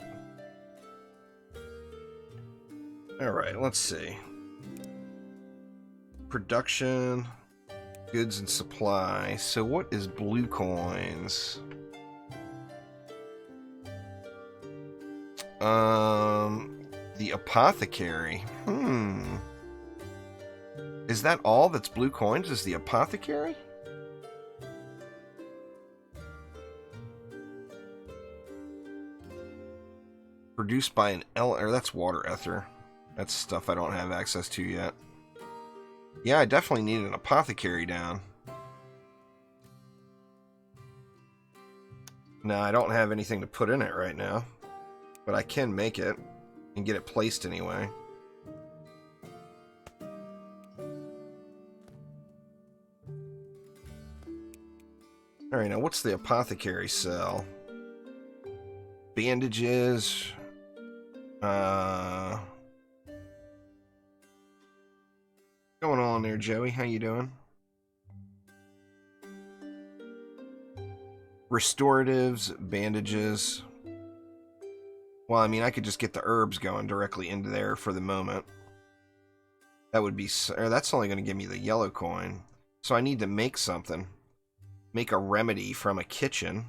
Alright, let's see. Production, goods and supply. So what is blue coins? The apothecary. Is that all that's blue coins? Is the apothecary? Produced by an or that's water ether. That's stuff I don't have access to yet. Yeah, I definitely need an apothecary down. No, I don't have anything to put in it right now. But I can make it and get it placed anyway. Alright, now what's the apothecary sell? Bandages. What's going on there, Joey? How you doing? Restoratives, bandages. Well, I mean, I could just get the herbs going directly into there for the moment. That would be... Or that's only going to give me the yellow coin. So I need to make something. Make a remedy from a kitchen.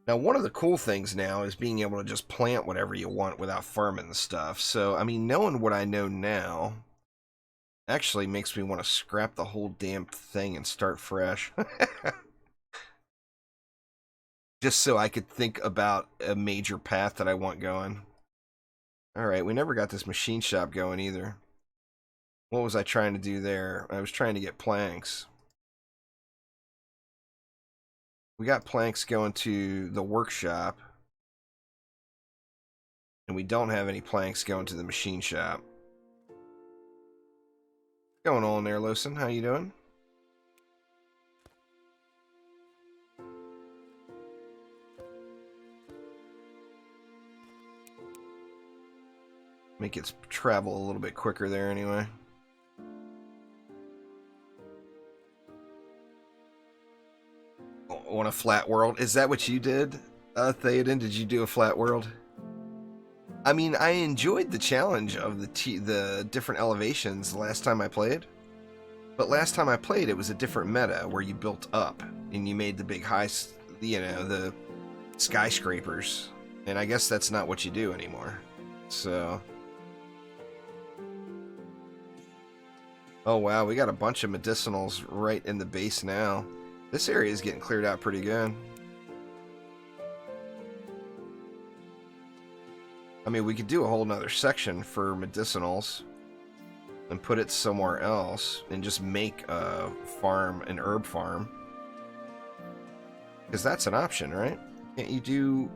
Now, one of the cool things now is being able to just plant whatever you want without farming the stuff. So, I mean, knowing what I know now actually makes me want to scrap the whole damn thing and start fresh. Just so I could think about a major path that I want going. Alright, we never got this machine shop going either. What was I trying to do there? I was trying to get planks. We got planks going to the workshop. And we don't have any planks going to the machine shop. What's going on there, Lawson? How you doing? Make it travel a little bit quicker there anyway. On a flat world? Is that what you did, Theoden? Did you do a flat world? I mean, I enjoyed the challenge of the different elevations the last time I played. But last time I played, it was a different meta where you built up and you made the big high, you know, the skyscrapers. And I guess that's not what you do anymore. So... Oh wow, we got a bunch of medicinals right in the base now. This area is getting cleared out pretty good. I mean, we could do a whole nother section for medicinals and put it somewhere else and just make a farm, an herb farm. Because that's an option, right? Can't you do...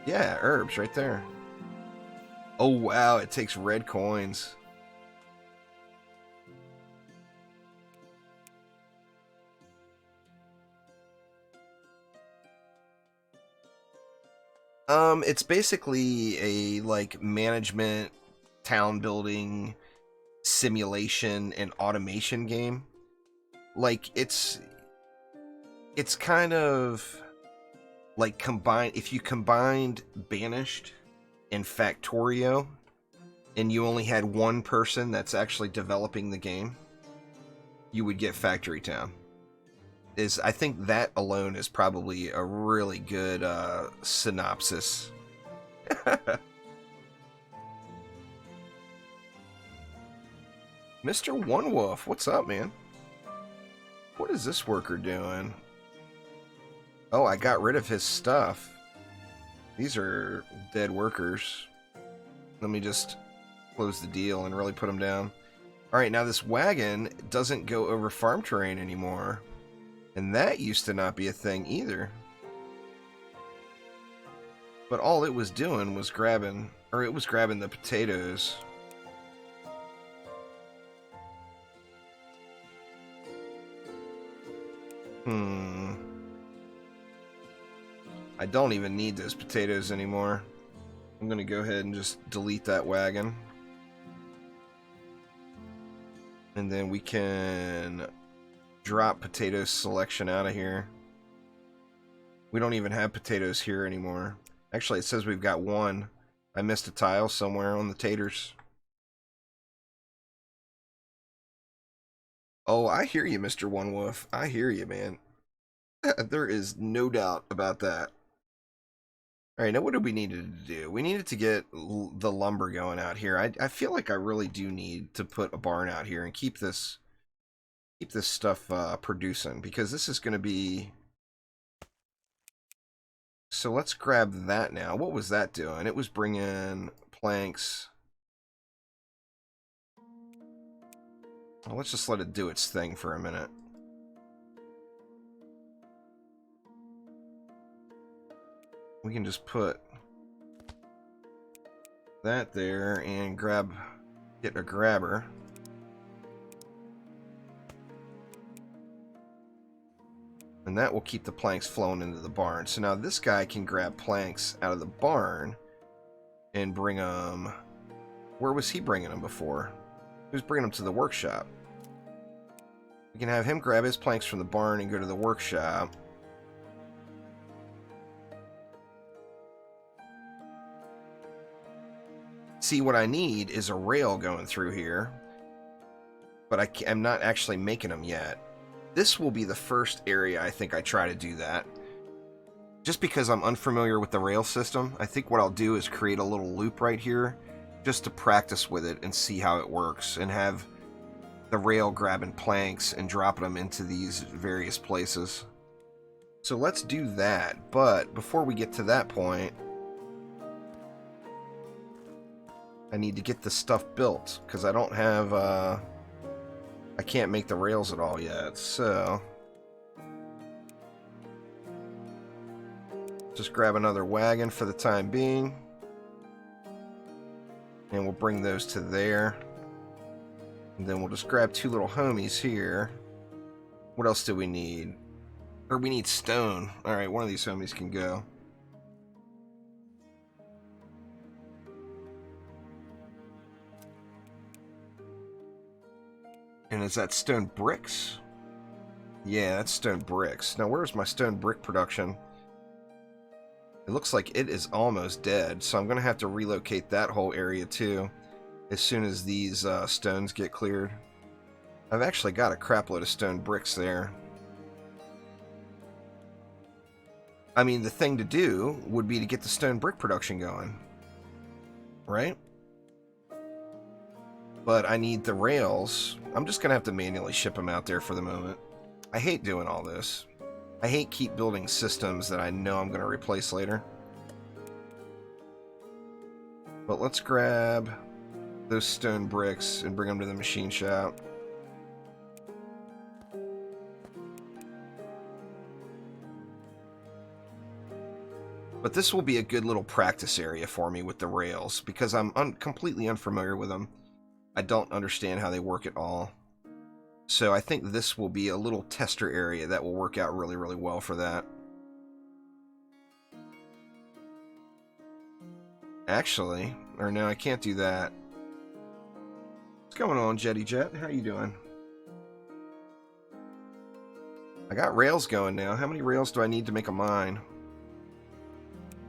Yeah, herbs right there. Oh wow, it takes red coins. It's basically a like management, town building, simulation, and automation game. Like it's kind of like if you combined Banished and Factorio, and you only had one person that's actually developing the game, you would get Factory Town. I think that alone is probably a really good synopsis. Mr. One Wolf, what's up, man? What is this worker doing? Oh, I got rid of his stuff. These are dead workers. Let me just close the deal and really put them down. Alright, now this wagon doesn't go over farm terrain anymore. And that used to not be a thing either. But all it was doing was grabbing, or it was grabbing the potatoes. I don't even need those potatoes anymore. I'm going to go ahead and just delete that wagon. And then we can drop potato selection out of here. We don't even have potatoes here anymore. Actually, it says we've got one. I missed a tile somewhere on the taters. Oh, I hear you, Mr. One Wolf. I hear you, man. There is no doubt about that. Alright, now what do we need to do? We needed to get the lumber going out here. I feel like I really do need to put a barn out here and keep this stuff producing, because this is going to be... So let's grab that now. What was that doing? It was bringing planks. Well, let's just let it do its thing for a minute. We can just put that there and get a grabber. And that will keep the planks flowing into the barn. So now this guy can grab planks out of the barn and bring them... Where was he bringing them before? He was bringing them to the workshop. We can have him grab his planks from the barn and go to the workshop. See, what I need is a rail going through here, but I'm not actually making them yet. This will be the first area I think I try to do that. Just because I'm unfamiliar with the rail system, I think what I'll do is create a little loop right here just to practice with it and see how it works, and have the rail grabbing planks and dropping them into these various places. So let's do that, but before we get to that point, I need to get this stuff built, because I don't have, I can't make the rails at all yet, so... Just grab another wagon for the time being. And we'll bring those to there. And then we'll just grab two little homies here. What else do we need? Or we need stone. Alright, one of these homies can go. And is that stone bricks? Yeah, that's stone bricks. Now, where's my stone brick production? It looks like it is almost dead, so I'm going to have to relocate that whole area too as soon as these stones get cleared. I've actually got a crap load of stone bricks there. I mean, the thing to do would be to get the stone brick production going, right? But I need the rails. I'm just going to have to manually ship them out there for the moment. I hate doing all this. I hate keep building systems that I know I'm going to replace later. But let's grab those stone bricks and bring them to the machine shop. But this will be a good little practice area for me with the rails, because I'm completely unfamiliar with them. I don't understand how they work at all. So I think this will be a little tester area that will work out really, really well for that. Actually, or no, I can't do that. What's going on, Jetty Jet? How you doing? I got rails going now. How many rails do I need to make a mine?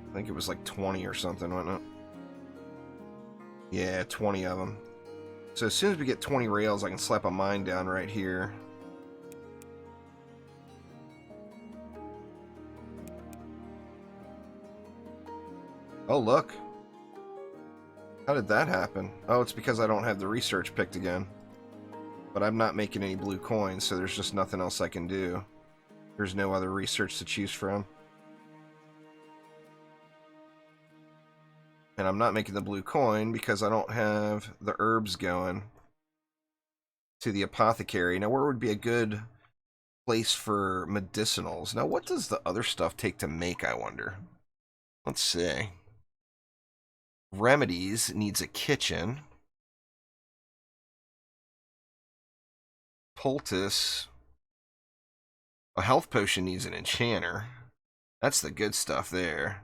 I think it was like 20 or something, wasn't it? Yeah, 20 of them. So as soon as we get 20 rails, I can slap a mine down right here. Oh, look. How did that happen? Oh, it's because I don't have the research picked again. But I'm not making any blue coins, so there's just nothing else I can do. There's no other research to choose from. And I'm not making the blue coin because I don't have the herbs going to the apothecary. Now, where would be a good place for medicinals? Now, what does the other stuff take to make, I wonder? Let's see. Remedies needs a kitchen. Poultice. A health potion needs an enchanter. That's the good stuff there.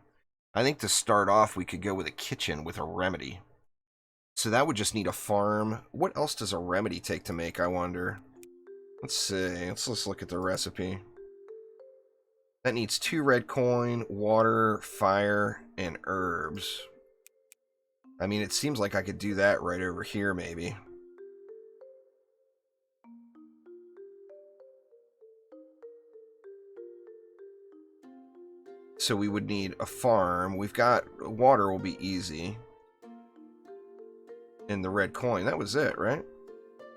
I think to start off, we could go with a kitchen with a remedy. So that would just need a farm. What else does a remedy take to make, I wonder? Let's see. Let's look at the recipe. That needs 2 red coin, water, fire, and herbs. I mean, it seems like I could do that right over here, maybe. So we would need a farm. We've got water will be easy. And the red coin. That was it, right?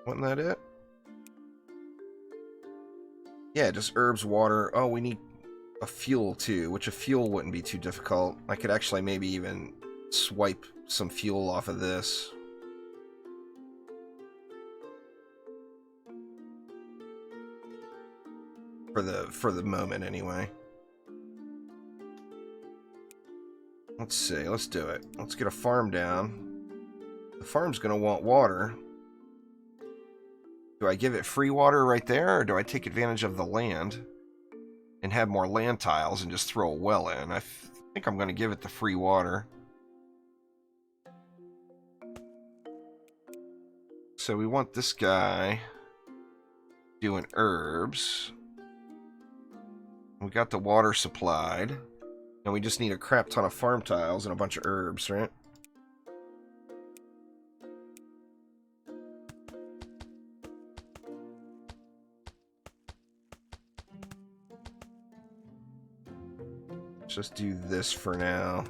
Wasn't that it? Yeah, just herbs, water. Oh, we need a fuel too, which a fuel wouldn't be too difficult. I could actually maybe even swipe some fuel off of this. For the moment anyway. Let's see, let's do it. Let's get a farm down. The farm's gonna want water. Do I give it free water right there, or do I take advantage of the land and have more land tiles and just throw a well in? I think I'm gonna give it the free water. So we want this guy doing herbs. We got the water supplied. And we just need a crap ton of farm tiles and a bunch of herbs, right? Let's just do this for now.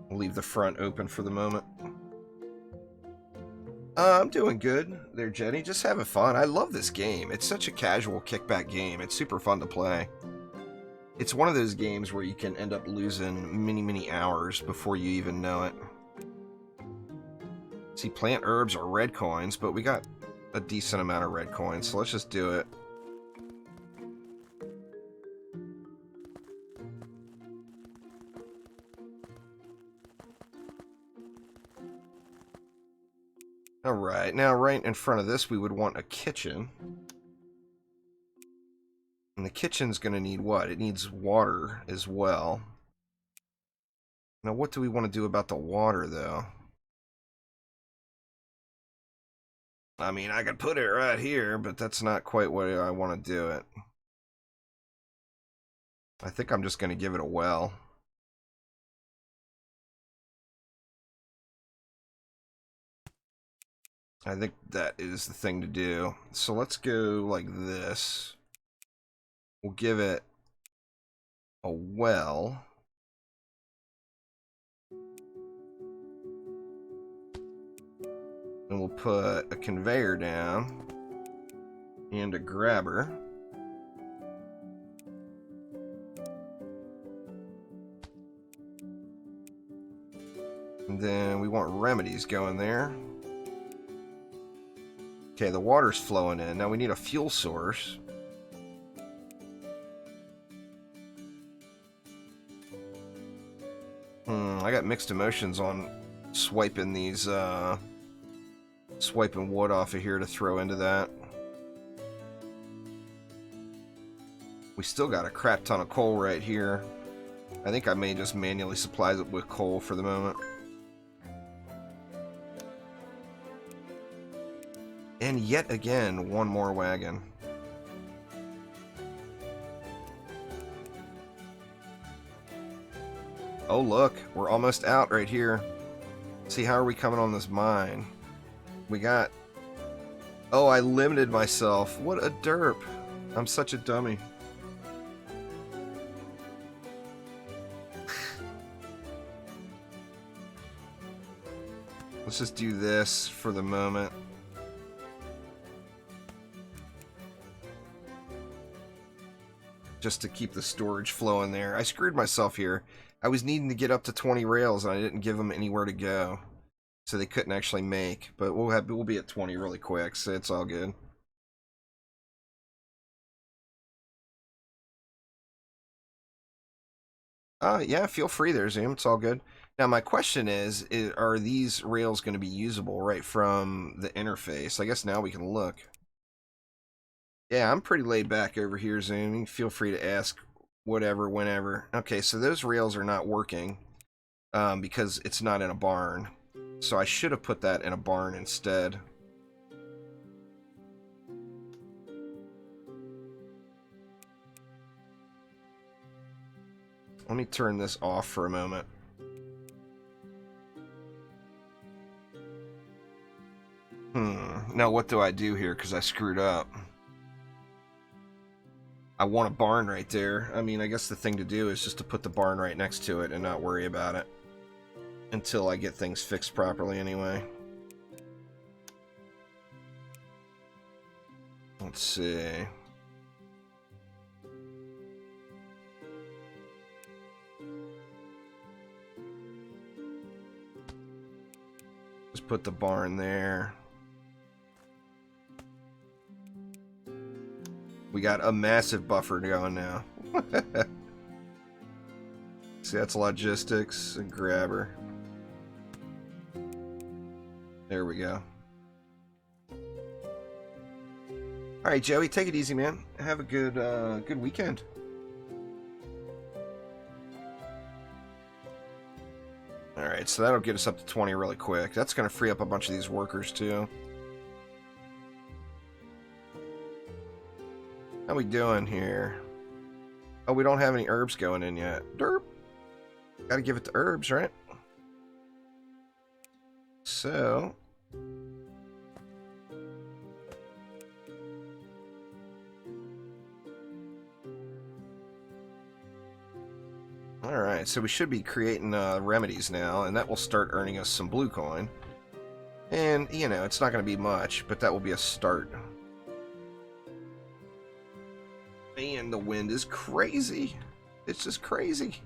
We'll leave the front open for the moment. I'm doing good there, Jenny. Just having fun. I love this game. It's such a casual kickback game. It's super fun to play. It's one of those games where you can end up losing many, many hours before you even know it. See, plant herbs are red coins, but we got a decent amount of red coins, so let's just do it. Alright, now right in front of this we would want a kitchen. And the kitchen's going to need what? It needs water as well. Now what do we want to do about the water, though? I mean, I could put it right here, but that's not quite what I want to do it. I think I'm just going to give it a well. I think that is the thing to do. So let's go like this. We'll give it a well. And we'll put a conveyor down. And a grabber. And then we want remedies going there. Okay, the water's flowing in. Now we need a fuel source. I got mixed emotions on swiping these, swiping wood off of here to throw into that. We still got a crap ton of coal right here. I think I may just manually supply it with coal for the moment. And yet again, one more wagon. Oh look, we're almost out right here. See, how are we coming on this mine? We got... Oh, I limited myself. What a derp. I'm such a dummy. Let's just do this for the moment. just to keep the storage flowing there. I screwed myself here. I was needing to get up to 20 rails, and I didn't give them anywhere to go, so they couldn't actually make. But we'll be at 20 really quick, so it's all good. Yeah, feel free there, Zoom. It's all good. Now, my question is are these rails going to be usable right from the interface? I guess now we can look. Yeah, I'm pretty laid back over here, Zoom. You can feel free to ask whatever, whenever. Okay, so those rails are not working because it's not in a barn. So I should have put that in a barn instead. Let me turn this off for a moment. Now what do I do here? Because I screwed up. I want a barn right there. I mean, I guess the thing to do is just to put the barn right next to it and not worry about it. Until I get things fixed properly anyway. Let's see. Just put the barn there. We got a massive buffer going now. See, that's logistics and grabber. There we go. All right, Joey, take it easy, man. Have a good weekend. All right, so that'll get us up to 20 really quick. That's going to free up a bunch of these workers too. How we doing here? Oh, we don't have any herbs going in yet. Derp. Gotta give it to herbs, right? So... Alright, so we should be creating remedies now, and that will start earning us some blue coin. And, you know, it's not going to be much, but that will be a start. Man, the wind is crazy. It's just crazy.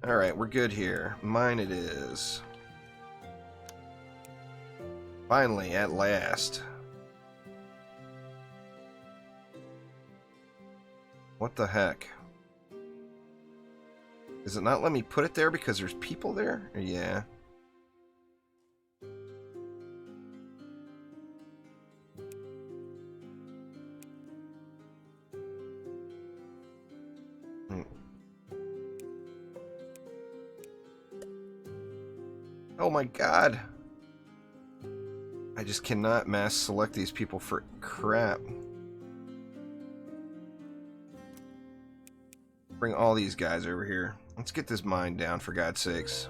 Alright, we're good here. Mine it is. Finally, at last. What the heck? Does it not let me put it there because there's people there? Yeah. Oh my god. I just cannot mass select these people for crap. Bring all these guys over here. Let's get this mine down, for God's sakes.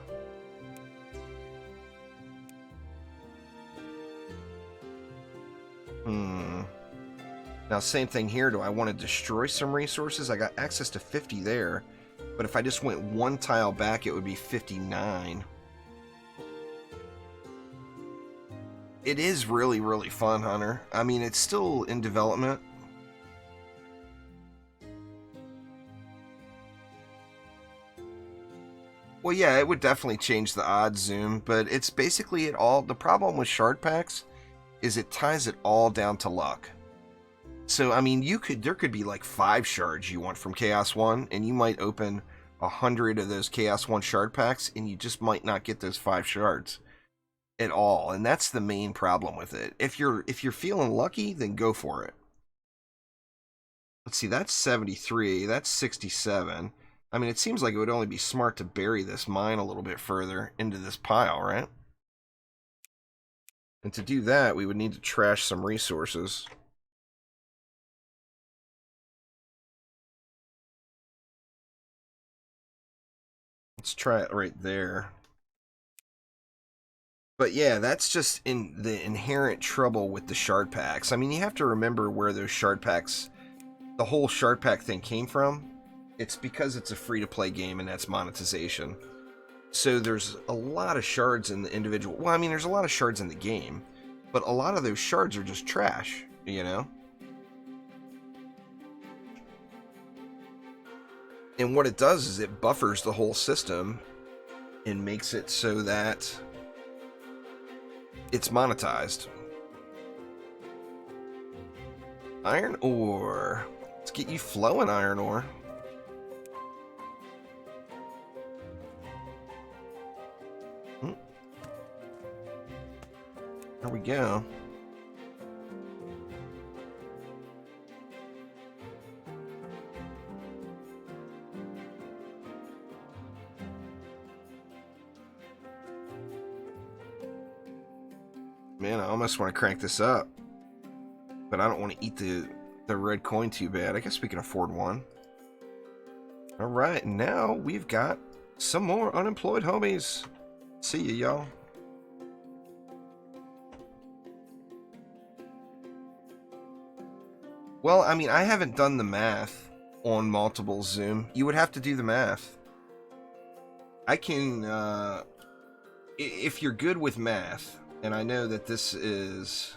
Now, same thing here. Do I want to destroy some resources? I got access to 50 there. But if I just went one tile back, it would be 59. It is really, really fun, Hunter. I mean, it's still in development. Well, yeah, it would definitely change the odds, Zoom, but it's basically it all. The problem with shard packs is it ties it all down to luck. So, I mean, there could be like 5 shards you want from Chaos 1, and you might open 100 of those Chaos 1 shard packs, and you just might not get those 5 shards at all, and that's the main problem with it. If you're feeling lucky, then go for it. Let's see, that's 73, that's 67. I mean, it seems like it would only be smart to bury this mine a little bit further into this pile, right? And to do that, we would need to trash some resources. Let's try it right there. But yeah, that's just in the inherent trouble with the shard packs. I mean, you have to remember where those shard packs, the whole shard pack thing came from. It's because it's a free-to-play game, and that's monetization. So there's a lot of shards in the individual... Well, I mean, there's a lot of shards in the game, but a lot of those shards are just trash, you know? And what it does is it buffers the whole system and makes it so that it's monetized. Iron ore. Let's get you flowing, iron ore. There we go. Man, I almost want to crank this up, but I don't want to eat the red coin too bad. I guess we can afford one. All right, now we've got some more unemployed homies. See ya, y'all. Well, I mean, I haven't done the math on multiple Zoom. You would have to do the math. I can, if you're good with math, and I know that this is...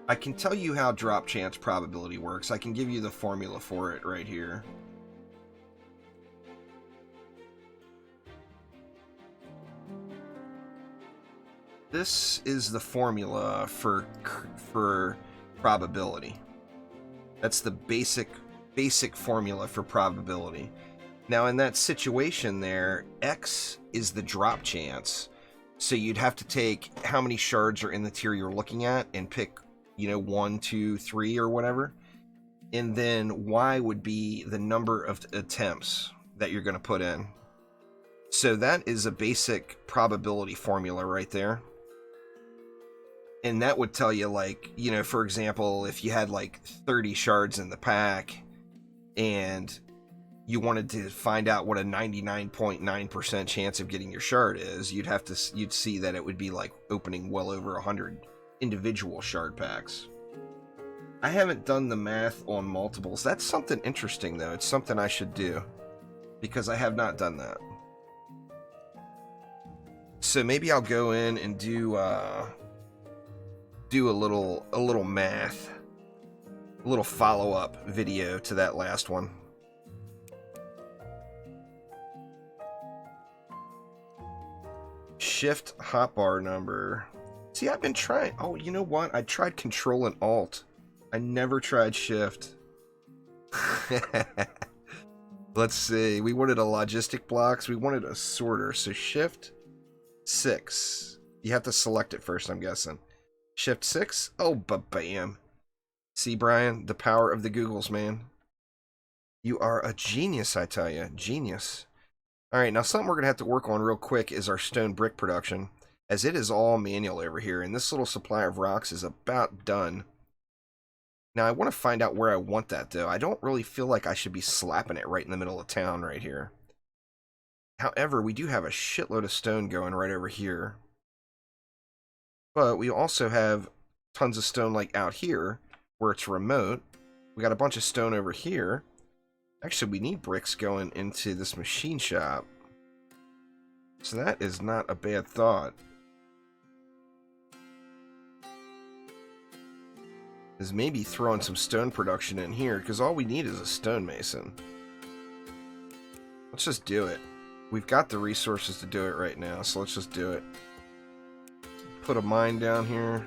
I can tell you how drop chance probability works. I can give you the formula for it right here. This is the formula for probability. That's the basic formula for probability. Now, in that situation there, X is the drop chance. So you'd have to take how many shards are in the tier you're looking at and pick, 1, 2, 3 or whatever. And then Y would be the number of attempts that you're going to put in. So that is a basic probability formula right there. And that would tell you, for example, if you had 30 shards in the pack and you wanted to find out what a 99.9% chance of getting your shard is, you'd see that it would be like opening well over 100 individual shard packs. I haven't done the math on multiples. That's something interesting, though. It's something I should do, because I have not done that. So maybe I'll go in and do a little math, a little follow-up video to that last one. Shift hotbar number. See, I've been trying. Oh, you know what? I tried Control and Alt. I never tried Shift. Let's see. We wanted a logistic blocks. We wanted a sorter. So Shift 6. You have to select it first, I'm guessing. Shift 6. Oh, bam. See, Brian, the power of the Googles, man. You are a genius, I tell you. Genius. All right, now something we're going to have to work on real quick is our stone brick production, as it is all manual over here, and this little supply of rocks is about done. Now, I want to find out where I want that, though. I don't really feel like I should be slapping it right in the middle of town right here. However, we do have a shitload of stone going right over here. But we also have tons of stone like out here, where it's remote. We got a bunch of stone over here. Actually, we need bricks going into this machine shop. So that is not a bad thought. Is maybe throwing some stone production in here, because all we need is a stonemason. Let's just do it. We've got the resources to do it right now, so let's just do it. Put a mine down here.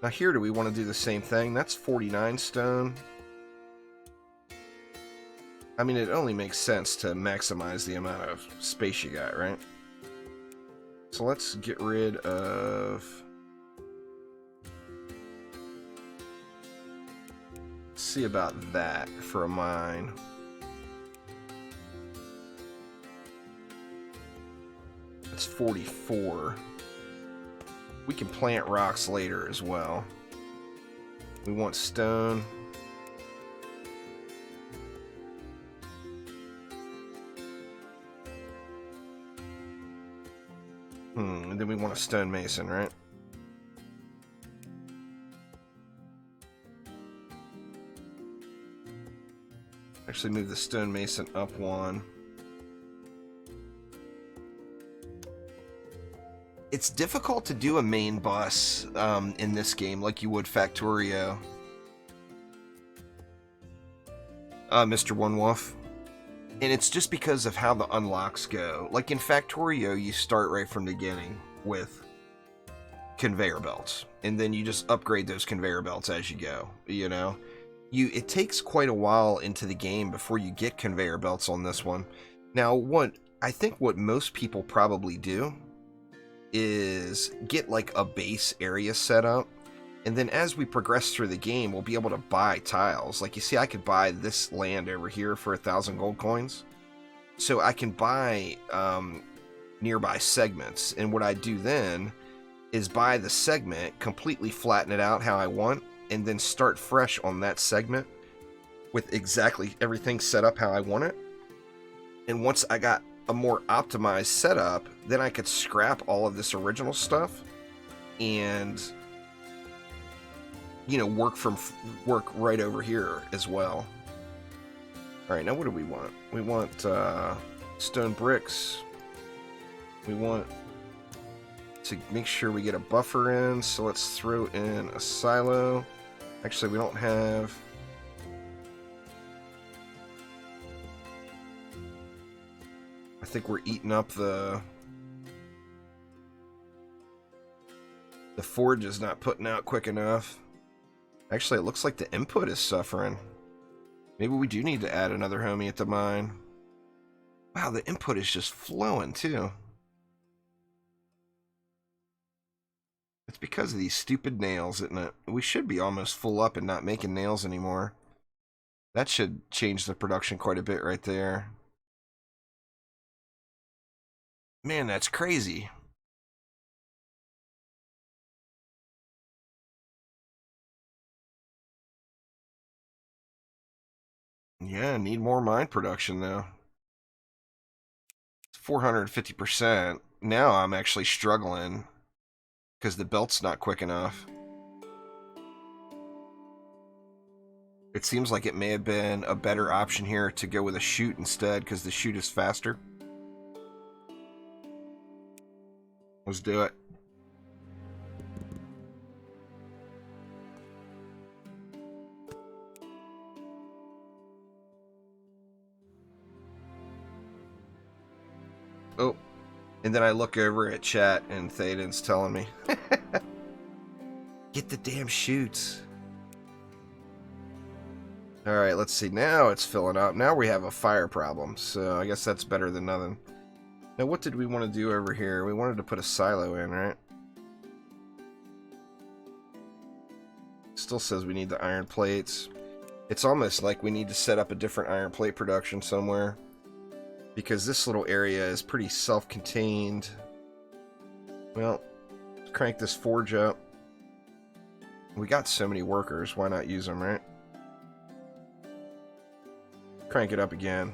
Now here, do we want to do the same thing? That's 49 stone. I mean, it only makes sense to maximize the amount of space you got, right? So let's get rid of... Let's see about that for a mine. It's 44. We can plant rocks later as well. We want stone. And then we want a stonemason, right? Actually move the stonemason up one. It's difficult to do a main boss in this game like you would Factorio. Mr. One Wolf. And it's just because of how the unlocks go. Like in Factorio, you start right from the beginning with conveyor belts, and then you just upgrade those conveyor belts as you go. You know, it takes quite a while into the game before you get conveyor belts on this one. Now, what most people probably do is get like a base area set up, and then as we progress through the game, we'll be able to buy tiles. Like you see, I could buy this land over here for 1,000 gold coins. So I can buy nearby segments. And what I do then is buy the segment, completely flatten it out how I want, and then start fresh on that segment with exactly everything set up how I want it. And once I got a more optimized setup, then I could scrap all of this original stuff and, you know, work right over here as well. All right, now what do we want? We want stone bricks. We want to make sure we get a buffer in, so let's throw in a silo. Actually, we don't have... I think we're eating up the forge is not putting out quick enough. Actually, it looks like the input is suffering. Maybe we do need to add another homie at the mine. Wow, the input is just flowing too. It's because of these stupid nails, isn't it? We should be almost full up and not making nails anymore. That should change the production quite a bit right there. Man, that's crazy. Yeah, need more mine production though. 450%. Now I'm actually struggling because the belt's not quick enough. It seems like it may have been a better option here to go with a chute instead, because the chute is faster. Let's do it. Oh, and then I look over at chat and Thaden's telling me, get the damn chutes. Alright, let's see. Now it's filling up. Now we have a fire problem, so I guess that's better than nothing. Now, what did we want to do over here? We wanted to put a silo in, right? Still says we need the iron plates. It's almost like we need to set up a different iron plate production somewhere, because this little area is pretty self-contained. Well, let's crank this forge up. We got so many workers, why not use them, right? Crank it up again.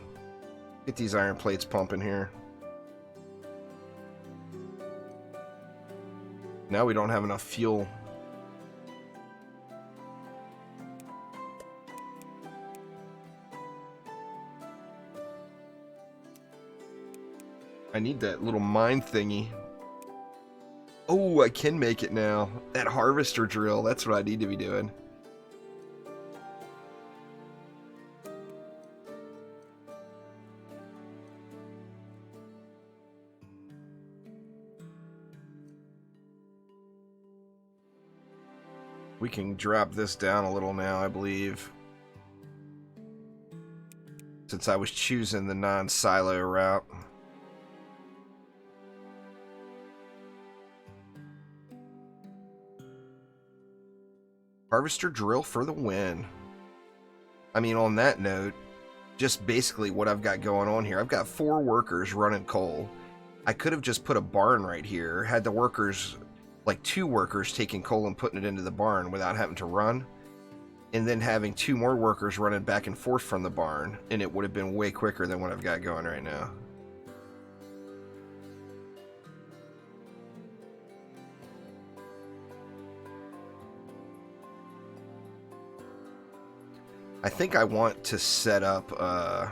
Get these iron plates pumping here. Now we don't have enough fuel. I need that little mine thingy. Oh, I can make it now. That harvester drill, that's what I need to be doing. We can drop this down a little now, I believe, since I was choosing the non-silo route. Harvester drill for the win. I mean, on that note, just basically what I've got going on here. I've got 4 workers running coal. I could have just put a barn right here, had the workers, like 2 workers taking coal and putting it into the barn without having to run, and then having 2 more workers running back and forth from the barn, and it would have been way quicker than what I've got going right now. I think I want to set up an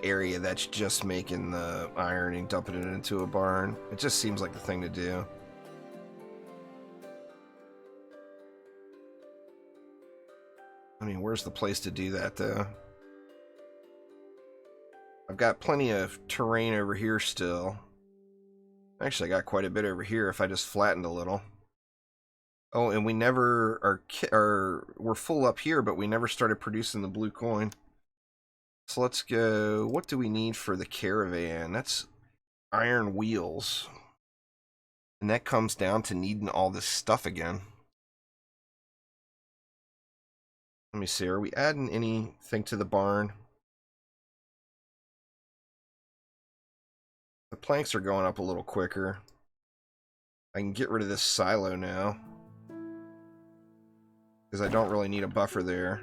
area that's just making the iron and dumping it into a barn. It just seems like the thing to do. I mean, where's the place to do that, though? I've got plenty of terrain over here still. Actually, I got quite a bit over here if I just flattened a little. Oh, and we never we're full up here, but we never started producing the blue coin. So let's go. What do we need for the caravan? That's iron wheels. And that comes down to needing all this stuff again. Let me see. Are we adding anything to the barn? The planks are going up a little quicker. I can get rid of this silo now, because I don't really need a buffer there.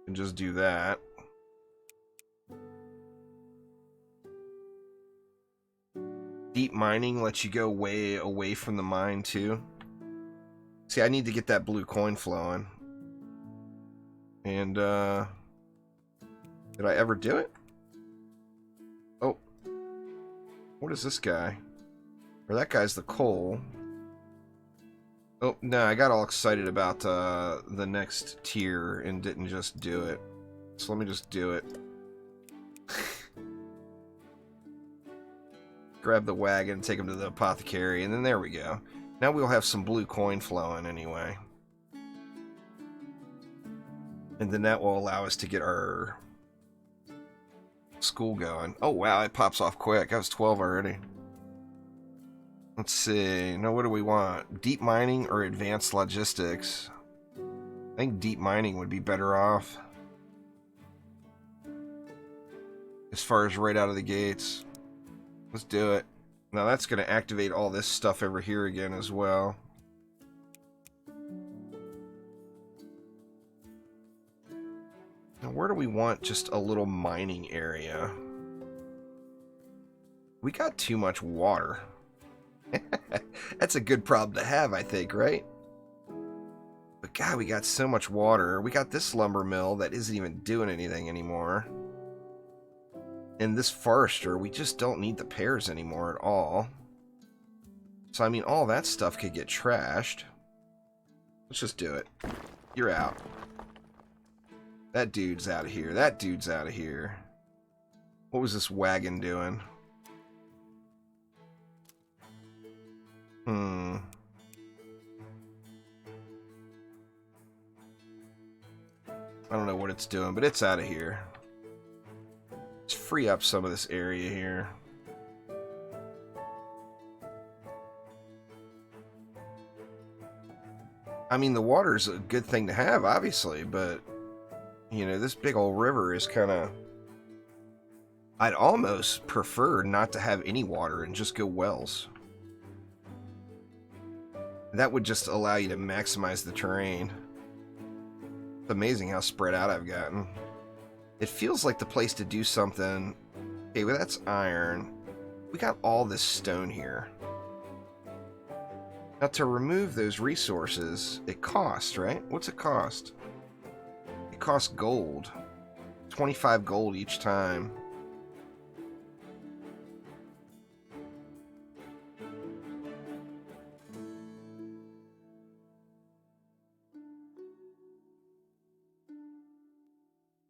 And just do that. Deep mining lets you go way away from the mine too. See, I need to get that blue coin flowing. And did I ever do it? Oh, what is this guy? Or that guy's the coal. Oh, no, I got all excited about the next tier and didn't just do it. So let me just do it. Grab the wagon and take him to the apothecary, and then there we go. Now we'll have some blue coin flowing anyway. And then that will allow us to get our school going. Oh, wow, it pops off quick. I was 12 already. Let's see. Now, what do we want? Deep mining or advanced logistics? I think deep mining would be better off. As far as right out of the gates. Let's do it. Now that's going to activate all this stuff over here again as well. Now where do we want just a little mining area? We got too much water. That's a good problem to have, I think, right? But God, we got so much water. We got this lumber mill that isn't even doing anything anymore. And this forester, we just don't need the pears anymore at all. So, I mean, all that stuff could get trashed. Let's just do it. You're out. That dude's out of here. That dude's out of here. What was this wagon doing? I don't know what it's doing, but it's out of here. Let's free up some of this area here. I mean, the water's a good thing to have, obviously, but, you know, this big old river is kind of... I'd almost prefer not to have any water and just go wells. That would just allow you to maximize the terrain. It's amazing how spread out I've gotten. It feels like the place to do something. Okay, well, that's iron. We got all this stone here. Now, to remove those resources, it costs, right? What's it cost? It costs gold. 25 gold each time.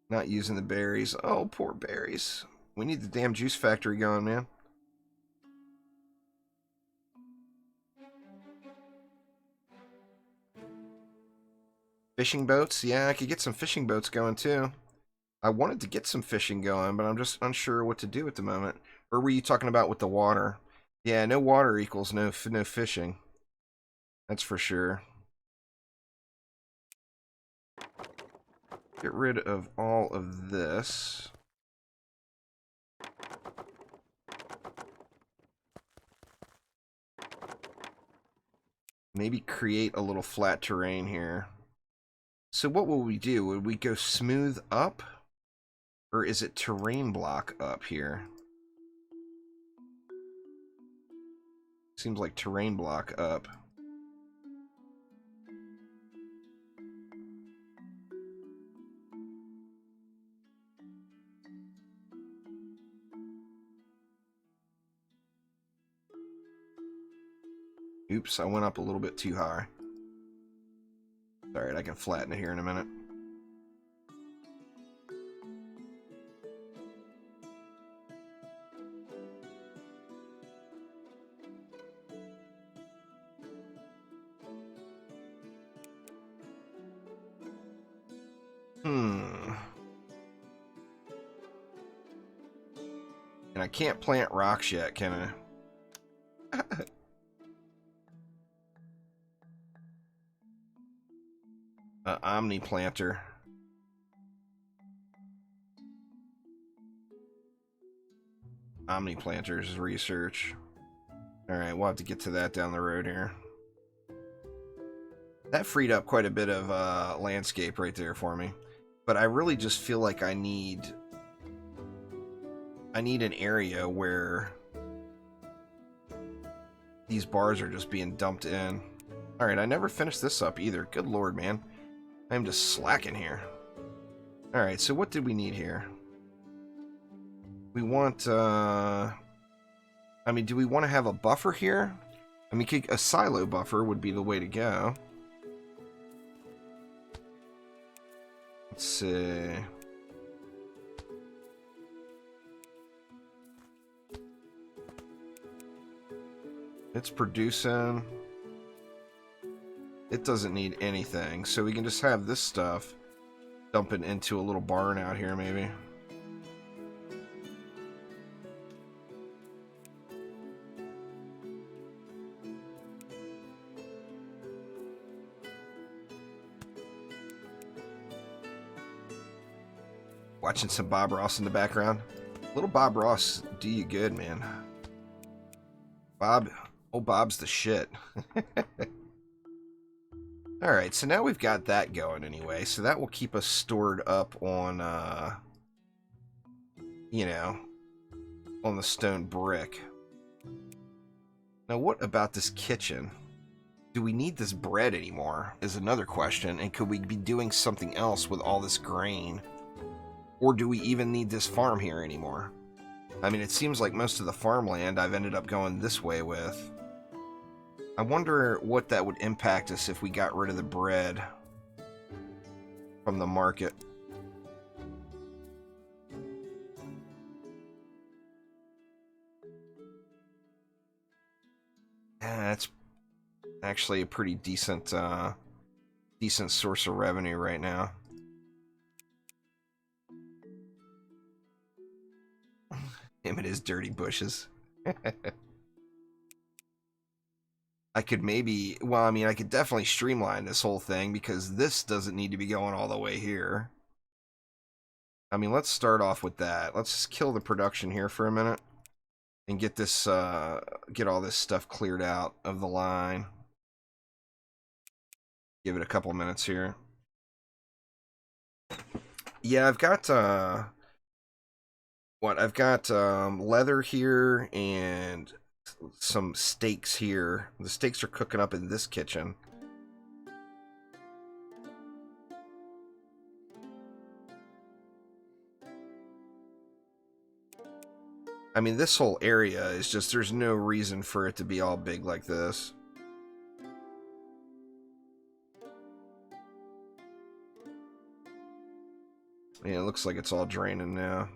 Not using the berries. Oh, poor berries. We need the damn juice factory going, man. Fishing boats? Yeah, I could get some fishing boats going, too. I wanted to get some fishing going, but I'm just unsure what to do at the moment. Or were you talking about with the water? Yeah, no water equals no fishing. That's for sure. Get rid of all of this. Maybe create a little flat terrain here. So what will we do? Would we go smooth up? Or is it terrain block up here? Seems like terrain block up. Oops, I went up a little bit too high. Alright, I can flatten it here in a minute. And I can't plant rocks yet, can I? Omni planter. Omni planters research. Alright, we'll have to get to that down the road here. That freed up quite a bit of landscape right there for me. But I really just feel like I need an area where these bars are just being dumped in. Alright, I never finished this up either. Good lord, man. I'm just slacking here. Alright, so what did we need here? We want, I mean, do we want to have a buffer here? I mean, a silo buffer would be the way to go. Let's see. It's producing. It doesn't need anything, so we can just have this stuff dumping into a little barn out here, maybe. Watching some Bob Ross in the background. Little Bob Ross do you good, man. Bob, oh, Bob's the shit. Alright, so now we've got that going anyway, so that will keep us stored up on, you know, on the stone brick. Now, what about this kitchen? Do we need this bread anymore, is another question, and could we be doing something else with all this grain? Or do we even need this farm here anymore? I mean, it seems like most of the farmland I've ended up going this way with. I wonder what that would impact us if we got rid of the bread from the market. That's actually a pretty decent decent source of revenue right now. Him and his dirty bushes. I could maybe, well, I mean, I could definitely streamline this whole thing because this doesn't need to be going all the way here. I mean, let's start off with that. Let's just kill the production here for a minute and get this, get all this stuff cleared out of the line. Give it a couple minutes here. Yeah, I've got, I've got leather here and some steaks here. The steaks are cooking up in this kitchen. I mean, this whole area is just, there's no reason for it to be all big like this. Yeah, it looks like it's all draining now.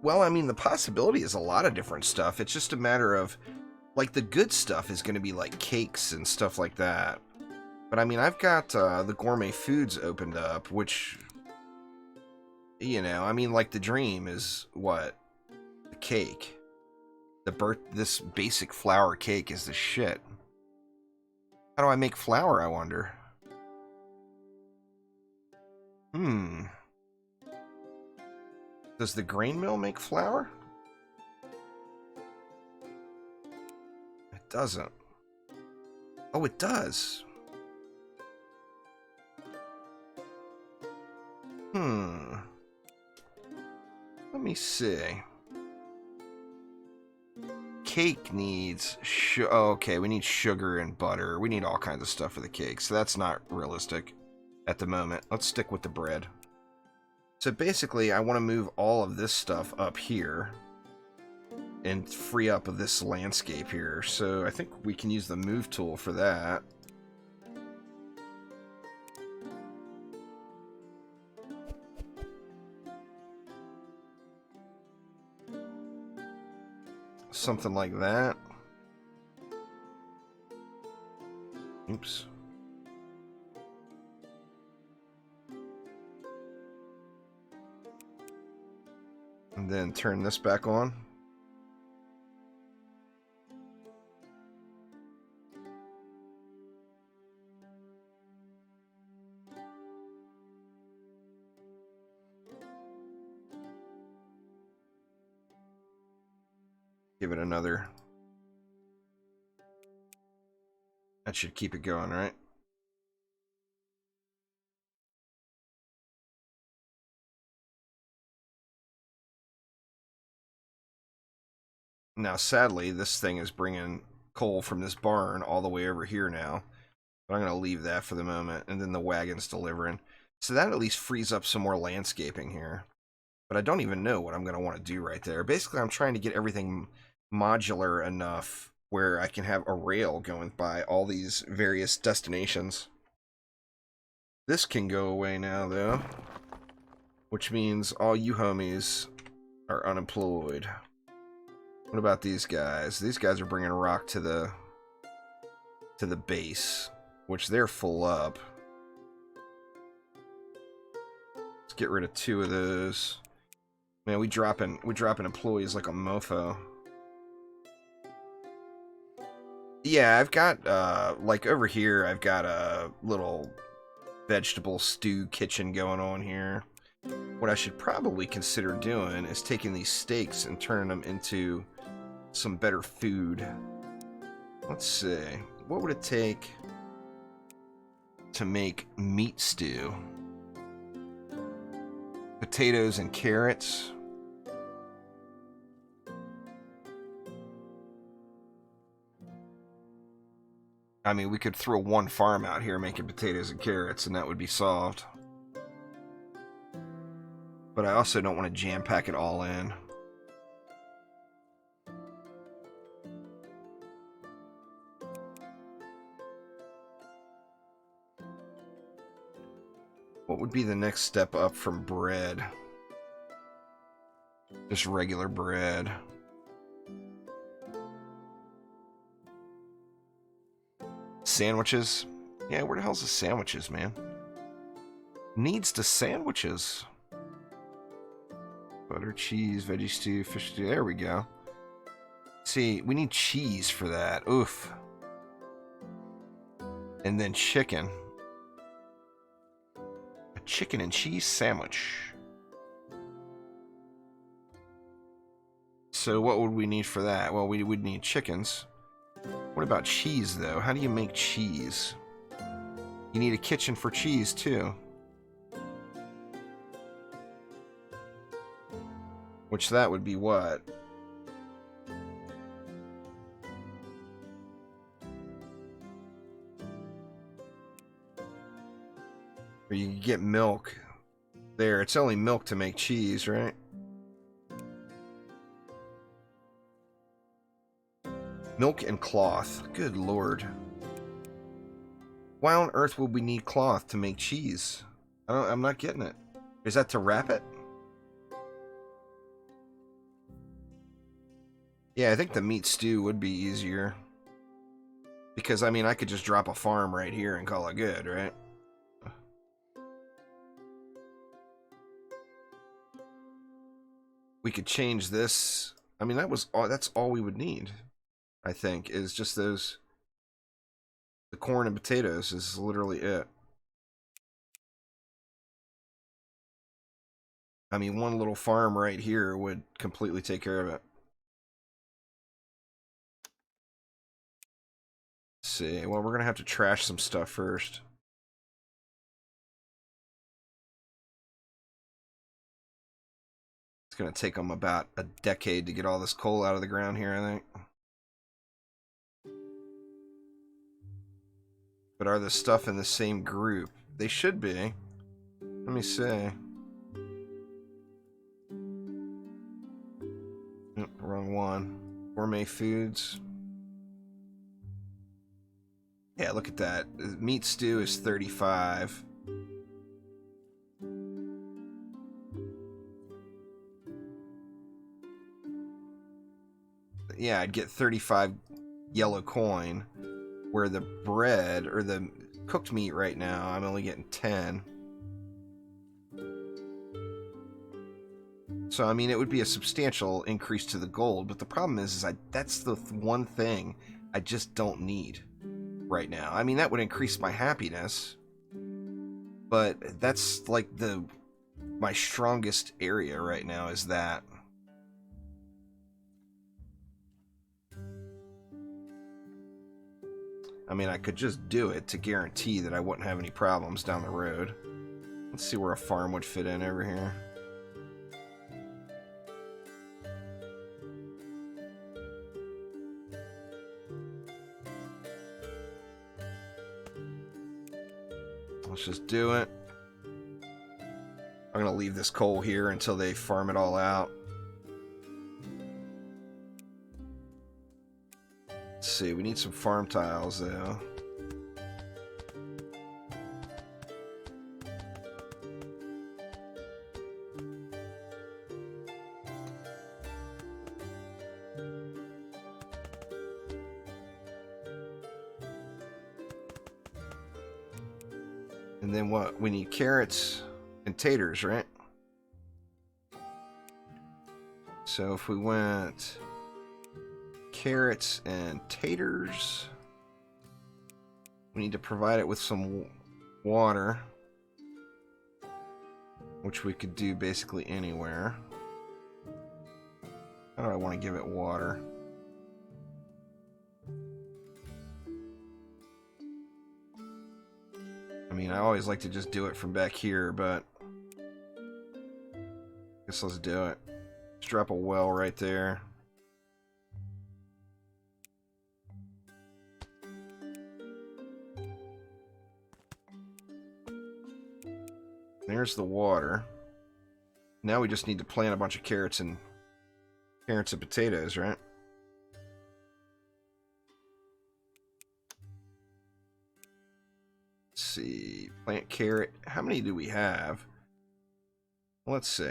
Well, I mean, the possibility is a lot of different stuff. It's just a matter of, like, the good stuff is going to be, like, cakes and stuff like that. But, I mean, I've got the gourmet foods opened up, which, you know, I mean, like, the dream is, what? The cake. This basic flour cake is the shit. How do I make flour, I wonder? Does the grain mill make flour? It doesn't. Oh, it does. Let me see. cake needs... Oh, okay, we need sugar and butter. We need all kinds of stuff for the cake, so that's not realistic at the moment. Let's stick with the bread. So basically, I want to move all of this stuff up here and free up this landscape here. So I think we can use the move tool for that. Something like that. Oops. And then turn this back on. Give it another. That should keep it going, right? Now, sadly, this thing is bringing coal from this barn all the way over here now. But I'm going to leave that for the moment. And then the wagon's delivering. So that at least frees up some more landscaping here. But I don't even know what I'm going to want to do right there. Basically, I'm trying to get everything modular enough where I can have a rail going by all these various destinations. This can go away now, though. Which means all you homies are unemployed. What about these guys? These guys are bringing rock to the base, which they're full up. Let's get rid of 2 of those. Man, we dropping employees like a mofo. Yeah, I've got like over here, I've got a little vegetable stew kitchen going on here. What I should probably consider doing is taking these steaks and turning them into some better food. Let's see. What would it take to make meat stew? Potatoes and carrots. I mean, we could throw one farm out here making potatoes and carrots, and that would be solved. But I also don't want to jam-pack it all in. What would be the next step up from bread? Just regular bread. Sandwiches? Yeah, where the hell's the sandwiches, man? Needs the sandwiches. Butter, cheese, veggie stew, fish stew. There we go. See, we need cheese for that. Oof. And then chicken. A chicken and cheese sandwich. So what would we need for that? Well, we would need chickens. What about cheese, though? How do you make cheese? You need a kitchen for cheese, too. Which that would be what? Or you can get milk. There, it's only milk to make cheese, right? Milk and cloth. Good lord. Why on earth would we need cloth to make cheese? I'm not getting it. Is that to wrap it? Yeah, I think the meat stew would be easier. Because, I mean, I could just drop a farm right here and call it good, right? We could change this. I mean, that's all we would need, I think, is just those. The corn and potatoes is literally it. I mean, one little farm right here would completely take care of it. Let's see, well, we're gonna have to trash some stuff first. It's gonna take them about a decade to get all this coal out of the ground here, I think. But are the stuff in the same group? They should be. Let me see. Nope, wrong one. Gourmet foods. Yeah, look at that. Meat stew is 35. Yeah, I'd get 35 yellow coin, where the bread, or the cooked meat right now, I'm only getting 10. So, I mean, it would be a substantial increase to the gold, but the problem is that's the one thing I just don't need right now. I mean, that would increase my happiness, but that's like my strongest area right now is that. I mean, I could just do it to guarantee that I wouldn't have any problems down the road. Let's see where a farm would fit in over here. Let's just do it. I'm going to leave this coal here until they farm it all out. Let's see, we need some farm tiles, though. And then what? We need carrots and taters, right? So if we went carrots and taters, we need to provide it with some water, which we could do basically anywhere. How do I want to give it water? I mean, I always like to just do it from back here, but I guess let's do it. Let's drop a well right there. There's the water. Now we just need to plant a bunch of carrots and potatoes, right? Let's see. Plant carrot. How many do we have? Let's see.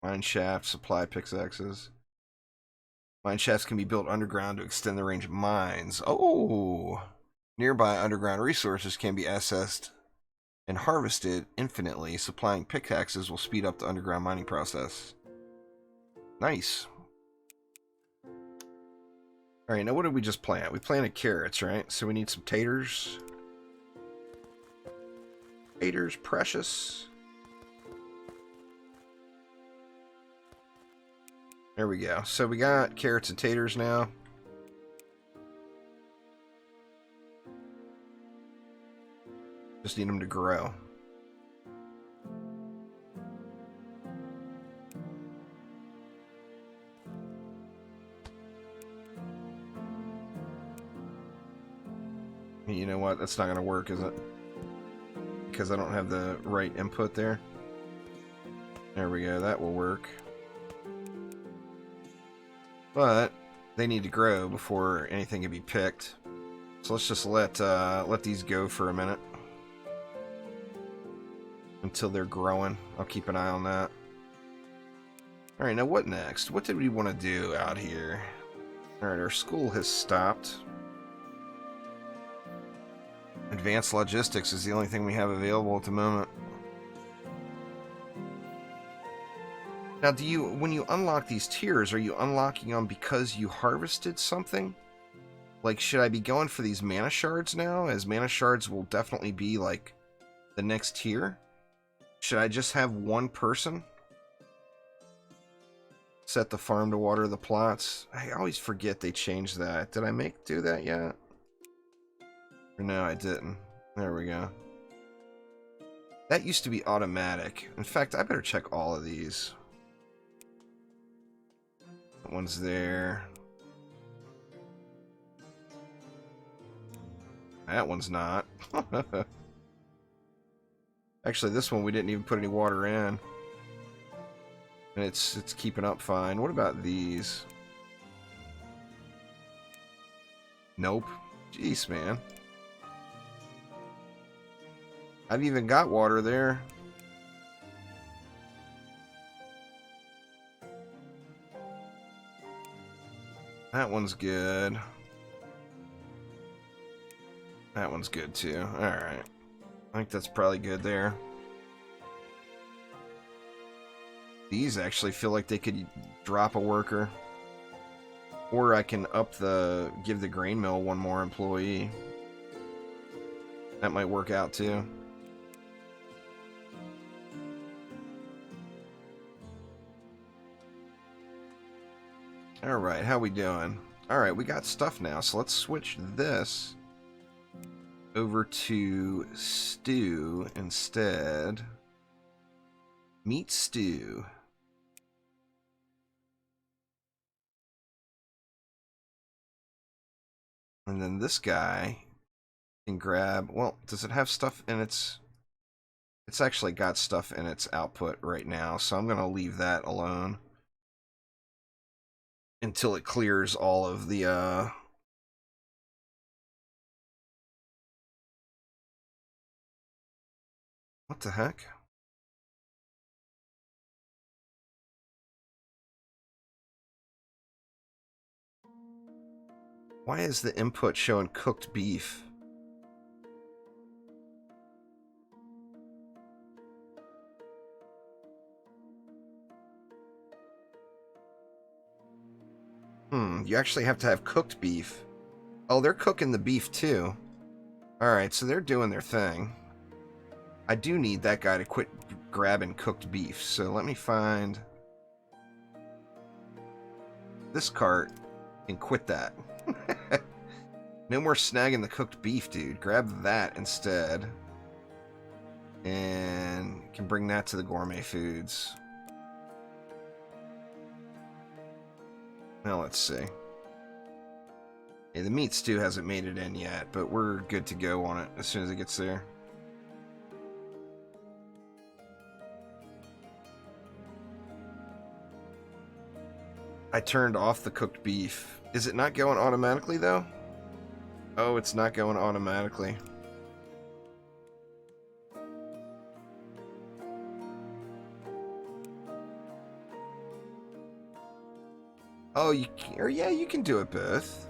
Mine shaft, supply pickaxes. Mine shafts can be built underground to extend the range of mines. Oh! Nearby underground resources can be accessed and harvested infinitely. Supplying pickaxes will speed up the underground mining process. Nice. Alright, now what did we just plant? We planted carrots, right? So we need some taters. Taters, precious. There we go. So we got carrots and taters now. Just need them to grow. You know what? That's not going to work, is it? Because I don't have the right input there. There we go. That will work. But they need to grow before anything can be picked. So let's just let these go for a minute until they're growing. I'll keep an eye on that. All right, now what next? What did we want to do out here? All right, our school has stopped. Advanced logistics is the only thing we have available at the moment. Now, when you unlock these tiers, are you unlocking them because you harvested something? Like, should I be going for these mana shards now? As mana shards will definitely be, like, the next tier? Should I just have one person set the farm to water the plots? I always forget they changed that. Did I do that yet? Or no, I didn't. There we go. That used to be automatic. In fact, I better check all of these. That one's there. That one's not. Actually, this one we didn't even put any water in. And it's keeping up fine. What about these? Nope. Jeez, man. I've even got water there. That one's good. That one's good too. Alright. I think that's probably good there. These actually feel like they could drop a worker. Or I can give the grain mill one more employee. That might work out too. Alright, how we doing? Alright, we got stuff now, so let's switch this over to stew instead. Meat stew. And then this guy can grab, well, does it have stuff in its... It's actually got stuff in its output right now, so I'm going to leave that alone until it clears all of the, What the heck? Why is the input showing cooked beef? You actually have to have cooked beef. Oh, they're cooking the beef too. Alright, so they're doing their thing. I do need that guy to quit grabbing cooked beef, so let me find this cart and quit that. No more snagging the cooked beef, dude. Grab that instead. And can bring that to the gourmet foods. Now let's see. Yeah, the meat stew hasn't made it in yet, but we're good to go on it as soon as it gets there. I turned off the cooked beef. Is it not going automatically, though? Oh, it's not going automatically. Oh, you can, or yeah, you can do it both.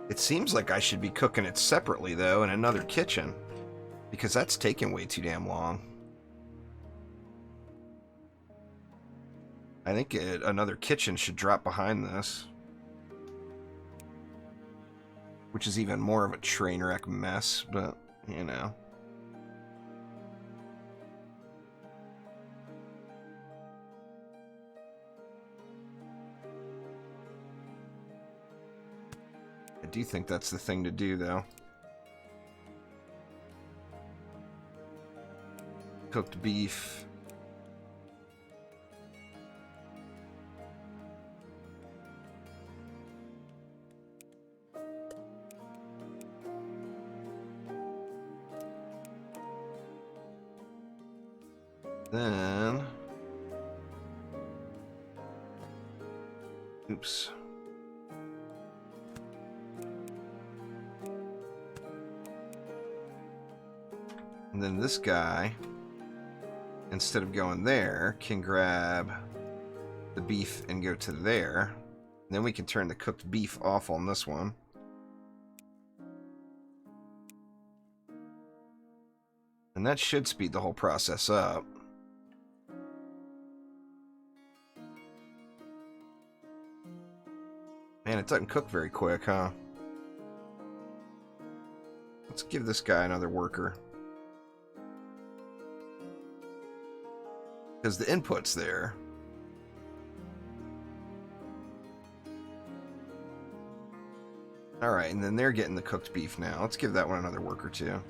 It seems like I should be cooking it separately, though, in another kitchen. Because that's taking way too damn long. I think another kitchen should drop behind this. Which is even more of a train wreck mess, but, you know. I do think that's the thing to do, though. Cooked beef. Then... Oops. And then this guy, instead of going there, can grab the beef and go to there. And then we can turn the cooked beef off on this one. And that should speed the whole process up. Man, it doesn't cook very quick, huh? Let's give this guy another worker. because the input's there. Alright, and then they're getting the cooked beef now. Let's give that one another work or two.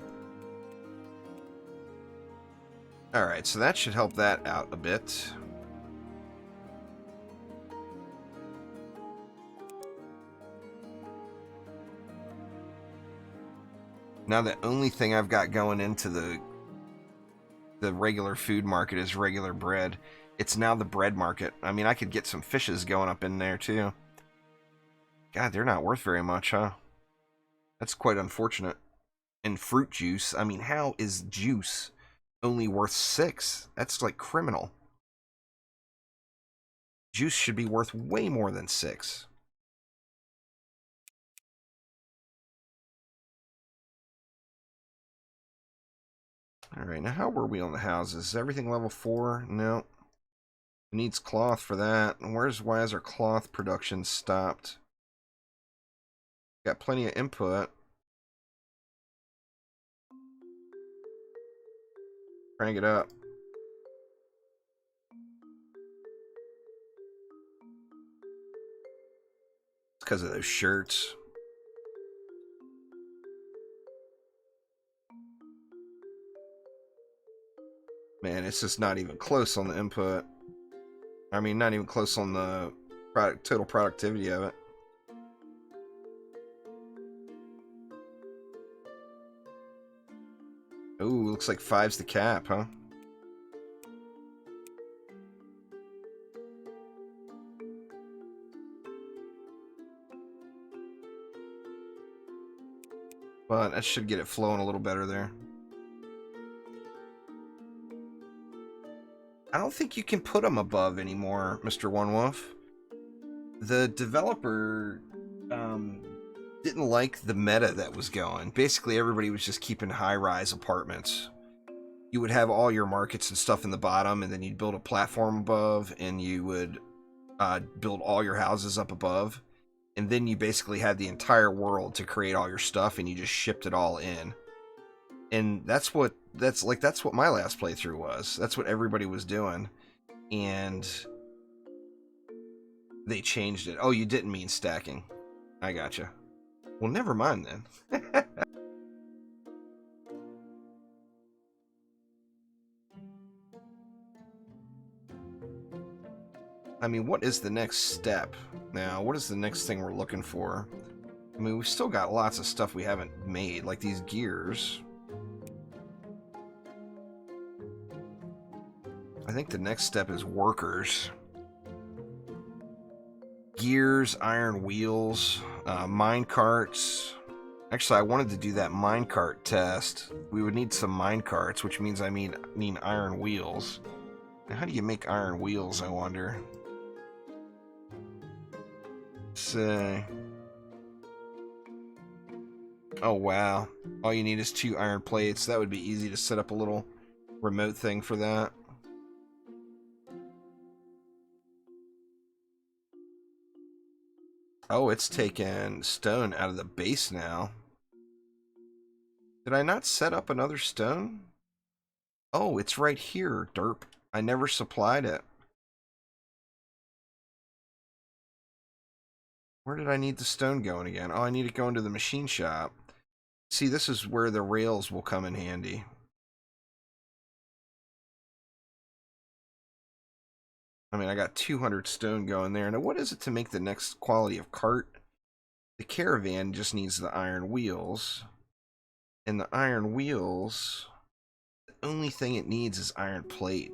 Alright, so that should help that out a bit. Now the only thing I've got going into the regular food market is regular bread. It's now the bread market. I mean, I could get some fishes going up in there too. God, they're not worth very much, huh? That's quite unfortunate. And fruit juice. I mean, how is juice only worth 6? That's like criminal. Juice should be worth way more than 6. Alright, now how were we on the houses? Is everything level 4? No. It needs cloth for that. And why is our cloth production stopped? Got plenty of input. Crank it up. It's because of those shirts. Man, it's just not even close on the input. I mean, not even close on the total productivity of it. Ooh, looks like 5's the cap, huh? But that should get it flowing a little better there. I don't think you can put them above anymore, Mr. One Wolf. The developer didn't like the meta that was going. Basically, everybody was just keeping high-rise apartments. You would have all your markets and stuff in the bottom, and then you'd build a platform above, and you would build all your houses up above. And then you basically had the entire world to create all your stuff, and you just shipped it all in. And that's what my last playthrough was. That's what everybody was doing. And they changed it. Oh, you didn't mean stacking. I gotcha. Well, never mind then. I mean, what is the next step? Now, what is the next thing we're looking for? I mean, we've still got lots of stuff we haven't made, like these gears. I think the next step is workers. Gears, iron wheels, mine carts. Actually, I wanted to do that minecart test. We would need some mine carts, which means I mean iron wheels. Now, how do you make iron wheels, I wonder? Say. Oh, wow. All you need is 2 iron plates. That would be easy to set up a little remote thing for that. Oh, it's taken stone out of the base now. Did I not set up another stone? Oh, it's right here, derp. I never supplied it. Where did I need the stone going again? Oh, I need it going to the machine shop. See, this is where the rails will come in handy. I mean, I got 200 stone going there. Now, what is it to make the next quality of cart? The caravan just needs the iron wheels. And the iron wheels, the only thing it needs is iron plate.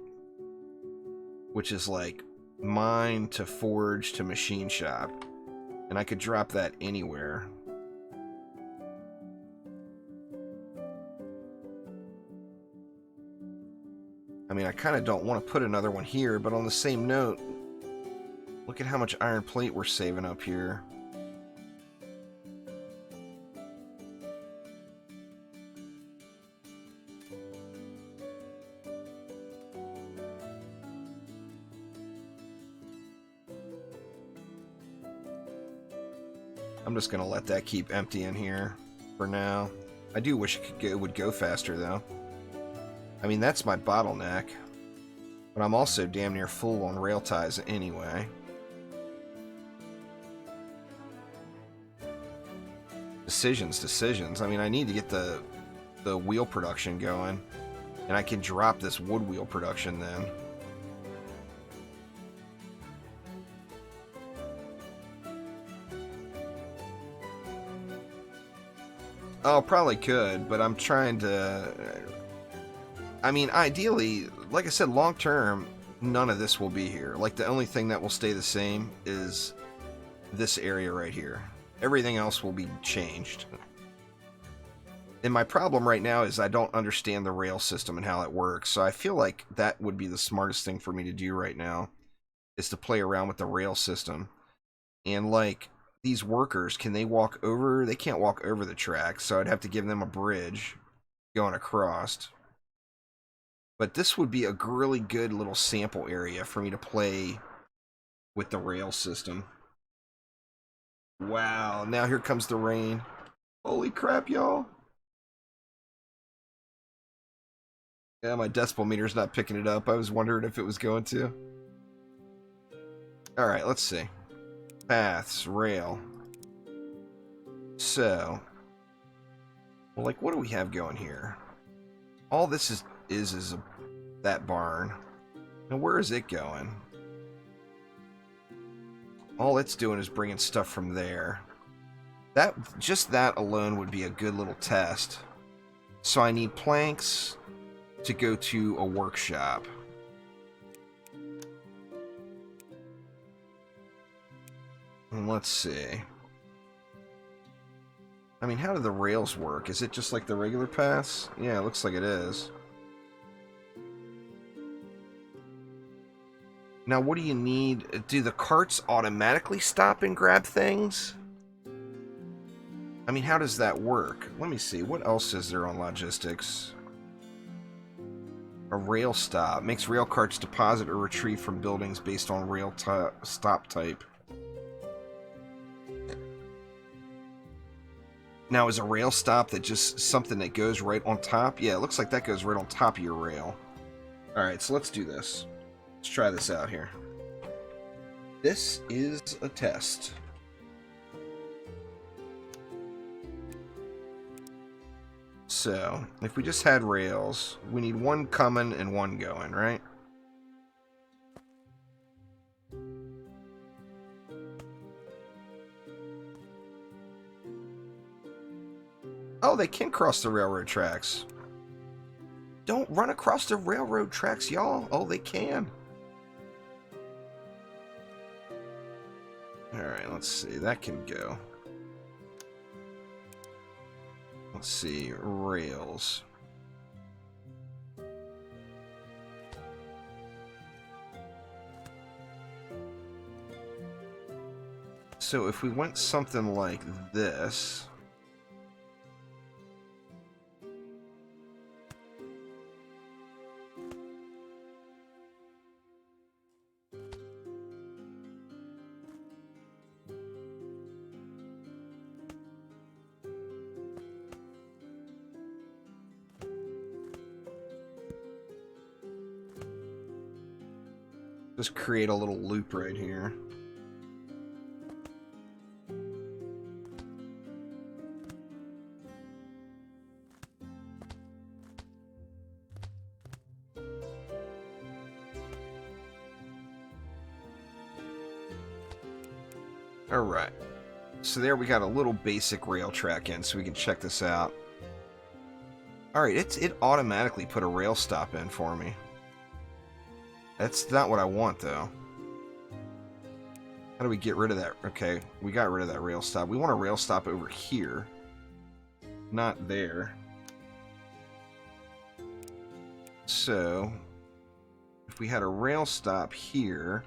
Which is like mine to forge to machine shop. And I could drop that anywhere. I mean, I kind of don't want to put another one here, but on the same note, look at how much iron plate we're saving up here. I'm just going to let that keep emptying here for now. I do wish it would go faster, though. I mean, that's my bottleneck. But I'm also damn near full on rail ties anyway. Decisions. I mean, I need to get the wheel production going. And I can drop this wood wheel production then. Oh, probably could, but I'm trying to... I mean, ideally, like I said, long term, none of this will be here. Like, the only thing that will stay the same is this area right here. Everything else will be changed. And my problem right now is I don't understand the rail system and how it works, so I feel like that would be the smartest thing for me to do right now, is to play around with the rail system. And, like, these workers, can they walk over? They can't walk over the track, so I'd have to give them a bridge going across. But this would be a really good little sample area for me to play with the rail system. Wow, now here comes the rain. Holy crap, y'all. Yeah, my decibel meter's not picking it up. I was wondering if it was going to. Alright, let's see. Paths, rail. So, well, like, what do we have going here? All this is that barn. Now, where is it going? All it's doing is bringing stuff from there. Just that alone would be a good little test. So I need planks to go to a workshop. And let's see. I mean, how do the rails work? Is it just like the regular paths? Yeah, it looks like it is. Now, what do you need? Do the carts automatically stop and grab things? I mean, how does that work? Let me see. What else is there on logistics? A rail stop. Makes rail carts deposit or retrieve from buildings based on rail stop type. Now, is a rail stop that just something that goes right on top? Yeah, it looks like that goes right on top of your rail. Alright, so let's do this. Let's try this out here. This is a test. So, if we just had rails, we need one coming and one going, right? Oh, they can cross the railroad tracks. Don't run across the railroad tracks, y'all. Oh, they can. Alright, let's see. That can go. Let's see. Rails. So if we went something like this... Just create a little loop right here. Alright. So there we got a little basic rail track in, so we can check this out. Alright, it automatically put a rail stop in for me. That's not what I want, though. How do we get rid of that? Okay, we got rid of that rail stop. We want a rail stop over here. Not there. So, if we had a rail stop here...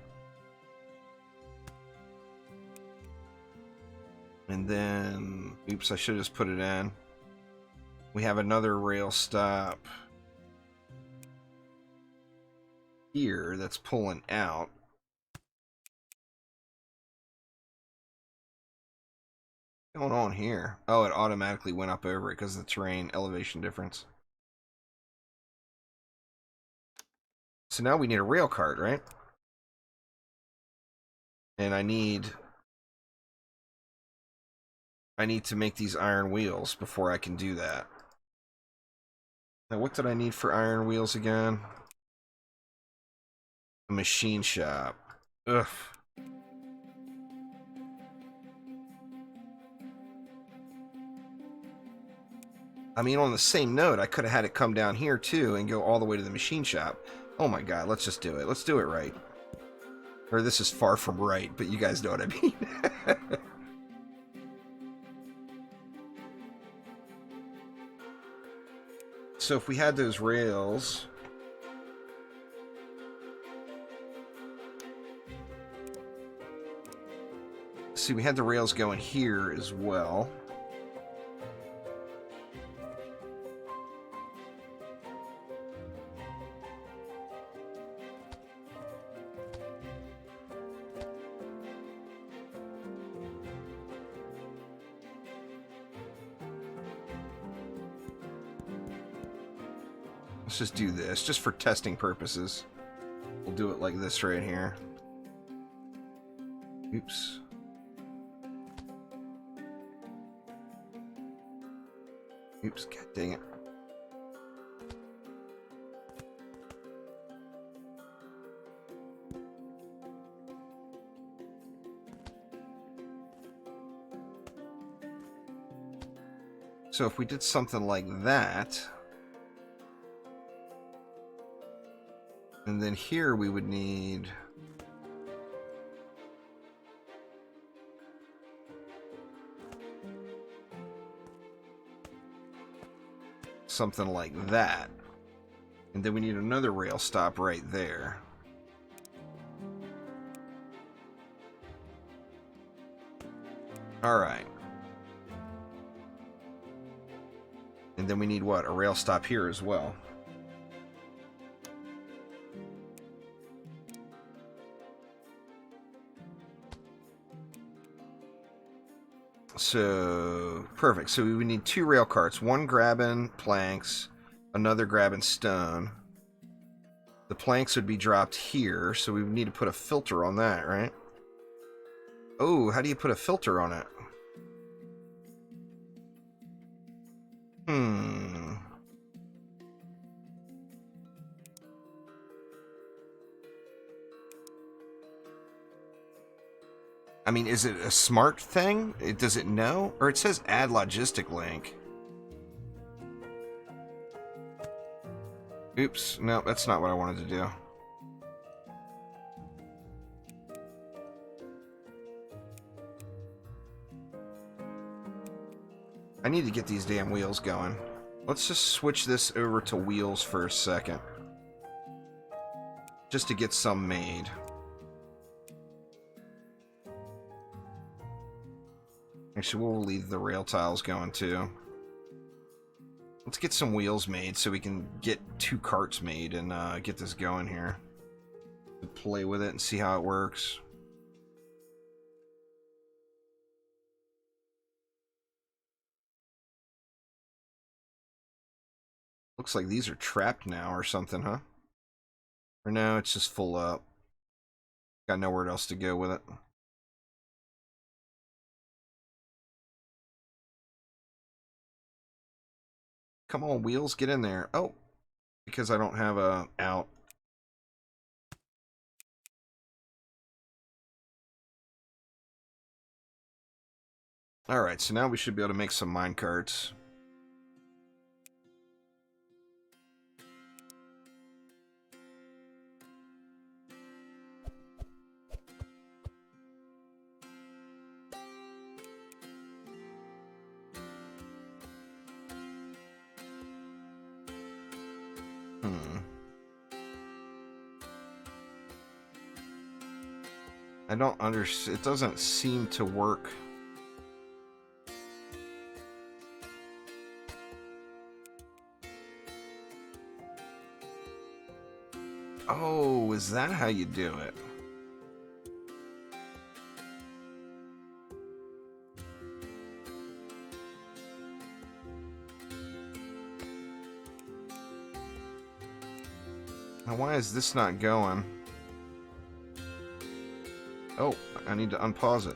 And then... Oops, I should have just put it in. We have another rail stop... here that's pulling out. What's going on here? Oh, it automatically went up over it because of the terrain elevation difference. So now we need a rail cart, right? And I need to make these iron wheels before I can do that. Now, what did I need for iron wheels again? A machine shop. Ugh. I mean, on the same note, I could have had it come down here, too, and go all the way to the machine shop. Oh my god, let's just do it. Let's do it right. Or this is far from right, but you guys know what I mean. So if we had those rails... See, we had the rails going here as well. Let's just do this, just for testing purposes. We'll do it like this right here. Oops. Oops, god dang it. So if we did something like that, and then here we would need something like that. And then we need another rail stop right there. Alright. And then we need what? A rail stop here as well. So, perfect. So we would need 2 rail carts. One grabbing planks, another grabbing stone. The planks would be dropped here, so we would need to put a filter on that, right? Oh, how do you put a filter on it? I mean, is it a smart thing? Does it know? Or it says add logistic link. Oops, no, that's not what I wanted to do. I need to get these damn wheels going. Let's just switch this over to wheels for a second. Just to get some made. Actually, we'll leave the rail tiles going too. Let's get some wheels made so we can get 2 carts made and get this going here. Play with it and see how it works. Looks like these are trapped now or something, huh? Or no, it's just full up. Got nowhere else to go with it. Come on, wheels, get in there. Oh, because I don't have a out. Alright, so now we should be able to make some mine carts. I don't understand. It doesn't seem to work. Oh, is that how you do it? Now, why is this not going? Oh, I need to unpause it.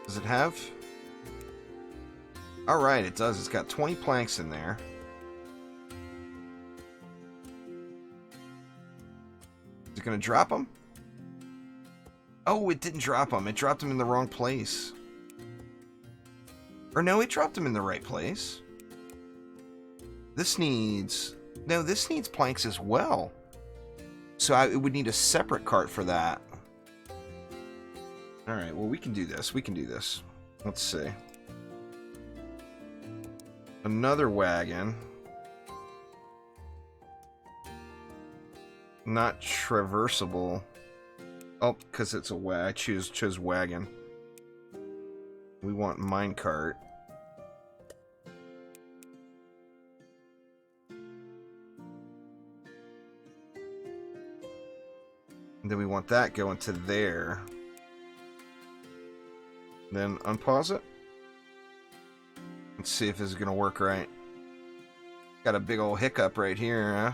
Does it have? Alright, it does. It's got 20 planks in there. Is it going to drop them? Oh, it didn't drop them. It dropped them in the wrong place. Or no, it dropped them in the right place. This needs... No, this needs planks as well. So it would need a separate cart for that. Alright, well, we can do this. We can do this. Let's see. Another wagon. Not traversable. Oh, because it's a wagon. I chose wagon. We want minecart. And then we want that going to there. Then unpause it. Let's see if this is going to work right. Got a big old hiccup right here, huh?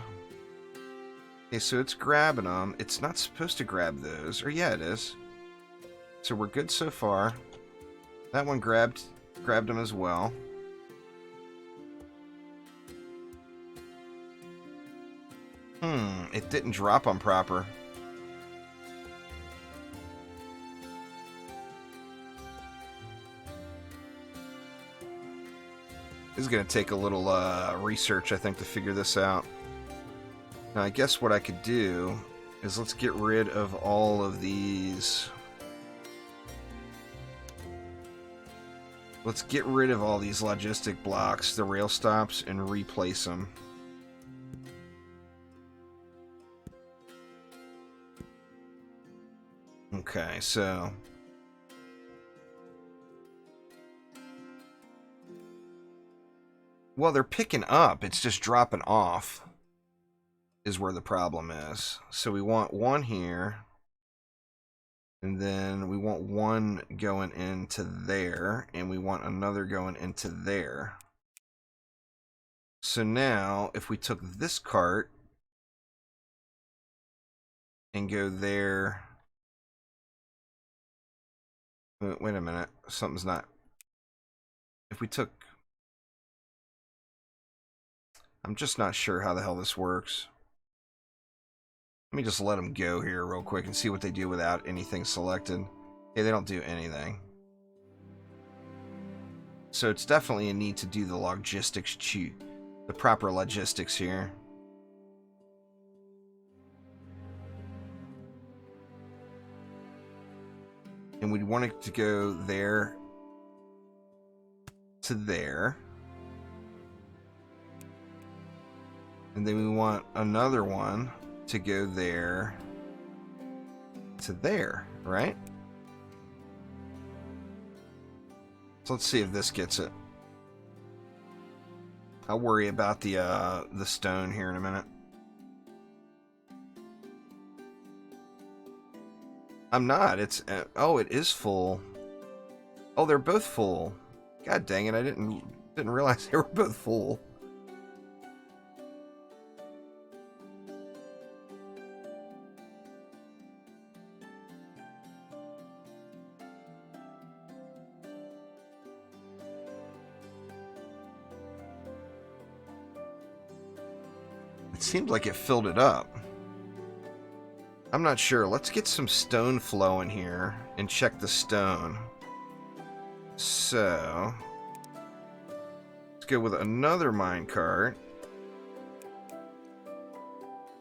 Okay, so it's grabbing them. It's not supposed to grab those. Or yeah, it is. So we're good so far. That one grabbed them as well. It didn't drop them proper. This is going to take a little research, I think, to figure this out. Now, I guess what I could do is let's get rid of all of these. Let's get rid of all these logistic blocks, the rail stops, and replace them. Okay, so... Well, they're picking up. It's just dropping off is where the problem is. So we want one here. And then we want one going into there. And we want another going into there. So now, if we took this cart and go there... Wait a minute. Something's not... If we took... I'm just not sure how the hell this works. Let me just let them go here real quick and see what they do without anything selected. Okay, they don't do anything. So it's definitely a need to do the logistics, the proper logistics here. And we'd want it to go there to there. And then we want another one to go there to there, right? So let's see if this gets it. I'll worry about the stone here in a minute. I'm not. It's oh, it is full. Oh, they're both full. God dang it! I didn't realize they were both full. It seemed like it filled it up. I'm not sure. Let's get some stone flow in here and check the stone. So, let's go with another minecart.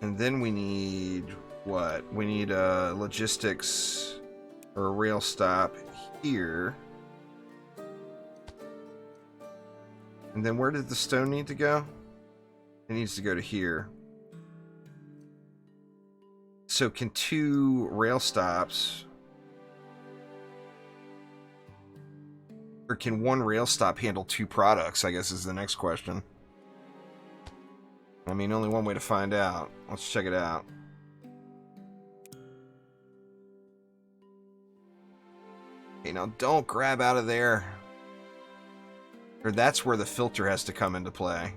And then we need what? We need a logistics or a rail stop here. And then where did the stone need to go? It needs to go to here. So can two rail stops, or can one rail stop handle two products, I guess is the next question. I mean, only one way to find out. Let's check it out. Okay, now don't grab out of there. Or that's where the filter has to come into play.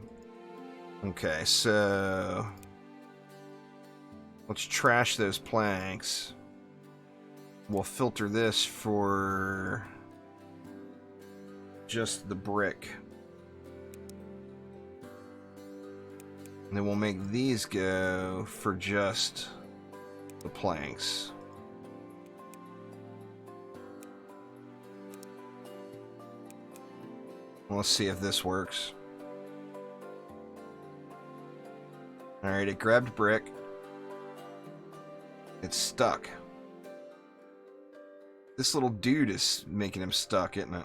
Okay, so let's trash those planks. We'll filter this for just the brick. And then we'll make these go for just the planks. Let's see if this works. Alright, it grabbed brick. It's stuck. This little dude is making him stuck, isn't it?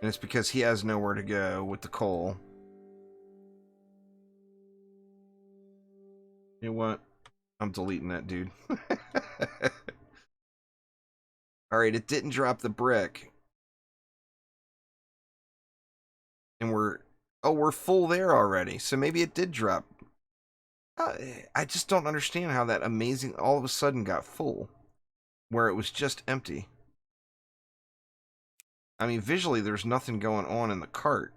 And it's because he has nowhere to go with the coal. You know what? I'm deleting that dude. Alright, it didn't drop the brick. And we're full there already. So maybe it did drop. I just don't understand how that amazing all of a sudden got full. Where it was just empty. I mean, visually, there's nothing going on in the cart.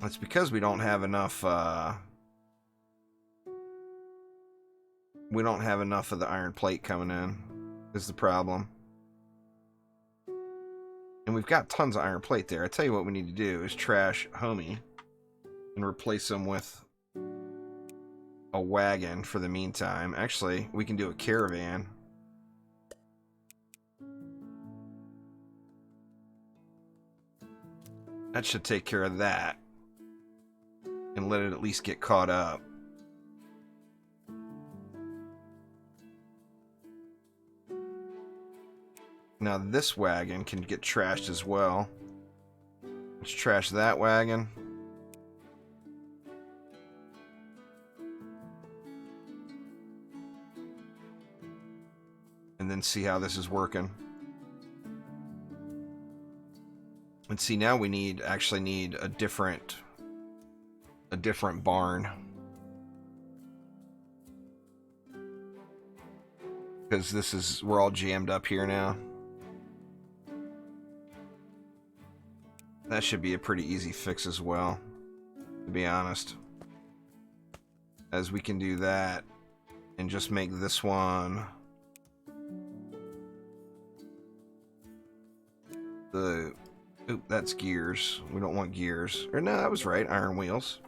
It's because we don't have enough, we don't have enough of the iron plate coming in, is the problem. And we've got tons of iron plate there. I tell you what we need to do is trash Homie and replace him with a wagon for the meantime. Actually, we can do a caravan. That should take care of that. And let it at least get caught up. Now this wagon can get trashed as well. Let's trash that wagon. And then see how this is working. And see, now we actually need a different barn. Because we're all jammed up here now. That should be a pretty easy fix as well, to be honest. As we can do that and just make this one oop, that's gears. We don't want gears. Or no, that was right, iron wheels.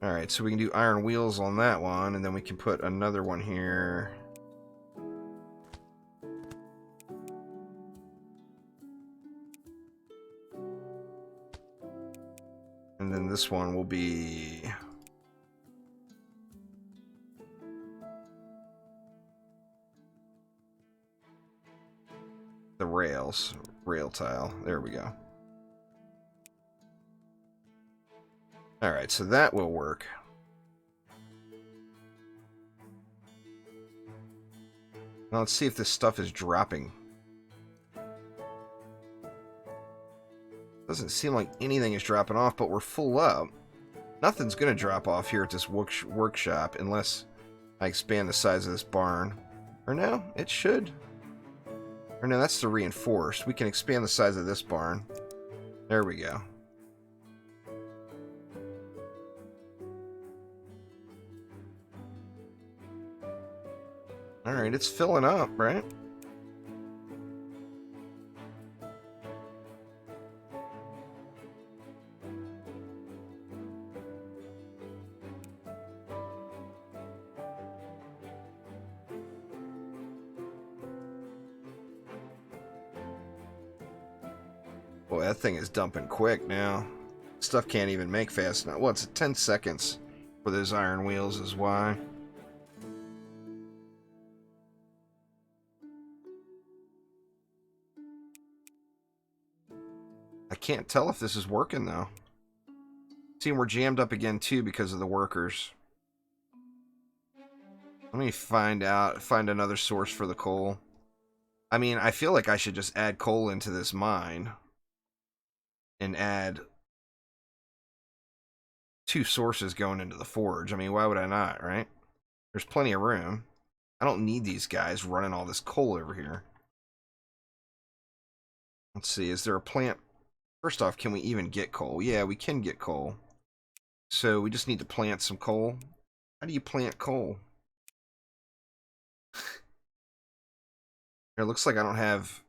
Alright, so we can do iron wheels on that one, and then we can put another one here. And then this one will be the rail tile. There we go. Alright, so that will work. Now let's see if this stuff is dropping. Doesn't seem like anything is dropping off, but we're full up. Nothing's going to drop off here at this workshop unless I expand the size of this barn. Or no, it should. Or no, that's the reinforced. We can expand the size of this barn. There we go. Alright, it's filling up, right? Boy, that thing is dumping quick now. Stuff can't even make fast enough. Well, it's 10 seconds for those iron wheels is why. I can't tell if this is working though. See, we're jammed up again too because of the workers. Let me find another source for the coal. I mean, I feel like I should just add coal into this mine. And add 2 sources going into the forge. I mean, why would I not, right? There's plenty of room. I don't need these guys running all this coal over here. Let's see, is there a plant? First off, can we even get coal? Yeah, we can get coal. So we just need to plant some coal. How do you plant coal? It looks like I don't have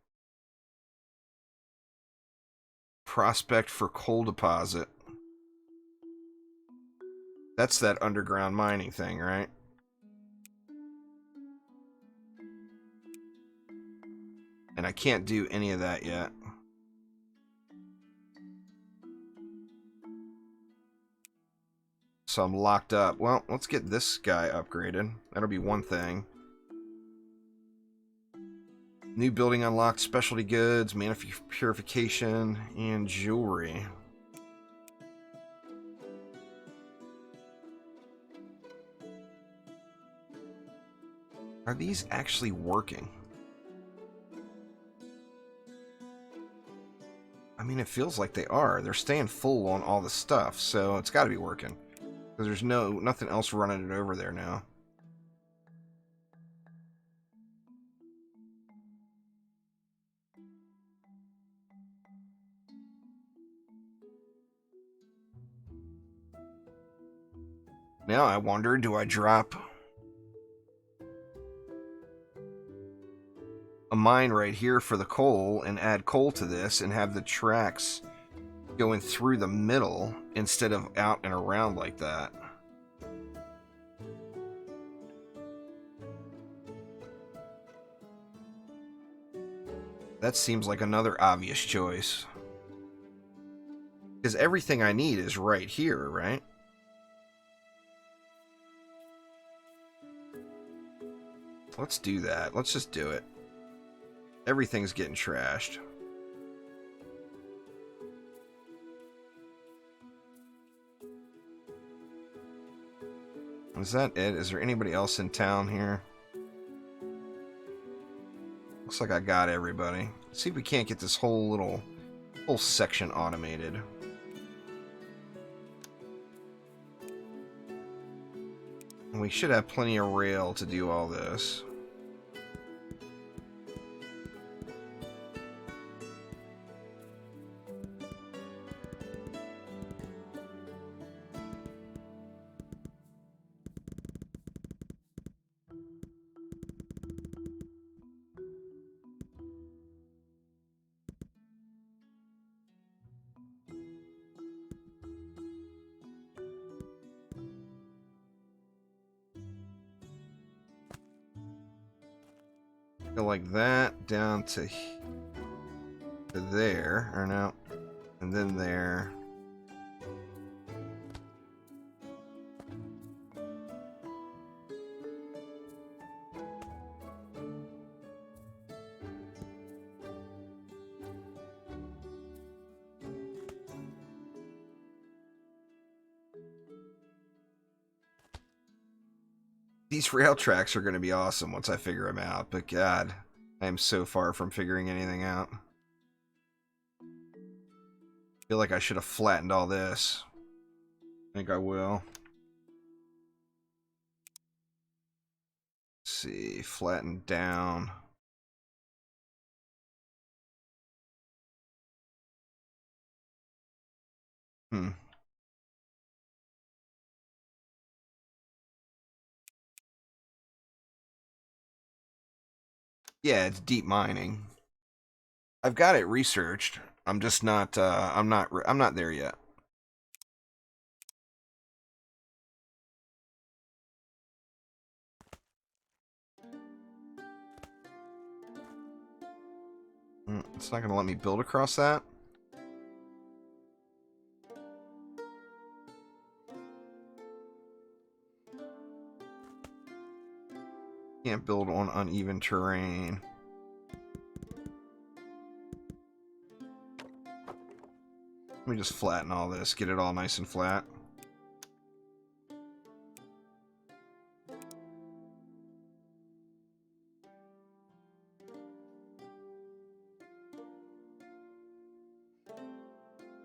prospect for coal deposit. That's that underground mining thing, right? And I can't do any of that yet. So I'm locked up. Well, let's get this guy upgraded. That'll be one thing. New building unlocked, specialty goods, mana purification, and jewelry. Are these actually working? I mean, it feels like they are. They're staying full on all the stuff, so it's got to be working. Because there's nothing else running it over there now. Now I wonder, do I drop a mine right here for the coal and add coal to this and have the tracks going through the middle instead of out and around like that? That seems like another obvious choice. Because everything I need is right here, right? Let's do that. Let's just do it. Everything's getting trashed. Is that it? Is there anybody else in town here? Looks like I got everybody. Let's see if we can't get this whole section automated. And we should have plenty of rail to do all this. Go like that down to there, or no, and then there. These rail tracks are going to be awesome once I figure them out, but God, I am so far from figuring anything out. I feel like I should have flattened all this. I think I will. Let's see, flatten down. Yeah, it's deep mining. I've got it researched. I'm just not. I'm not there yet. It's not going to let me build across that. Can't build on uneven terrain. Let me just flatten all this, get it all nice and flat.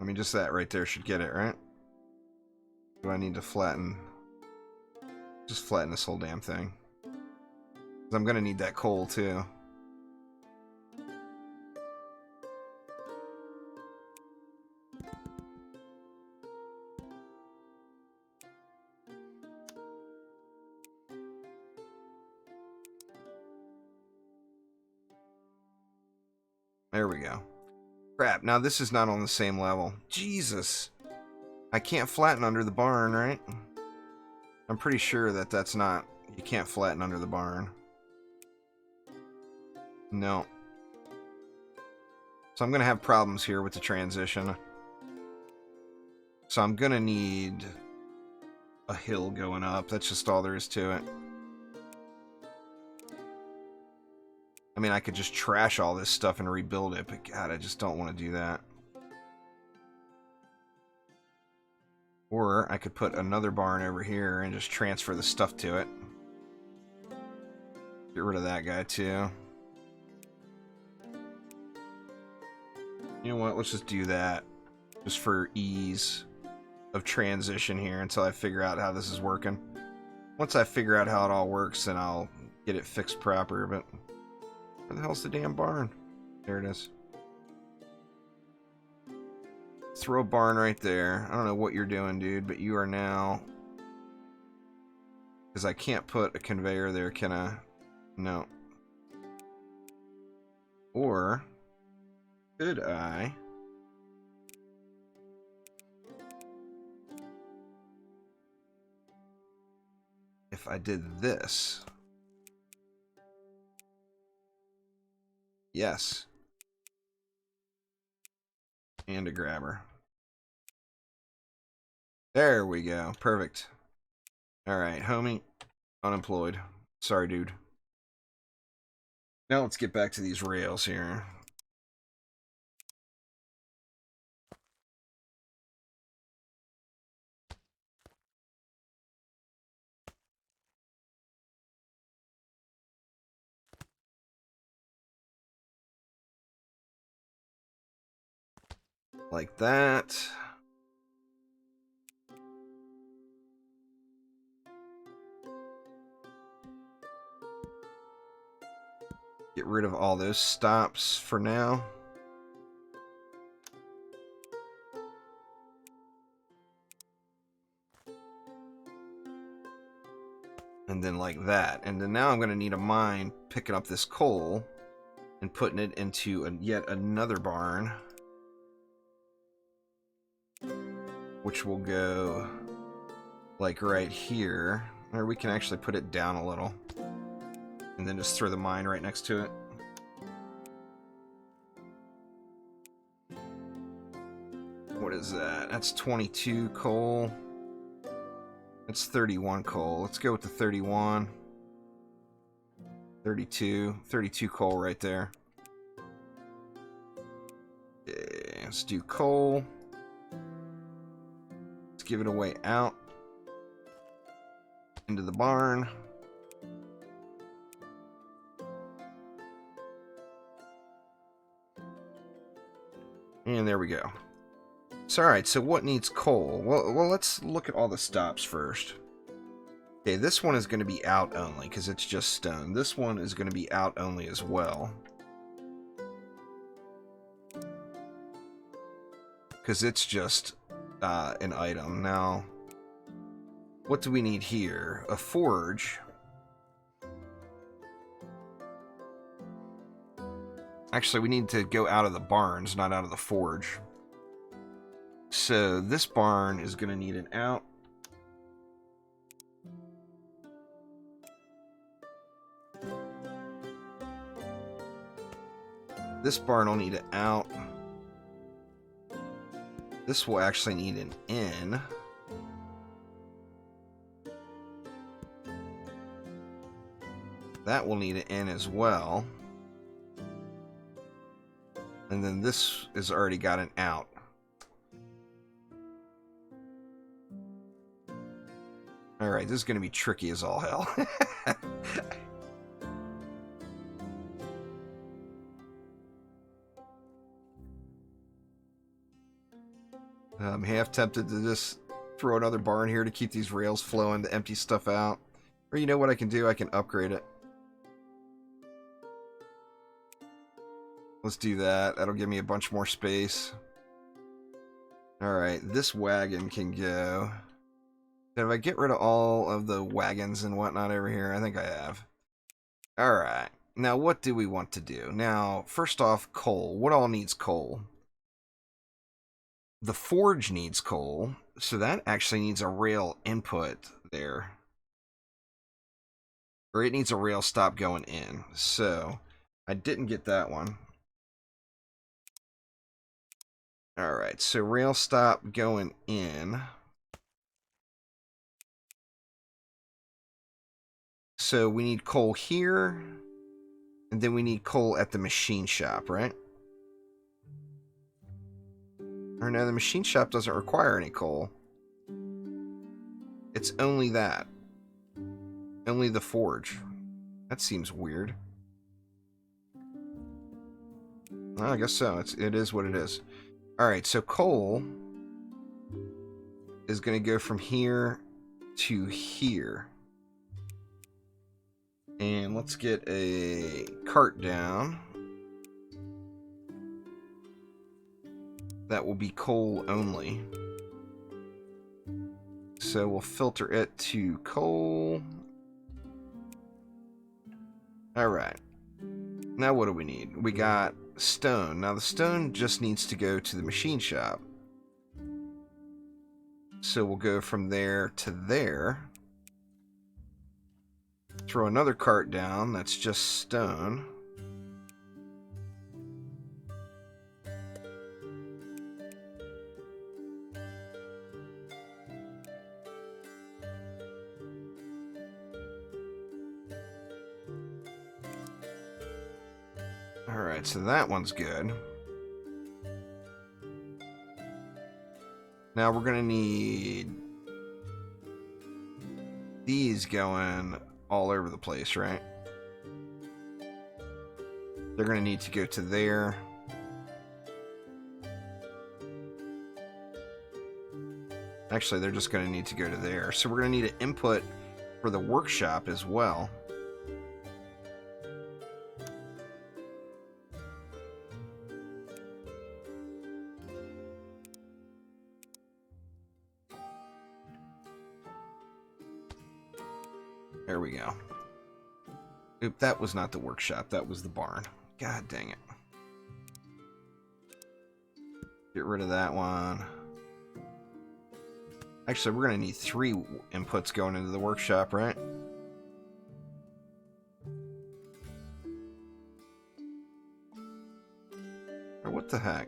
I mean, just that right there should get it, right? Do I need to flatten? Just flatten this whole damn thing. I'm going to need that coal, too. There we go. Crap, now this is not on the same level. Jesus. I can't flatten under the barn, right? I'm pretty sure that that's not... You can't flatten under the barn. No. So I'm going to have problems here with the transition. So I'm going to need a hill going up. That's just all there is to it. I mean, I could just trash all this stuff and rebuild it, but God, I just don't want to do that. Or I could put another barn over here and just transfer the stuff to it. Get rid of that guy, too. You know what? Let's just do that. Just for ease of transition here until I figure out how this is working. Once I figure out how it all works, then I'll get it fixed proper, but... Where the hell's the damn barn? There it is. Throw a barn right there. I don't know what you're doing, dude, but you are now... Because I can't put a conveyor there, can I? No. Or... Could I... If I did this... Yes. And a grabber. There we go. Perfect. Alright, homie. Unemployed. Sorry, dude. Now let's get back to these rails here. Like that. Get rid of all those stops for now. And then like that. And then now I'm going to need a mine picking up this coal and putting it into yet another barn. Which will go like right here. Or we can actually put it down a little. And then just throw the mine right next to it. What is that? That's 22 coal. That's 31 coal. Let's go with the 31. 32 coal right there. Okay, let's do coal. Let's give it away out into the barn. And there we go. So, alright, so what needs coal? Well, let's look at all the stops first. Okay, this one is going to be out only, because it's just stone. This one is going to be out only as well. Because it's just an item. Now, what do we need here? A forge. Actually, we need to go out of the barns, not out of the forge. So this barn is going to need an out. This barn will need an out. This will actually need an in. That will need an in as well. And then this has already got an out. Alright, this is going to be tricky as all hell. I'm half tempted to just throw another barn here to keep these rails flowing to empty stuff out. Or you know what I can do? I can upgrade it. Let's do that. That'll give me a bunch more space. Alright, this wagon can go. Did I get rid of all of the wagons and whatnot over here? I think I have. Alright, now what do we want to do? Now, first off, coal. What all needs coal? The forge needs coal, so that actually needs a rail input there. Or it needs a rail stop going in. So, I didn't get that one. Alright, so rail stop going in. So we need coal here, and then we need coal at the machine shop, right? Or no, the machine shop doesn't require any coal. It's only that. Only the forge. That seems weird. Well, I guess so. It is what it is. Alright, so coal is going to go from here to here. And let's get a cart down. That will be coal only. So we'll filter it to coal. Alright. Now what do we need? We got stone. Now the stone just needs to go to the machine shop. So we'll go from there to there. Throw another cart down. That's just stone. Alright, so that one's good. Now we're going to need these going all over the place, right? They're going to need to go to there. Actually, they're just going to need to go to there. So we're going to need an input for the workshop as well. There we go. Oop, that was not the workshop. That was the barn. God dang it. Get rid of that one. Actually, we're going to need 3 inputs going into the workshop, right? Or what the heck?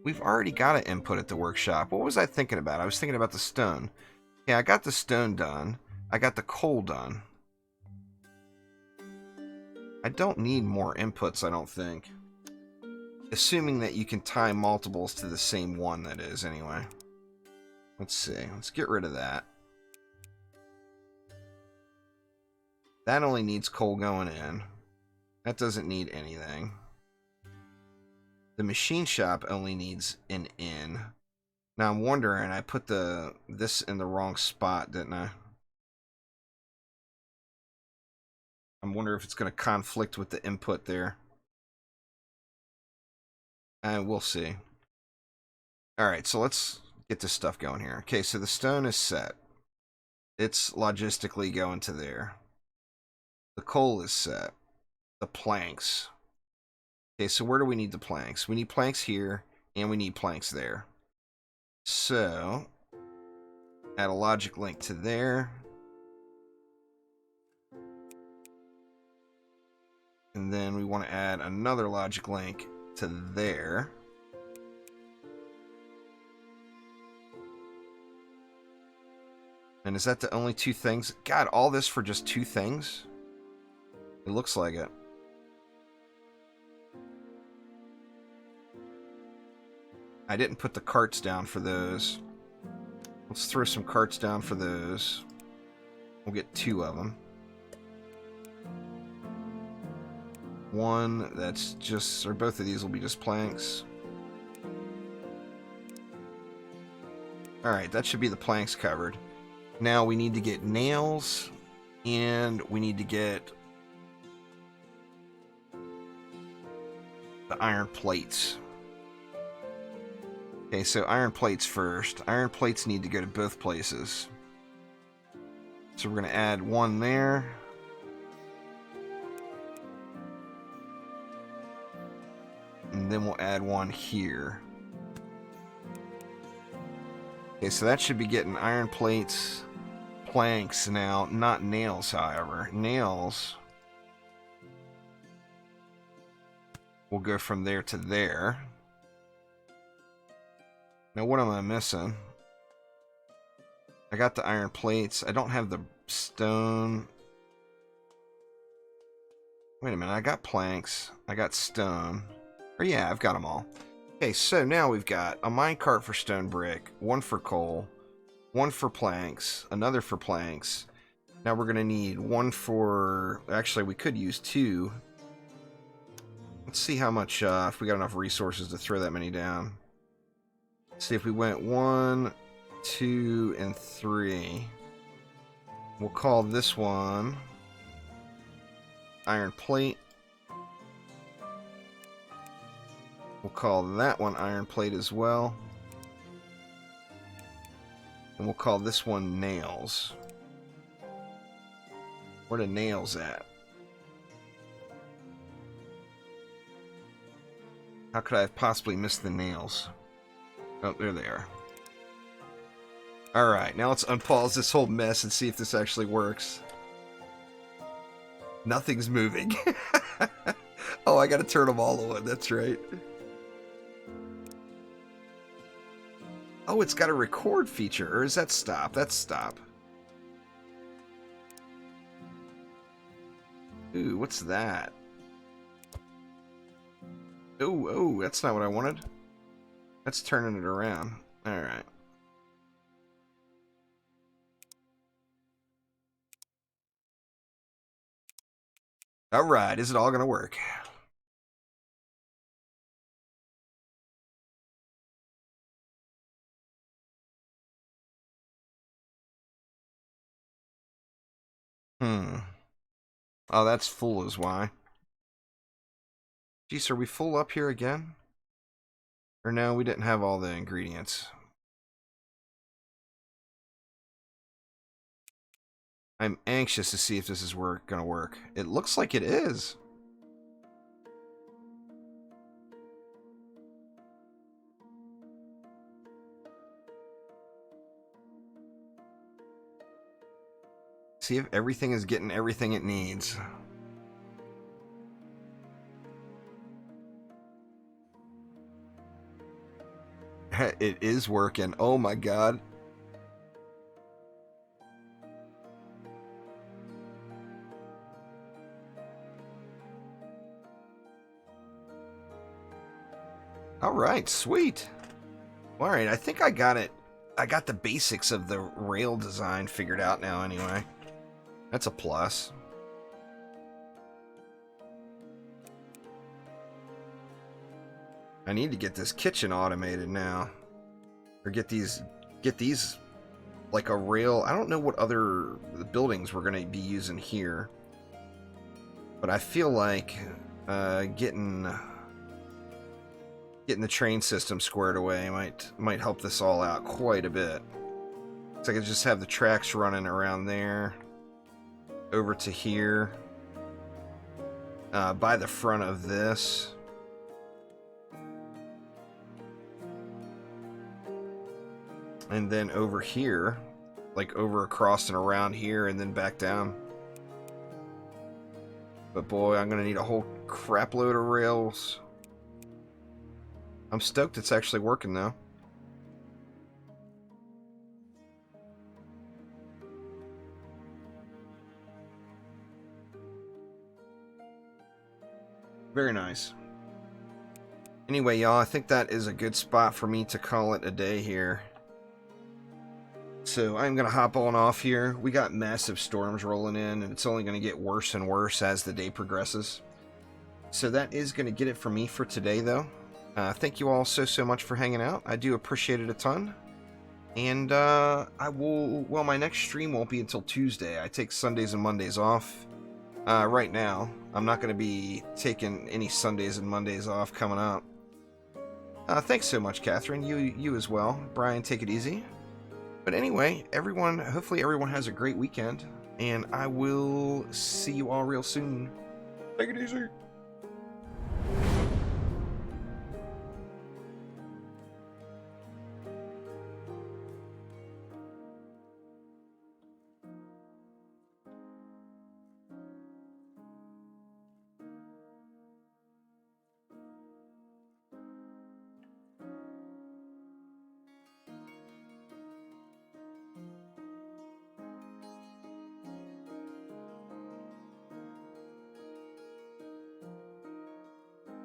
We've already got an input at the workshop. What was I thinking about? I was thinking about the stone. Yeah, I got the stone done. I got the coal done. I don't need more inputs, I don't think. Assuming that you can tie multiples to the same one, that is, anyway. Let's see. Let's get rid of that. That only needs coal going in. That doesn't need anything. The machine shop only needs an in. Now I'm wondering, I put this in the wrong spot, didn't I? I'm wondering if it's going to conflict with the input there. And we'll see. Alright, so let's get this stuff going here. Okay, so the stone is set. It's logistically going to there. The coal is set. The planks. Okay, so where do we need the planks? We need planks here, and we need planks there. So, add a logic link to there. And then we want to add another logic link to there. And is that the only 2 things? God, all this for just 2 things? It looks like it. I didn't put the carts down for those. Let's throw some carts down for those. We'll get 2 of them. One that's just, or both of these will be just planks. Alright, that should be the planks covered. Now we need to get nails, and we need to get the iron plates. Okay, so iron plates first. Iron plates need to go to both places. So we're going to add one there. And then we'll add one here. Okay, so that should be getting iron plates, planks now, not nails, however. Nails will go from there to there. Now, what am I missing? I got the iron plates. I don't have the stone. Wait a minute, I got planks. I got stone. Or yeah, I've got them all. Okay, so now we've got a minecart for stone brick, one for coal, one for planks, another for planks. Now we're going to need one for... Actually, we could use two. Let's see how much, if we got enough resources to throw that many down. Let's see if we went 1, 2, and 3. We'll call this one iron plate. We'll call that one iron plate as well. And we'll call this one nails. Where are the nails at? How could I have possibly missed the nails? Oh, there they are. Alright, now let's unpause this whole mess and see if this actually works. Nothing's moving. Oh, I gotta turn them all on, that's right. Oh, it's got a record feature, or is that stop? That's stop. Ooh, what's that? Oh, that's not what I wanted. That's turning it around. Alright. Alright, is it all gonna work? Oh, that's full is why. Geez, are we full up here again? Or no, we didn't have all the ingredients. I'm anxious to see if this is gonna work. It looks like it is. See if everything is getting everything it needs. It is working. Oh my god. Alright, sweet. Alright, I think I got it. I got the basics of the rail design figured out now anyway. That's a plus. I need to get this kitchen automated now. Or get these like a rail. I don't know what other buildings we're going to be using here. But I feel like getting the train system squared away might help this all out quite a bit. So I could just have the tracks running around there, over to here, by the front of this. And then over here, like over across and around here, and then back down. But boy, I'm gonna need a whole crap load of rails. I'm stoked it's actually working though. Very nice. Anyway, y'all, I think that is a good spot for me to call it a day here. So I'm going to hop on off here. We got massive storms rolling in, and it's only going to get worse and worse as the day progresses. So that is going to get it for me for today, though. Thank you all so much for hanging out. I do appreciate it a ton. And my next stream won't be until Tuesday. I take Sundays and Mondays off. right now. I'm not going to be taking any Sundays and Mondays off coming up. Thanks so much, Catherine. You as well. Brian, take it easy. But anyway, everyone, hopefully everyone has a great weekend, and I will see you all real soon. Take it easy.